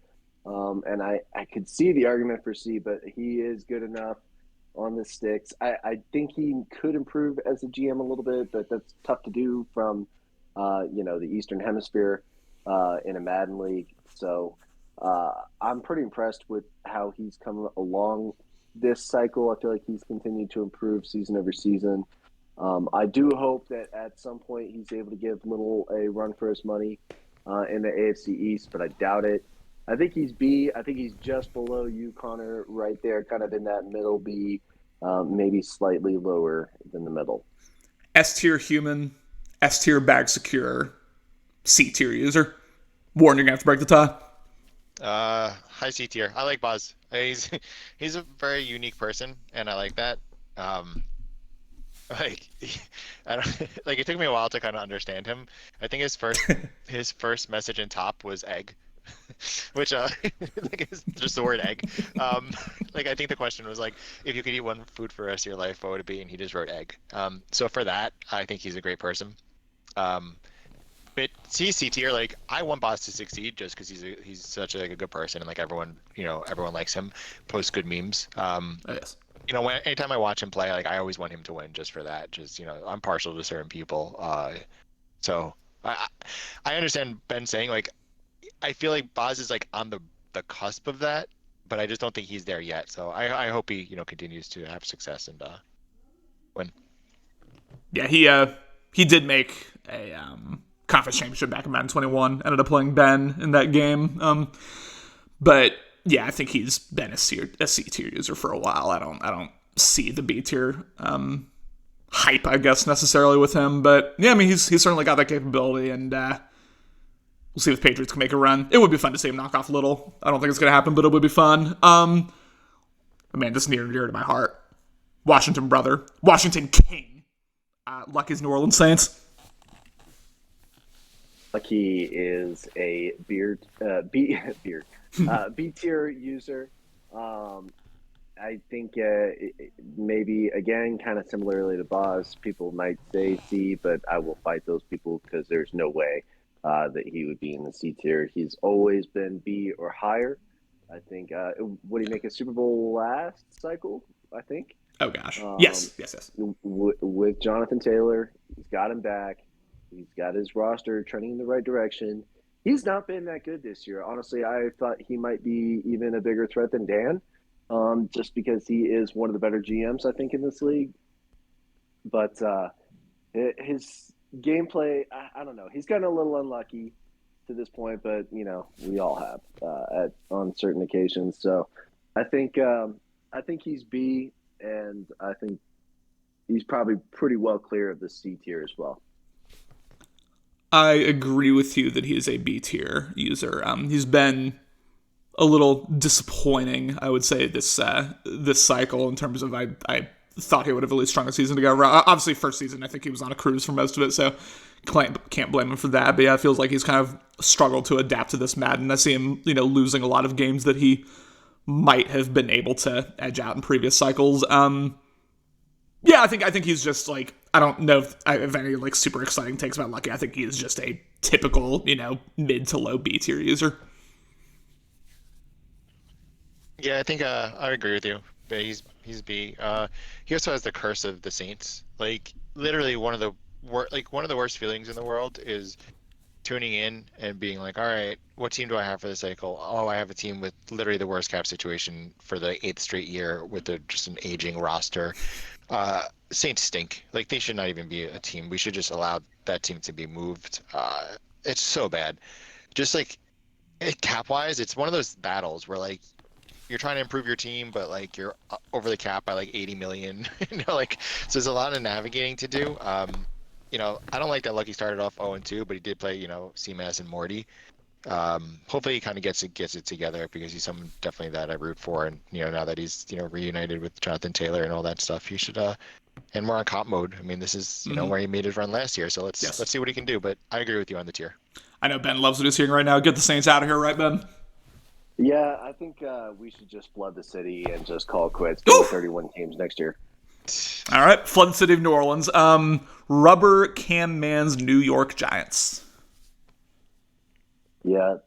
And I could see the argument for C, but he is good enough on the sticks. I think he could improve as a GM a little bit, but that's tough to do from the Eastern Hemisphere in a Madden league. So I'm pretty impressed with how he's come along this cycle. I feel like he's continued to improve season over season. I do hope that at some point he's able to give Little a run for his money in the AFC East, but I doubt it. I think he's B. I think he's just below you, Connor, right there, kind of in that middle B, maybe slightly lower than the middle. S tier human, S tier bag secure, C tier user. Warren, you're going to have to break the tie. High C tier. I like Buzz. He's a very unique person, and I like that. Like I don't like it took me a while to kind of understand him. I think his first message in top was egg. Which like is just the word egg. Like I think the question was like, if you could eat one food for the rest of your life, what would it be? And he just wrote egg. So for that, I think he's a great person. Bit he's C tier. Like I want Boz to succeed just because he's such a good person and like everyone likes him. Posts good memes. Yes. Anytime I watch him play, like I always want him to win just for that. Just I'm partial to certain people. So I understand Ben saying like I feel like Boz is like on the cusp of that, but I just don't think he's there yet. So I hope he continues to have success and win. Yeah, he did make a conference championship back in Madden 21. Ended up playing Ben in that game. But yeah, I think he's been a C tier user for a while. I don't see the B tier hype, I guess, necessarily with him. But yeah, I mean, he's certainly got that capability, and we'll see if the Patriots can make a run. It would be fun to see him knock off Little. I don't think it's going to happen, but it would be fun. Man, this is near and dear to my heart. Washington brother, Washington King. Lucky's New Orleans Saints. Lucky is a B tier user. I think maybe again, kind of similarly to Boz, people might say C, but I will fight those people because there's no way that he would be in the C tier. He's always been B or higher. I think. Would he make a Super Bowl last cycle? I think. Oh gosh. Yes. With Jonathan Taylor, he's got him back. He's got his roster trending in the right direction. He's not been that good this year. Honestly, I thought he might be even a bigger threat than Dan, just because he is one of the better GMs, I think, in this league. But his gameplay, I don't know. He's gotten a little unlucky to this point, but, we all have on certain occasions. So I think he's B, and I think he's probably pretty well clear of the C tier as well. I agree with you that he is a B tier user. He's been a little disappointing, I would say, this cycle in terms of I thought he would have at least strung a season together. Obviously, first season, I think he was on a cruise for most of it, so can't blame him for that. But yeah, it feels like he's kind of struggled to adapt to this Madden. I see him, losing a lot of games that he might have been able to edge out in previous cycles. Yeah, I think he's just like, I don't know if I have any like super exciting takes about Lucky. I think he is just a typical, mid to low B tier user. Yeah, I think I agree with you. But he's B. He also has the curse of the Saints. Like literally one of the worst feelings in the world is tuning in and being like, all right, what team do I have for this cycle? Oh, I have a team with literally the worst cap situation for the 8th straight year with just an aging roster. Saints stink. Like they should not even be a team. We should just allow that team to be moved. It's so bad. Just like cap wise, it's one of those battles where like you're trying to improve your team, but like you're over the cap by like 80 million. So there's a lot of navigating to do. I don't like that Lucky started off 0-2, but he did play, CMAS and Morty. Hopefully he kind of gets it together because he's someone definitely that I root for, and now that he's reunited with Jonathan Taylor and all that stuff, he should and we're on comp mode. I mean, this is where he made his run last year, so let's see what he can do. But I agree with you on the tier. I know Ben loves what he's hearing right now. Get the Saints out of here, right, Ben? Yeah, I think we should just flood the city and just call it quits. Go 31 teams next year. All right, flood the city of New Orleans. Rubber Cam Man's New York Giants. Yeah,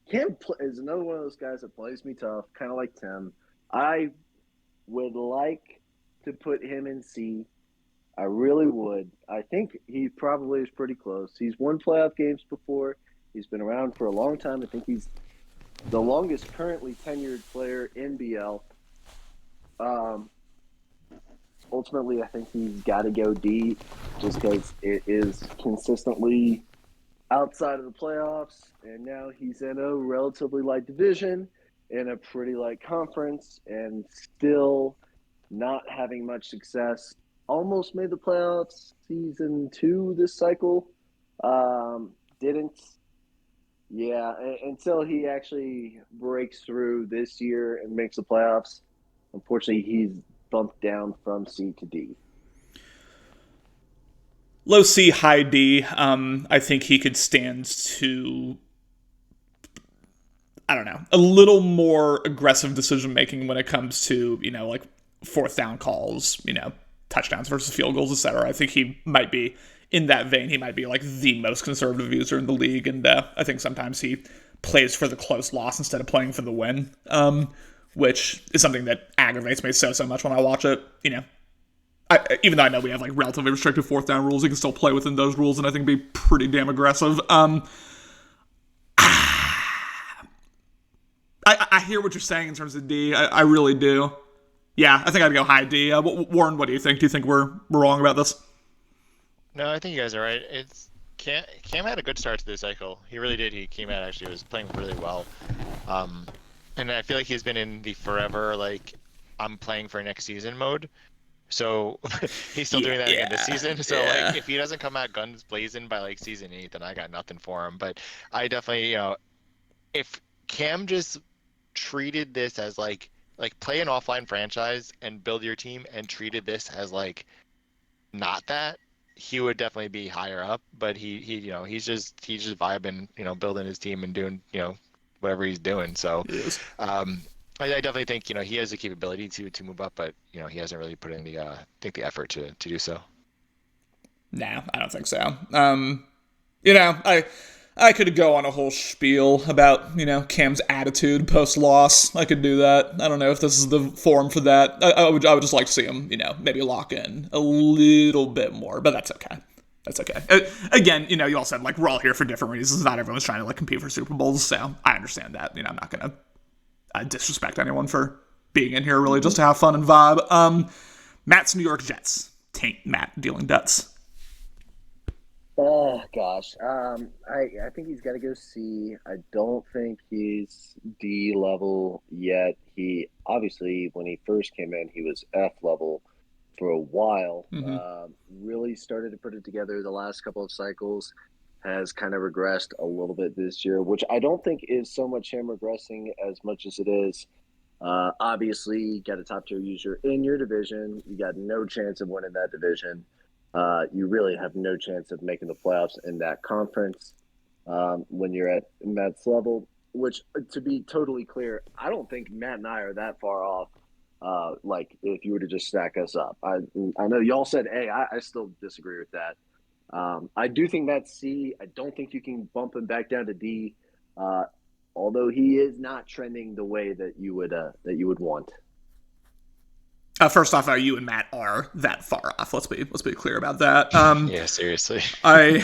Cam is another one of those guys that plays me tough, kind of like Tim. I would like to put him in C. I really would. I think he probably is pretty close. He's won playoff games before. He's been around for a long time. I think he's the longest currently tenured player in BL. Ultimately, I think he's got to go D just because it is consistently outside of the playoffs, and now he's in a relatively light division in a pretty light conference and still not having much success. Almost made the playoffs season 2 this cycle. Didn't. Yeah, until he actually breaks through this year and makes the playoffs. Unfortunately, he's bumped down from C to D. Low C, high D. I think he could stand to, I don't know, a little more aggressive decision making when it comes to, like 4th down calls, touchdowns versus field goals, etc. I think he might be in that vein, he might be like the most conservative user in the league, and I think sometimes he plays for the close loss instead of playing for the win, which is something that aggravates me so much when I watch it. Even though I know we have like relatively restrictive fourth down rules, he can still play within those rules and I think be pretty damn aggressive. I hear what you're saying in terms of D. I really do. Yeah, I think I'd go high D. Warren, what do you think? Do you think we're wrong about this? No, I think you guys are right. Cam had a good start to this cycle. He really did. He came out actually was playing really well. And I feel like he's been in the forever like I'm playing for next season mode. So he's still doing that again this season. So like if he doesn't come out guns blazing by like season 8, then I got nothing for him. But I definitely if Cam just treated this as like play an offline franchise and build your team and treated this as like not that, he would definitely be higher up. But he's just vibing, building his team and doing whatever he's doing. So I definitely think he has the capability to move up, but he hasn't really put in the effort to do so. No, I don't think so. I could go on a whole spiel about, Cam's attitude post-loss. I could do that. I don't know if this is the forum for that. I would just like to see him, maybe lock in a little bit more, but that's okay. That's okay. Again, you all said, like, we're all here for different reasons. Not everyone's trying to, like, compete for Super Bowls, so I understand that. I'm not going to disrespect anyone for being in here really just to have fun and vibe. Matt's New York Jets. Taint Matt dealing debts. Oh gosh, I think he's got to go C. I don't think he's D level yet. He obviously, when he first came in, he was F level for a while. Really started to put it together the last couple of cycles. Has kind of regressed a little bit this year, which I don't think is so much him regressing as much as it is. Obviously, you got a top tier user in your division. You got no chance of winning that division. You really have no chance of making the playoffs in that conference when you're at Matt's level, which, to be totally clear, I don't think Matt and I are that far off. Like, if you were to just stack us up. I know y'all said A. I still disagree with that. I do think Matt's C. I don't think you can bump him back down to D, although he is not trending the way that you would want. First off, you and Matt are that far off. Let's be clear about that. Yeah, seriously. I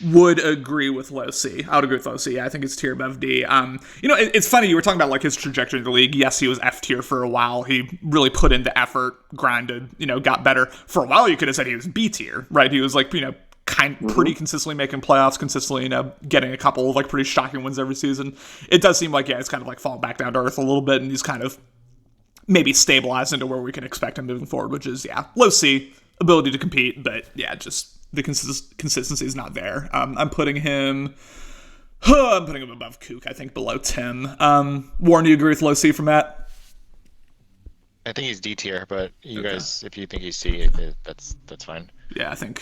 would agree with low C. I would agree with low C. I think it's tier above D. It's funny, you were talking about like his trajectory in the league. Yes, he was F tier for a while. He really put in the effort, grinded, got better. For a while, you could have said he was B tier, right? He was like, pretty consistently making playoffs, consistently, getting a couple of like pretty shocking wins every season. It does seem like, it's kind of like falling back down to earth a little bit, and he's kind of maybe stabilized into where we can expect him moving forward, which is, low C, ability to compete, but just the consistency is not there. I'm putting him above Kook, I think below Tim. Warren, do you agree with low C from Matt? I think he's D tier, but you guys, if you think he's C, that's fine. Yeah, I think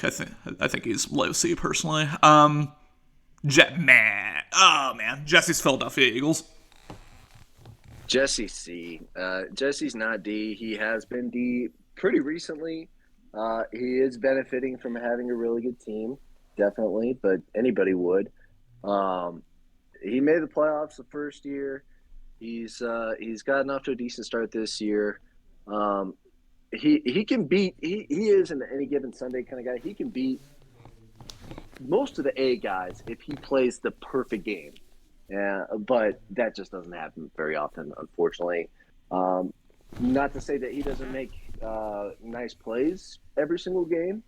he's low C personally. Jesse's Philadelphia Eagles. Jesse C. Jesse's not D. He has been D pretty recently. He is benefiting from having a really good team, definitely, but anybody would. He made the playoffs the first year. He's gotten off to a decent start this year. He can beat. He is an any given Sunday kind of guy. He can beat most of the A guys if he plays the perfect game. Yeah, but that just doesn't happen very often, unfortunately. Not to say that he doesn't make nice plays every single game,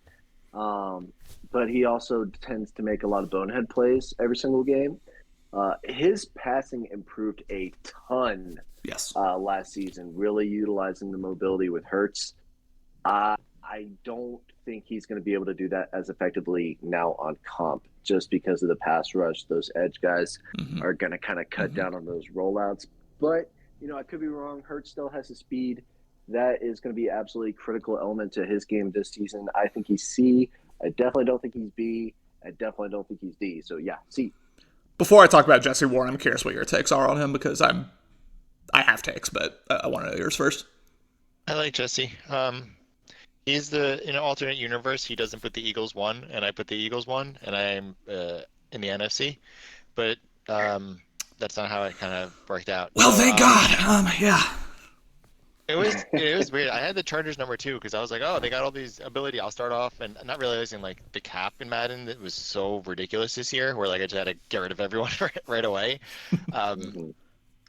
but he also tends to make a lot of bonehead plays every single game. His passing improved a ton last season, really utilizing the mobility with Hurts. I don't think he's going to be able to do that as effectively now on comp, just because of the pass rush. Those edge guys are going to kind of cut down on those rollouts. But, I could be wrong. Hurts still has the speed. That is going to be absolutely critical element to his game this season. I think he's C. I definitely don't think he's B. I definitely don't think he's D. So, yeah, C. Before I talk about Jesse Warren, I'm curious what your takes are on him, because I have takes, but I want to know yours first. I like Jesse. He's in an alternate universe. He doesn't put the Eagles one, and I put the Eagles one, and I'm in the NFC. But that's not how it kind of worked out. Well, So thank God. Yeah. it was weird. I had the Chargers number two because I was like, oh, they got all these ability. I'll start off, and not realizing like the cap in Madden that was so ridiculous this year, where like I just had to get rid of everyone right away. Um, Mhm.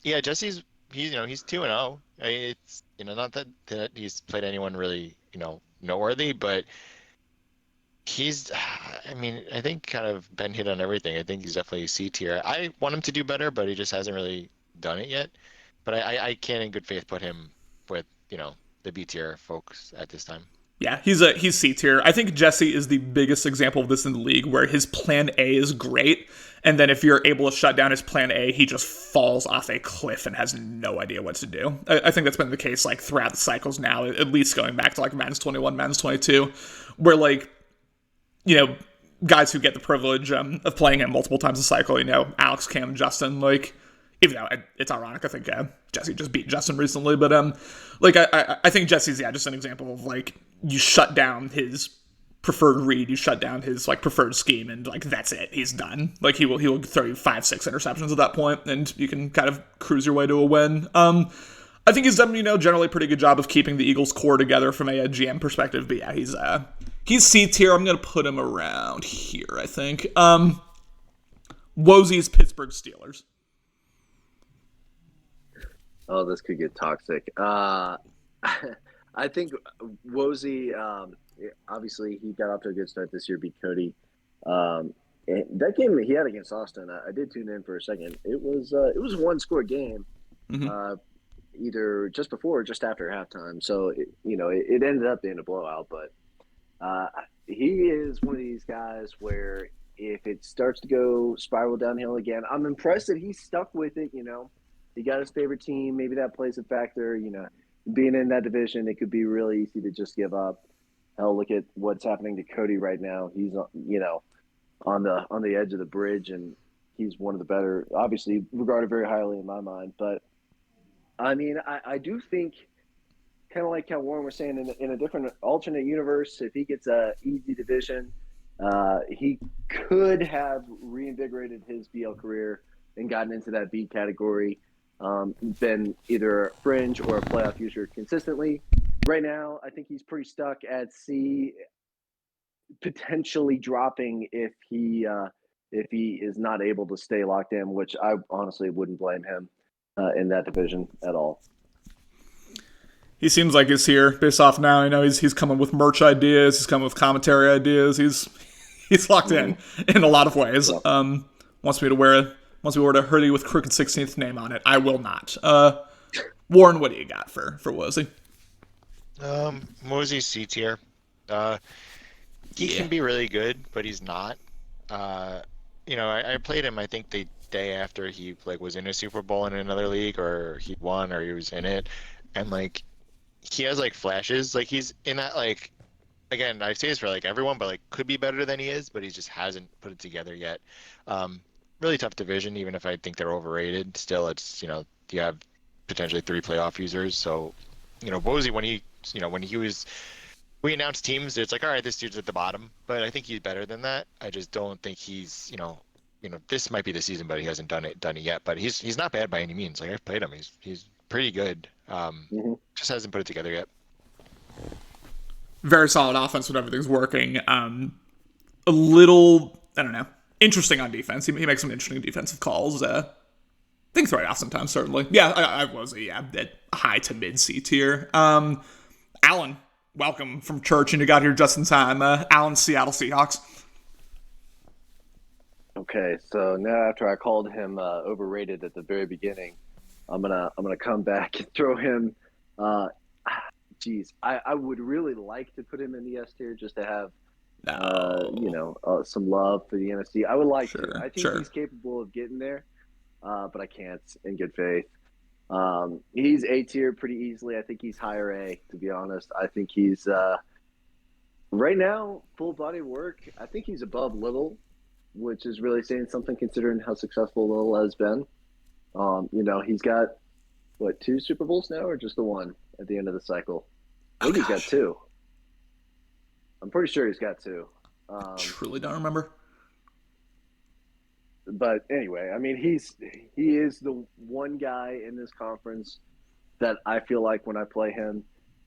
yeah, Jesse's he's 2-0. It's not that he's played anyone really noteworthy, but he's I mean I think kind of Ben hit on everything. I think he's definitely C tier. I want him to do better, but he just hasn't really done it yet. But I can't in good faith put him with the B tier folks at this time. Yeah, he's C tier. I think Jesse is the biggest example of this in the league, where his plan A is great, and then if you're able to shut down his plan A, he just falls off a cliff and has no idea what to do. I think that's been the case like throughout the cycles now, at least going back to like Madden's 21, Madden's 22, where like guys who get the privilege of playing him multiple times a cycle, Alex, Cam, Justin, like, even though it's ironic, I think Jesse just beat Justin recently, but like I think Jesse's just an example of like you shut down his preferred read, you shut down his like preferred scheme, and like that's it, he's done. Like he will throw you 5-6 interceptions at that point, and you can kind of cruise your way to a win. I think he's done, generally a pretty good job of keeping the Eagles' core together from a GM perspective. But yeah, he's C tier. I'm gonna put him around here, I think. Wozie's Pittsburgh Steelers. Oh, this could get toxic. I think Wozy, obviously he got off to a good start this year, beat Cody. And that game he had against Austin, I did tune in for a second. It was a one-score game, Mm-hmm. either just before or just after halftime. So it ended up being a blowout. But he is one of these guys where if it starts to go spiral downhill again, I'm impressed that he's stuck with it. He got his favorite team. Maybe that plays a factor. Being in that division, it could be really easy to just give up. Hell, look at what's happening to Cody right now. He's on the edge of the bridge, and he's one of the better, obviously regarded very highly in my mind. But I mean, I do think, kind of like how Warren was saying, in a different alternate universe, if he gets a easy division, he could have reinvigorated his BL career and gotten into that B category, been either a fringe or a playoff user consistently. Right now, I think he's pretty stuck at C, potentially dropping if he is not able to stay locked in, which I honestly wouldn't blame him in that division at all. He seems like he's here based off now. He's coming with merch ideas. He's coming with commentary ideas. He's locked in a lot of ways. Wants me to wear a hoodie with Crooked 16th name on it. I will not. Warren, what do you got for Wozy? Mosey's C tier. He can be really good, but he's not. I played him, I think the day after he like was in a Super Bowl in another league, or he won, or he was in it, and like he has like flashes, like he's in that, like, again, I say this for like everyone, but like could be better than he is, but he just hasn't put it together yet. Really tough division, even if I think they're overrated. Still, it's you have potentially 3 playoff users, so Wozy, when he was, we announced teams, it's like, all right, this dude's at the bottom, but I think he's better than that. I just don't think he's, this might be the season, but he hasn't done it yet. But he's not bad by any means. Like, I've played him, he's pretty good. Just hasn't put it together yet. Very solid offense when everything's working. A little, I don't know, interesting on defense. He makes some interesting defensive calls. Things right off sometimes, certainly. Yeah, I was at high to mid C tier. Alan, welcome from church, and you got here just in time. Alan, Seattle Seahawks. Okay, so now after I called him overrated at the very beginning, I'm gonna come back and throw him. Geez, I would really like to put him in the S tier just to have some love for the NFC. I would like to. I think he's capable of getting there, but I can't in good faith. He's A tier pretty easily. I think he's higher A, to be honest. I think he's right now full body work. I think he's above Little, which is really saying something considering how successful Little has been. He's got 2 Super Bowls now, or just the one at the end of the cycle? I think he's got 2. I'm pretty sure he's got two. Truly don't remember. But anyway, I mean, he is the one guy in this conference that I feel like when I play him,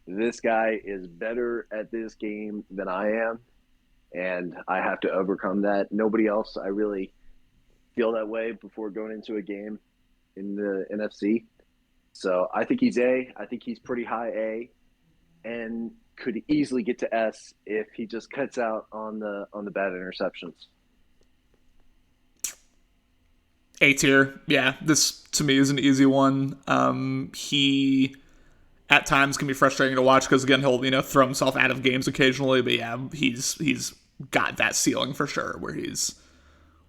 this guy is better at this game than I am, and I have to overcome that. Nobody else, I really feel that way before going into a game in the NFC. So I think he's A. I think he's pretty high A, and could easily get to S if he just cuts out on the bad interceptions. A tier, yeah. This to me is an easy one. He at times can be frustrating to watch because again he'll throw himself out of games occasionally, but yeah, he's got that ceiling for sure where he's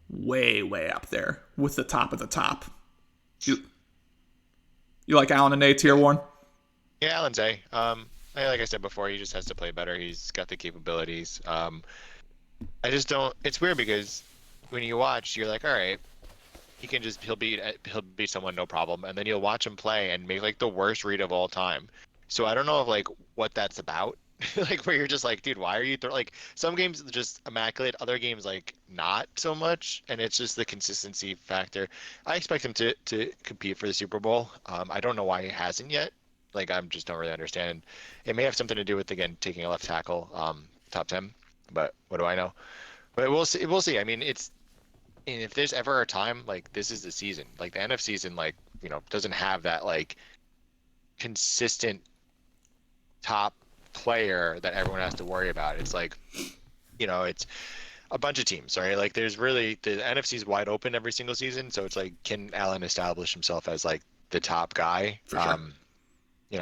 way up there with the top of the top. You like Allen in A tier, Warren? Yeah, Allen's A. Like I said before, he just has to play better. He's got the capabilities. I just don't. It's weird because when you watch, you're like, all right, he'll beat someone no problem, and then you'll watch him play and make like the worst read of all time. So I don't know like what that's about. Like where you're just like, dude, why are you like some games just immaculate, other games like not so much, and it's just the consistency factor. I expect him to compete for the Super Bowl. I don't know why he hasn't yet. Like I just don't really understand. It may have something to do with again taking a left tackle, top 10, but what do I know? But we'll see. We'll see. I mean, and if there's ever a time like this is the season, like the NFC season, like doesn't have that like consistent top player that everyone has to worry about. It's like, it's a bunch of teams, right? Like there's really the NFC is wide open every single season, so it's like, can Allen establish himself as like the top guy? For sure.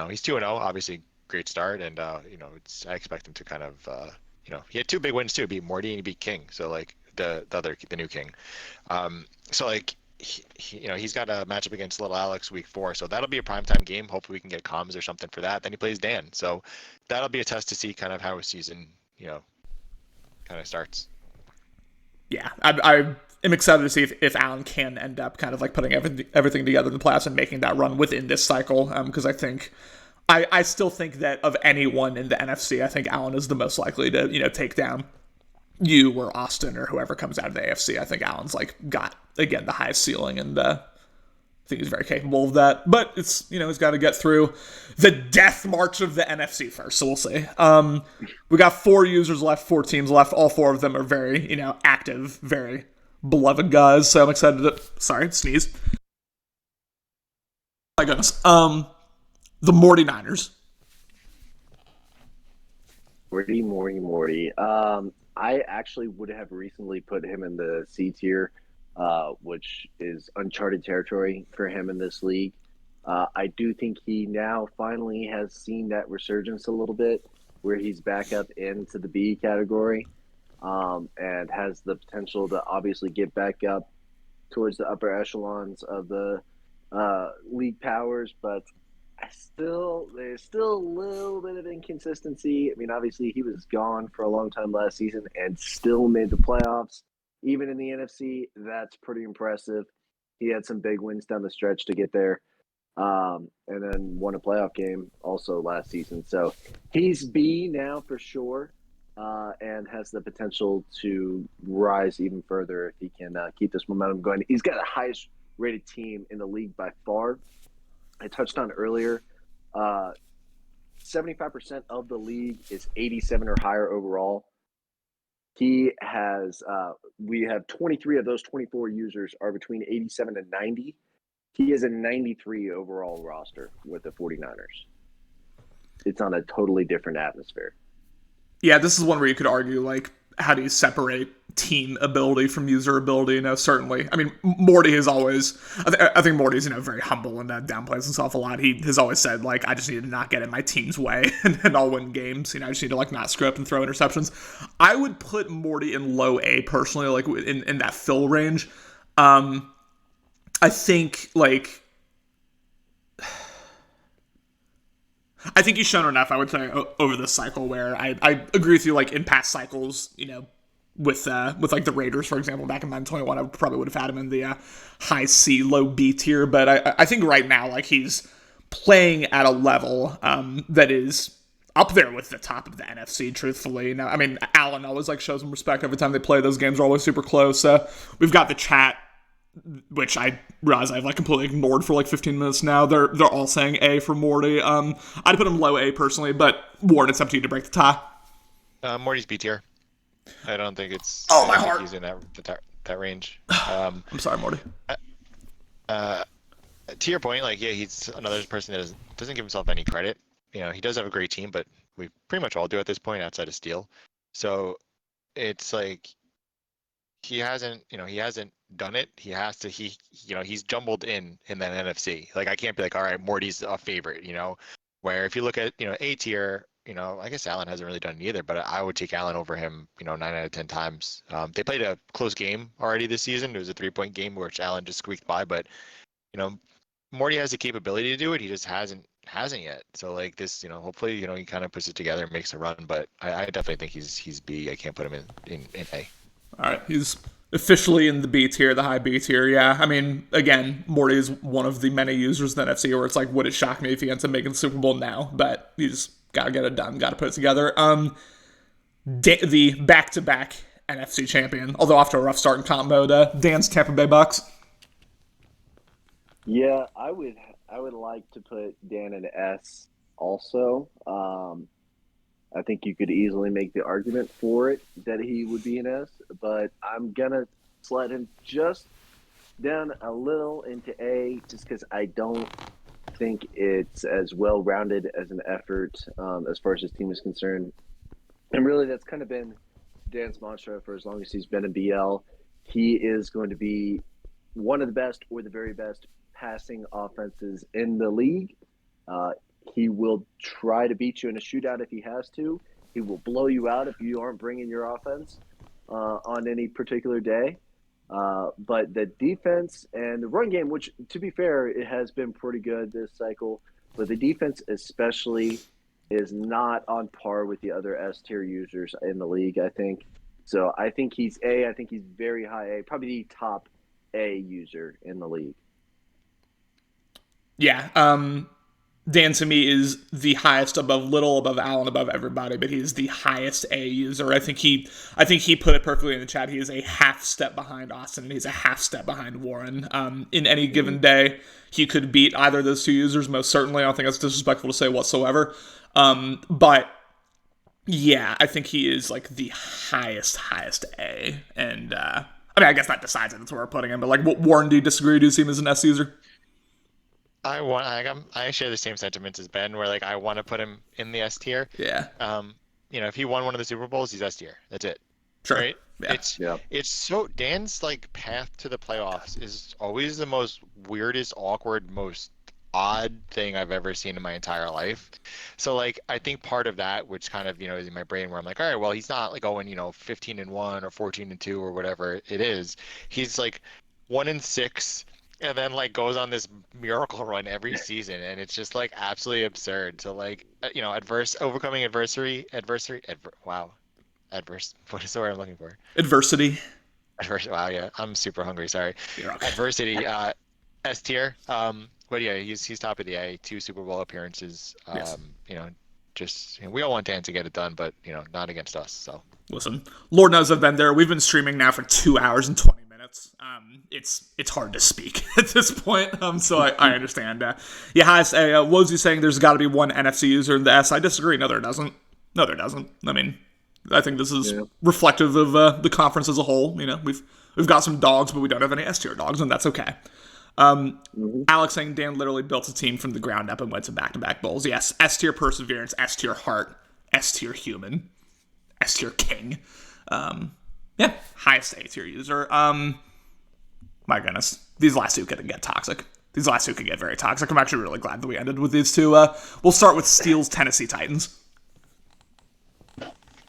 He's 2-0, obviously great start, and I expect him to kind of he had two big wins too, beat Morty and he beat King, so like the new King. So like he's got a matchup against Little Alex week 4, so that'll be a primetime game. Hopefully we can get comms or something for that. Then he plays Dan, so that'll be a test to see kind of how his season kind of starts. Yeah, I am excited to see if Allen can end up kind of like putting everything together in the playoffs and making that run within this cycle, because I think I still think that of anyone in the NFC, I think Allen is the most likely to take down you or Austin or whoever comes out of the AFC. I think Allen's like got again the highest ceiling, and I think he's very capable of that. But it's he's got to get through the death march of the NFC first, so we'll see. We got 4 users left, 4 teams left. All 4 of them are very active, very beloved guys. So I'm excited to sneeze. My goodness. The Morty Niners. Morty. I actually would have recently put him in the C tier, which is uncharted territory for him in this league. I do think he now finally has seen that resurgence a little bit, where he's back up into the B category, and has the potential to obviously get back up towards the upper echelons of the league powers. But there's still a little bit of inconsistency. I mean, obviously he was gone for a long time last season and still made the playoffs, even in the NFC. That's pretty impressive. He had some big wins down the stretch to get there, and then won a playoff game also last season. So he's B now for sure, and has the potential to rise even further if he can keep this momentum going. He's got the highest rated team in the league by far. I touched on earlier, 75% of the league is 87 or higher overall. He has, we have 23 of those 24 users are between 87 and 90. He is a 93 overall roster with the 49ers. It's on a totally different atmosphere. Yeah, this is one where you could argue, like, how do you separate team ability from user ability? Certainly. I mean, Morty has always, I think Morty's, very humble and downplays himself a lot. He has always said, like, I just need to not get in my team's way and I'll win games. I just need to, like, not screw up and throw interceptions. I would put Morty in low A personally, like, in that fill range. I think, like, I think he's shown enough, I would say, over this cycle where I agree with you, like, in past cycles, with like the Raiders, for example, back in 2021, I probably would have had him in the high C, low B tier. But I think right now, like, he's playing at a level that is up there with the top of the NFC, truthfully. Now, I mean, Allen always like shows them respect every time they play. Those games are always super close. We've got the chat, which I realize I've like completely ignored for like 15 minutes now. They're all saying A for Morty. I'd put him low A personally, but Warren, it's up to you to break the tie. Morty's B tier. I don't think it's. Oh, I my don't think heart. He's in that range. I'm sorry, Morty. To your point, like, yeah, he's another person that doesn't give himself any credit. You know, he does have a great team, but we pretty much all do at this point outside of Steele. So it's like he hasn't done it. He's jumbled in that NFC. Like, I can't be like, all right, Morty's a favorite, where if you look at, A tier, I guess Allen hasn't really done it either, but I would take Allen over him, 9 out of 10 times. They played a close game already this season. It was a 3-point game which Allen just squeaked by, but Morty has the capability to do it. He just hasn't yet. So like this, hopefully, he kind of puts it together and makes a run. But I definitely think he's B. I can't put him in A. All right, he's officially in the B tier, the high B tier. Yeah, I mean, again, Morty is one of the many users in the NFC where it's like, would it shock me if he ends up making the Super Bowl now? But he's got to get it done, got to put it together. The back-to-back NFC champion, although after a rough start in comp mode, Dan's Tampa Bay Bucks. Yeah, I would like to put Dan in S also. I think you could easily make the argument for it that he would be an S, but I'm gonna slide him just down a little into A just because I don't think it's as well rounded as an effort as far as his team is concerned. And really, that's kind of been Dan's mantra for as long as he's been in BL. He is going to be one of the best or the very best passing offenses in the league. He will try to beat you in a shootout if he has to. He will blow you out if you aren't bringing your offense on any particular day. But the defense and the run game, which, to be fair, it has been pretty good this cycle, but the defense especially is not on par with the other S-tier users in the league, I think. So I think he's A. I think he's very high A, probably the top A user in the league. Yeah, Dan to me is the highest above Little, above Allen, above everybody, but he's the highest A user. I think he put it perfectly in the chat. He is a half step behind Austin, and he's a half step behind Warren. In any given day, he could beat either of those two users, most certainly. I don't think that's disrespectful to say whatsoever. But yeah, I think he is like the highest A. And I mean, I guess that decides it. That's where we're putting him. But like, Warren, do you disagree? Do you see him as an S user? I share the same sentiments as Ben, where like I want to put him in the S tier. Yeah. If he won one of the Super Bowls, he's S tier. That's it. Sure. Right? Yeah. It's so Dan's like path to the playoffs is always the most weirdest, awkward, most odd thing I've ever seen in my entire life. So like I think part of that, which kind of is in my brain, where I'm like, all right, well, he's not like going 15-1 or 14-2 or whatever it is. He's like 1-6. And then like goes on this miracle run every season, and it's just like absolutely absurd. So like overcoming adversity. What is the word I'm looking for? Adversity. Wow, yeah, I'm super hungry. Sorry. You're okay. Adversity. S tier. But yeah, he's top of the A. 2 Super Bowl appearances. Yes. We all want Dan to get it done, but not against us. So listen, Lord knows I've been there. We've been streaming now for 2 hours and 20 minutes. It's hard to speak at this point. So I understand. Yeah, highest A. Wozy saying there's got to be one NFC user in the S. I disagree. No, there doesn't. I mean, I think this is reflective of the conference as a whole. We've got some dogs, but we don't have any S tier dogs, and that's okay. Alex saying Dan literally built a team from the ground up and went to back-to-back bowls. Yes, S tier perseverance, S tier heart, S tier human, S tier king. Yeah, highest A tier user. My goodness, these last two could get toxic. These last two could get very toxic. I'm actually really glad that we ended with these two. We'll start with Steele's Tennessee Titans.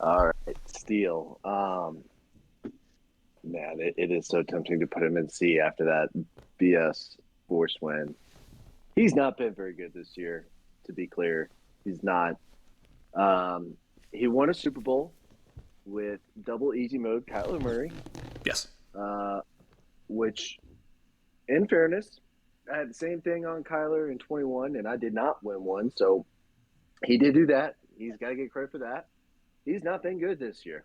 All right, Steele. Man, it is so tempting to put him in C after that BS force win. He's not been very good this year, to be clear. He's not. He won a Super Bowl with double easy mode Kyler Murray. Yes. Which, in fairness, I had the same thing on Kyler in 21, and I did not win one. So he did do that. He's got to get credit for that. He's not been good this year.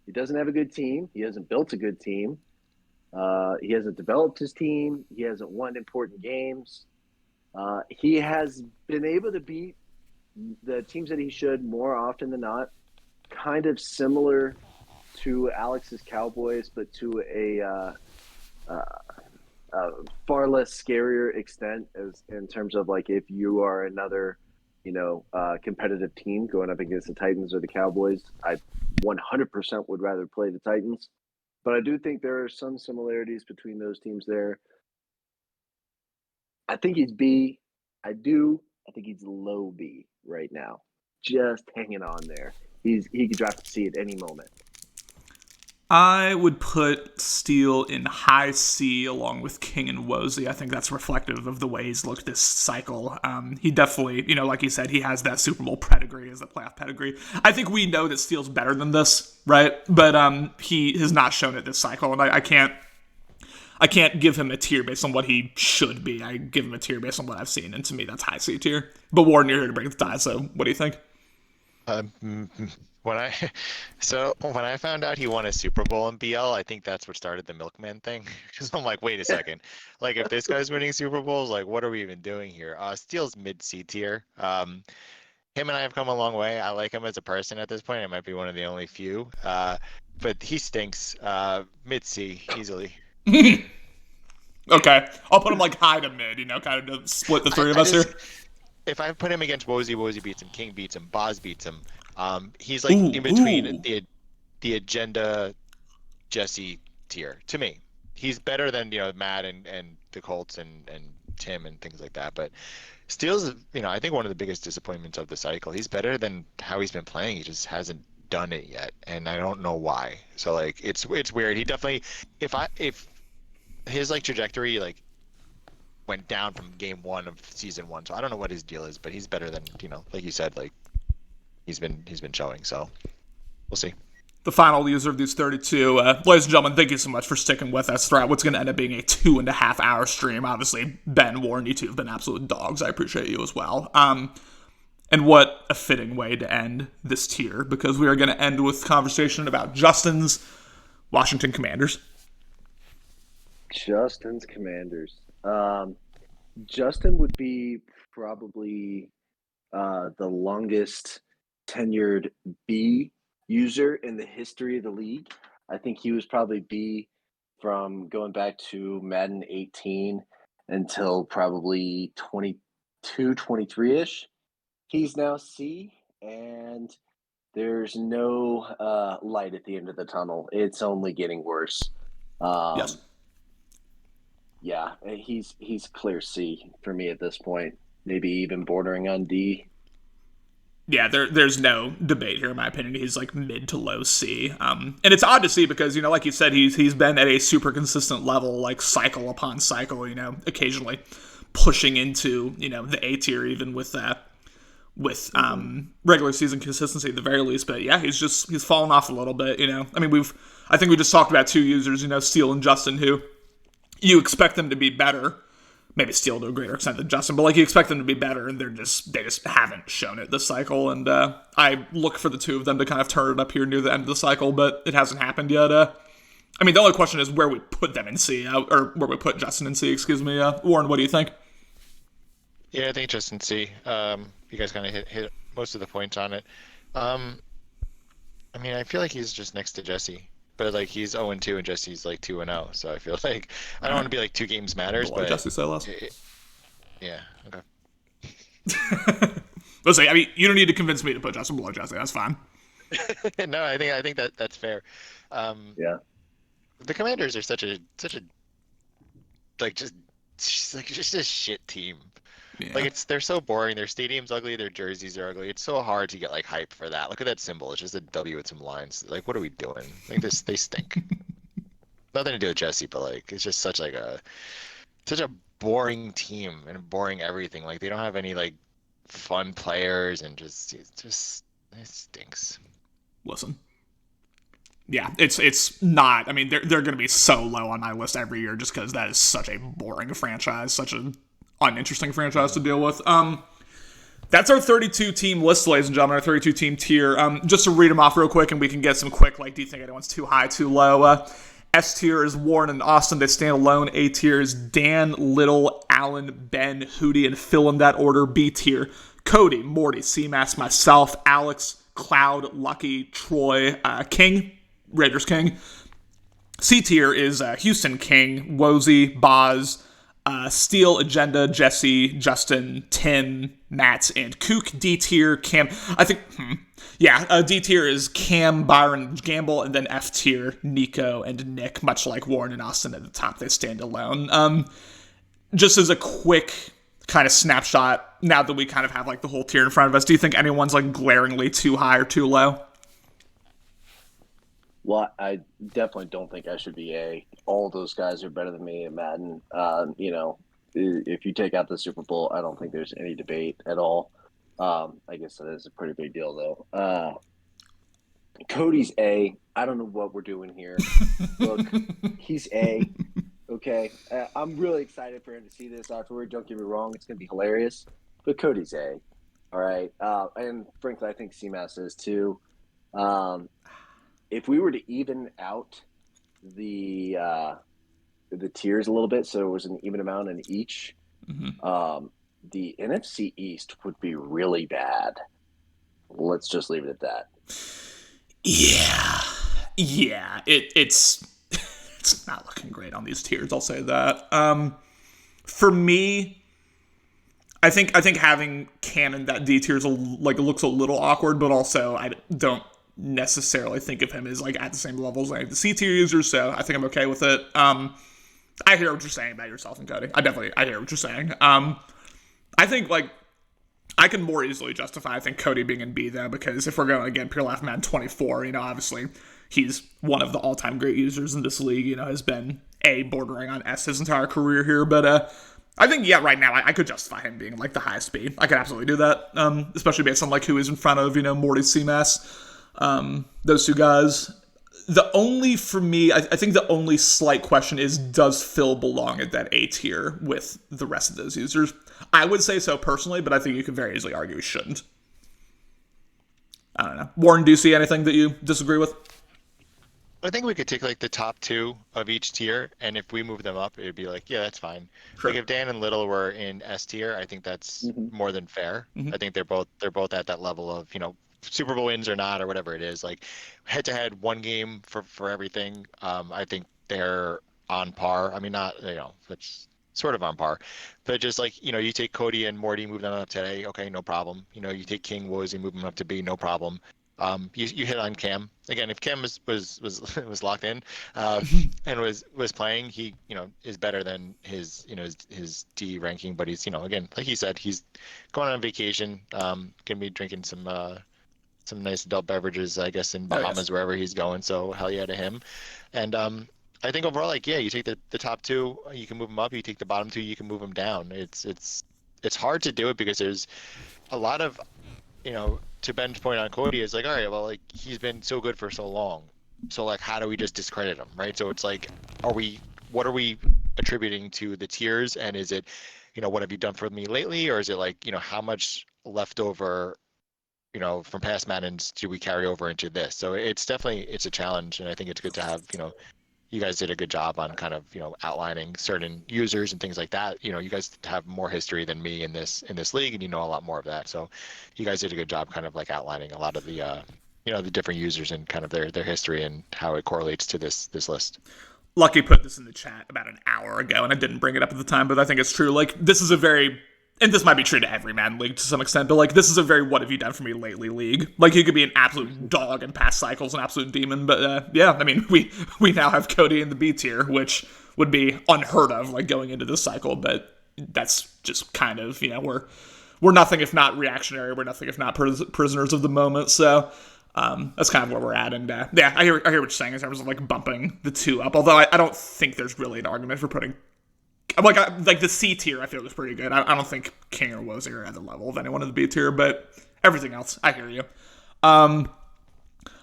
He doesn't have a good team. He hasn't built a good team. He hasn't developed his team. He hasn't won important games. He has been able to beat the teams that he should more often than not, kind of similar to Alex's Cowboys, but to a far less scarier extent as in terms of like if you are another, competitive team going up against the Titans or the Cowboys, I 100% would rather play the Titans. But I do think there are some similarities between those teams there. I think he's B. I think he's low B right now. Just hanging on there. He could drop to C at any moment. I would put Steele in high C along with King and Wozy. I think that's reflective of the way he's looked this cycle. He definitely, like you said, he has that Super Bowl pedigree as a playoff pedigree. I think we know that Steele's better than this, right? But he has not shown it this cycle, and I can't give him a tier based on what he should be. I give him a tier based on what I've seen, and to me, that's high C tier. But Warren, you're here to break the tie, so what do you think? When I found out he won a Super Bowl in BL, I think that's what started the Milkman thing. Because I'm like, wait a second, like if this guy's winning Super Bowls, like what are we even doing here? Steele's mid C tier. Him and I have come a long way. I like him as a person at this point. I might be one of the only few. But he stinks. Mid C easily. Okay, I'll put him like high to mid. Kind of to split the three of us here. If I put him against Wozy beats him, King beats him, Boz beats him. He's like in between the agenda Jesse tier to me. He's better than Matt and the Colts and Tim and things like that. But Steele's I think one of the biggest disappointments of the cycle. He's better than how he's been playing. He just hasn't done it yet, and I don't know why. So like it's weird. He definitely if his like trajectory like went down from game 1 of season 1. So I don't know what his deal is, but he's better than like you said, like he's been showing. So we'll see. The final user of these 32. Ladies and gentlemen, thank you so much for sticking with us throughout what's going to end up being a 2.5 hour stream. Obviously, Ben, Warren, you two have been absolute dogs. I appreciate you as well. And what a fitting way to end this tier, because we are going to end with conversation about Justin's Washington Commanders. Justin's Commanders. Justin would be probably the longest tenured B user in the history of the league. I think he was probably B from going back to Madden 18 until probably 22, 23-ish. He's now C, and there's no light at the end of the tunnel. It's only getting worse. Yes. Yeah, he's clear C for me at this point. Maybe even bordering on D. Yeah, there's no debate here in my opinion. He's like mid to low C. And it's odd to see because, like you said, he's been at a super consistent level, like cycle upon cycle, occasionally pushing into, the A tier even with regular season consistency at the very least. But yeah, he's fallen off a little bit, I mean, I think we just talked about two users, Steele and Justin, who you expect them to be better. Maybe Steele to a greater extent than Justin, but like you expect them to be better, and they just haven't shown it this cycle. And I look for the two of them to kind of turn it up here near the end of the cycle, but it hasn't happened yet. I mean, the only question is where we put them in C, or where we put Justin in C. Excuse me, Warren. What do you think? Yeah, I think Justin C. You guys kind of hit most of the points on it. I mean, I feel like he's just next to Jesse. But like he's 0-2 and Jesse's like 2-0, so I feel like I don't want to be like 2 games matters. But Jesse say less. Yeah. Okay. Let's say. I mean, you don't need to convince me to put Justin below Jesse. That's fine. No, I think that's fair. Yeah. The Commanders are such a like just a shit team. Yeah. Like they're so boring. Their stadium's ugly. Their jerseys are ugly. It's so hard to get like hype for that. Look at that symbol. It's just a W with some lines. Like, what are we doing? Like they stink. Nothing to do with Jesse, but like it's just such a boring team and boring everything. Like they don't have any like fun players and it stinks. Listen. Yeah, it's not. I mean, they're going to be so low on my list every year just because that is such a boring franchise, such an uninteresting franchise to deal with. That's our 32 team list, ladies and gentlemen, our 32 team tier. Just to read them off real quick and we can get some quick, like, do you think anyone's too high, too low? S tier is Warren and Austin. They stand alone. A tier is Dan, Little, Allen, Ben, Hootie, and fill in that order. B tier, Cody, Morty, CMAS, myself, Alex, Cloud, Lucky, Troy, King, Raiders King. C tier is Houston, King, Wozy, Boz, Steel, Agenda, Jesse, Justin, Tim, Matt, and Kook. D tier, Cam. D tier is Cam, Byron, Gamble, and then F tier, Nico and Nick. Much like Warren and Austin at the top, they stand alone. Just as a quick kind of snapshot, now that we kind of have like the whole tier in front of us, do you think anyone's like glaringly too high or too low? Well, I definitely don't think I should be A. All those guys are better than me in Madden. If you take out the Super Bowl, I don't think there's any debate at all. I guess that is a pretty big deal, though. Cody's A. I don't know what we're doing here. Look, he's A. Okay. I'm really excited for him to see this afterward. Don't get me wrong. It's going to be hilarious. But Cody's A. All right. And frankly, I think CMAS is too. If we were to even out the tiers a little bit, so it was an even amount in each, the NFC East would be really bad. Let's just leave it at that. Yeah. It's it's not looking great on these tiers. I'll say that. For me, I think having Cam in that D tier is looks a little awkward, but also I don't necessarily think of him as like at the same level as like the C tier users, so I think I'm okay with it. I hear what you're saying about yourself and Cody. I hear what you're saying. I think like I can more easily justify I think Cody being in B though, because if we're going again pure life Madden 24, obviously he's one of the all-time great users in this league. Has been A bordering on S his entire career here, but I think right now I could justify him being like the highest B. I could absolutely do that, especially based on like who he's in front of. Morty, CMAS. Those two guys. I think the only slight question is, does Phil belong at that A tier with the rest of those users? I would say so personally, but I think you could very easily argue he shouldn't. I don't know. Warren, do you see anything that you disagree with? I think we could take like the top two of each tier, and if we move them up, it'd be like, yeah, that's fine. Sure. Like if Dan and Little were in S tier, I think that's more than fair. Mm-hmm. I think they're both at that level of Super Bowl wins or not, or whatever it is, like head to head, one game for everything. I think they're on par. I mean, not, that's sort of on par, but just like, you take Cody and Morty, move them up to A, okay, no problem. You take King, Wozy, move them up to B, no problem. You hit on Cam again. If Cam was locked in and was playing, he is better than his his D ranking. But he's again, like he said, he's going on vacation. Gonna be drinking some nice adult beverages, I guess, in Bahamas, wherever he's going. So hell yeah to him. And I think overall, like, yeah, you take the top two, you can move them up. You take the bottom two, you can move them down. It's hard to do it because there's a lot of, to Ben's point on Cody, is like, all right, well, like he's been so good for so long. So like, how do we just discredit him, right? So it's like, what are we attributing to the tiers? And is it, what have you done for me lately? Or is it like, how much leftover from past Maddens do we carry over into this? So it's a challenge, and I think it's good to have, you guys did a good job on kind of, outlining certain users and things like that. You guys have more history than me in this league, and a lot more of that. So you guys did a good job kind of like outlining a lot of the, the different users and kind of their history and how it correlates to this list. Lucky put this in the chat about an hour ago, and I didn't bring it up at the time, but I think it's true. Like, this is a very, and this might be true to every Madden league to some extent, but like, this is a very what have you done for me lately league. Like, you could be an absolute dog in past cycles, an absolute demon, but yeah, I mean, we now have Cody in the B tier, which would be unheard of, like, going into this cycle, but that's just kind of, we're nothing if not reactionary, we're nothing if not prisoners of the moment, so that's kind of where we're at, and yeah, I hear what you're saying in terms of like bumping the two up, although I don't think there's really an argument for putting like the C tier. I feel was pretty good. I don't think King or Wozy are at the level of anyone in the B tier, but everything else, I hear you. I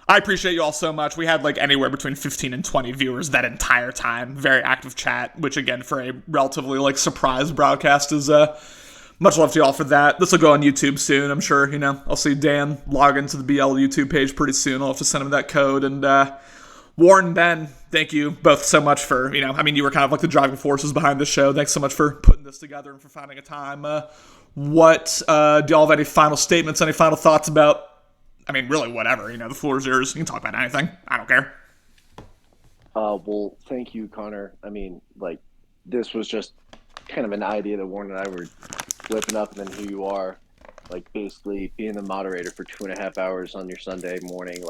appreciate you all so much. We had like anywhere between 15 and 20 viewers that entire time. Very active chat, which again for a relatively like surprise broadcast is much love to y'all for that. This will go on YouTube soon, I'm sure. I'll see Dan log into the BL YouTube page pretty soon. I'll have to send him that code. And Warren, Ben, thank you both so much for, you were kind of like the driving forces behind the show. Thanks so much for putting this together and for finding a time. What do y'all have any final statements, any final thoughts about, really whatever, the floor is yours. You can talk about anything. I don't care. Well, thank you, Connor. This was just kind of an idea that Warren and I were whipping up, and then here you are, basically being the moderator for 2.5 hours on your Sunday morning,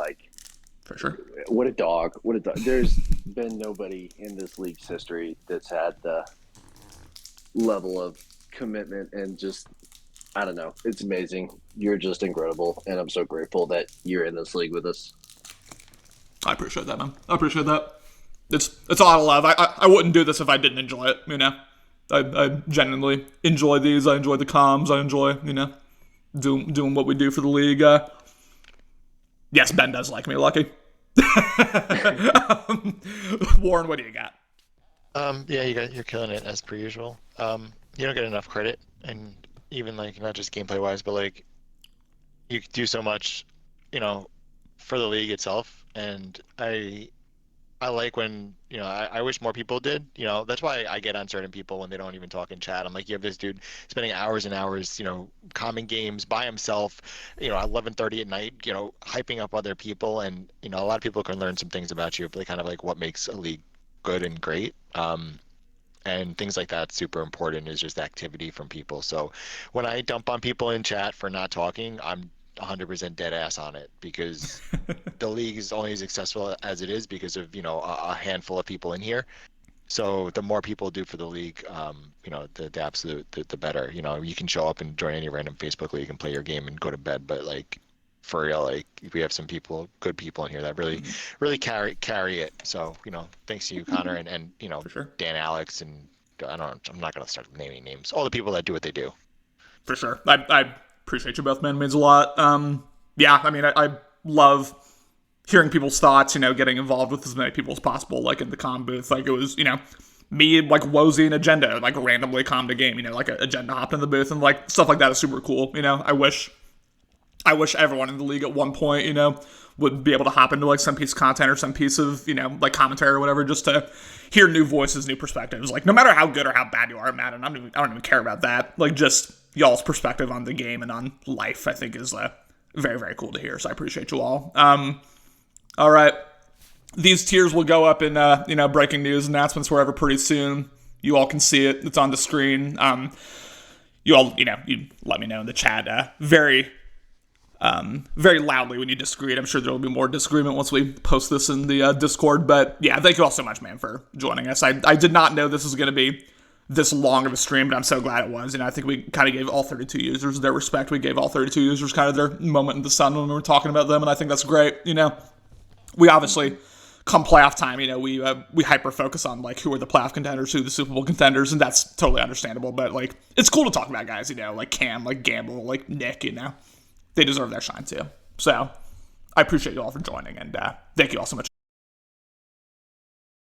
For sure. What a dog. There's been nobody in this league's history that's had the level of commitment and just, I don't know. It's amazing. You're just incredible, and I'm so grateful that you're in this league with us. I appreciate that, man. I appreciate that. It's a lot of love. I wouldn't do this if I didn't enjoy it, I genuinely enjoy these. I enjoy the comms. I enjoy, doing what we do for the league. Yes, Ben does like me, Lucky. Warren, what do you got? Yeah, you're killing it as per usual. You don't get enough credit, and even not just gameplay wise, but you do so much, for the league itself. And I like when, I wish more people did. That's why I get on certain people when they don't even talk in chat. I'm like, you have this dude spending hours and hours, calming games by himself, at 11:30 at night, hyping up other people. And, a lot of people can learn some things about you, but kind of what makes a league good and great. And things like that, super important, is just activity from people. So when I dump on people in chat for not talking, I'm 100% dead ass on it, because the league is only as successful as it is because of a handful of people in here. So the more people do for the league, the absolute the better. You can show up and join any random Facebook league and play your game and go to bed, but for real, we have some good people in here that really carry it. So thanks to you, Connor, and For sure. Dan, Alex, and I'm not gonna start naming names. All the people that do what they do. For sure. I appreciate you both, man. It means a lot. I love hearing people's thoughts, getting involved with as many people as possible, in the comm booth. It was, me, Wozy and Agenda, randomly commed a game, Agenda hopped in the booth, and, stuff like that is super cool. I wish everyone in the league at one point, would be able to hop into, some piece of content or some piece of, commentary or whatever, just to hear new voices, new perspectives. No matter how good or how bad you are, Matt, and I don't even care about that. Just y'all's perspective on the game and on life, I think, is very, very cool to hear. So I appreciate you all. All right. These tiers will go up in, breaking news announcements wherever pretty soon. You all can see it. It's on the screen. You all, you let me know in the chat very loudly when you disagree. I'm sure there will be more disagreement once we post this in the Discord. But yeah, thank you all so much, man, for joining us. I did not know this was going to be this long of a stream, but I'm so glad it was. I think we kind of gave all 32 users their respect. We gave all 32 users kind of their moment in the sun when we were talking about them, and I think that's great. We obviously, come playoff time, we hyper focus on who are the playoff contenders, who are the Super Bowl contenders, and that's totally understandable. But it's cool to talk about guys, like Cam, like Gamble, like Nick. They deserve their shine too. So I appreciate you all for joining, and thank you all so much.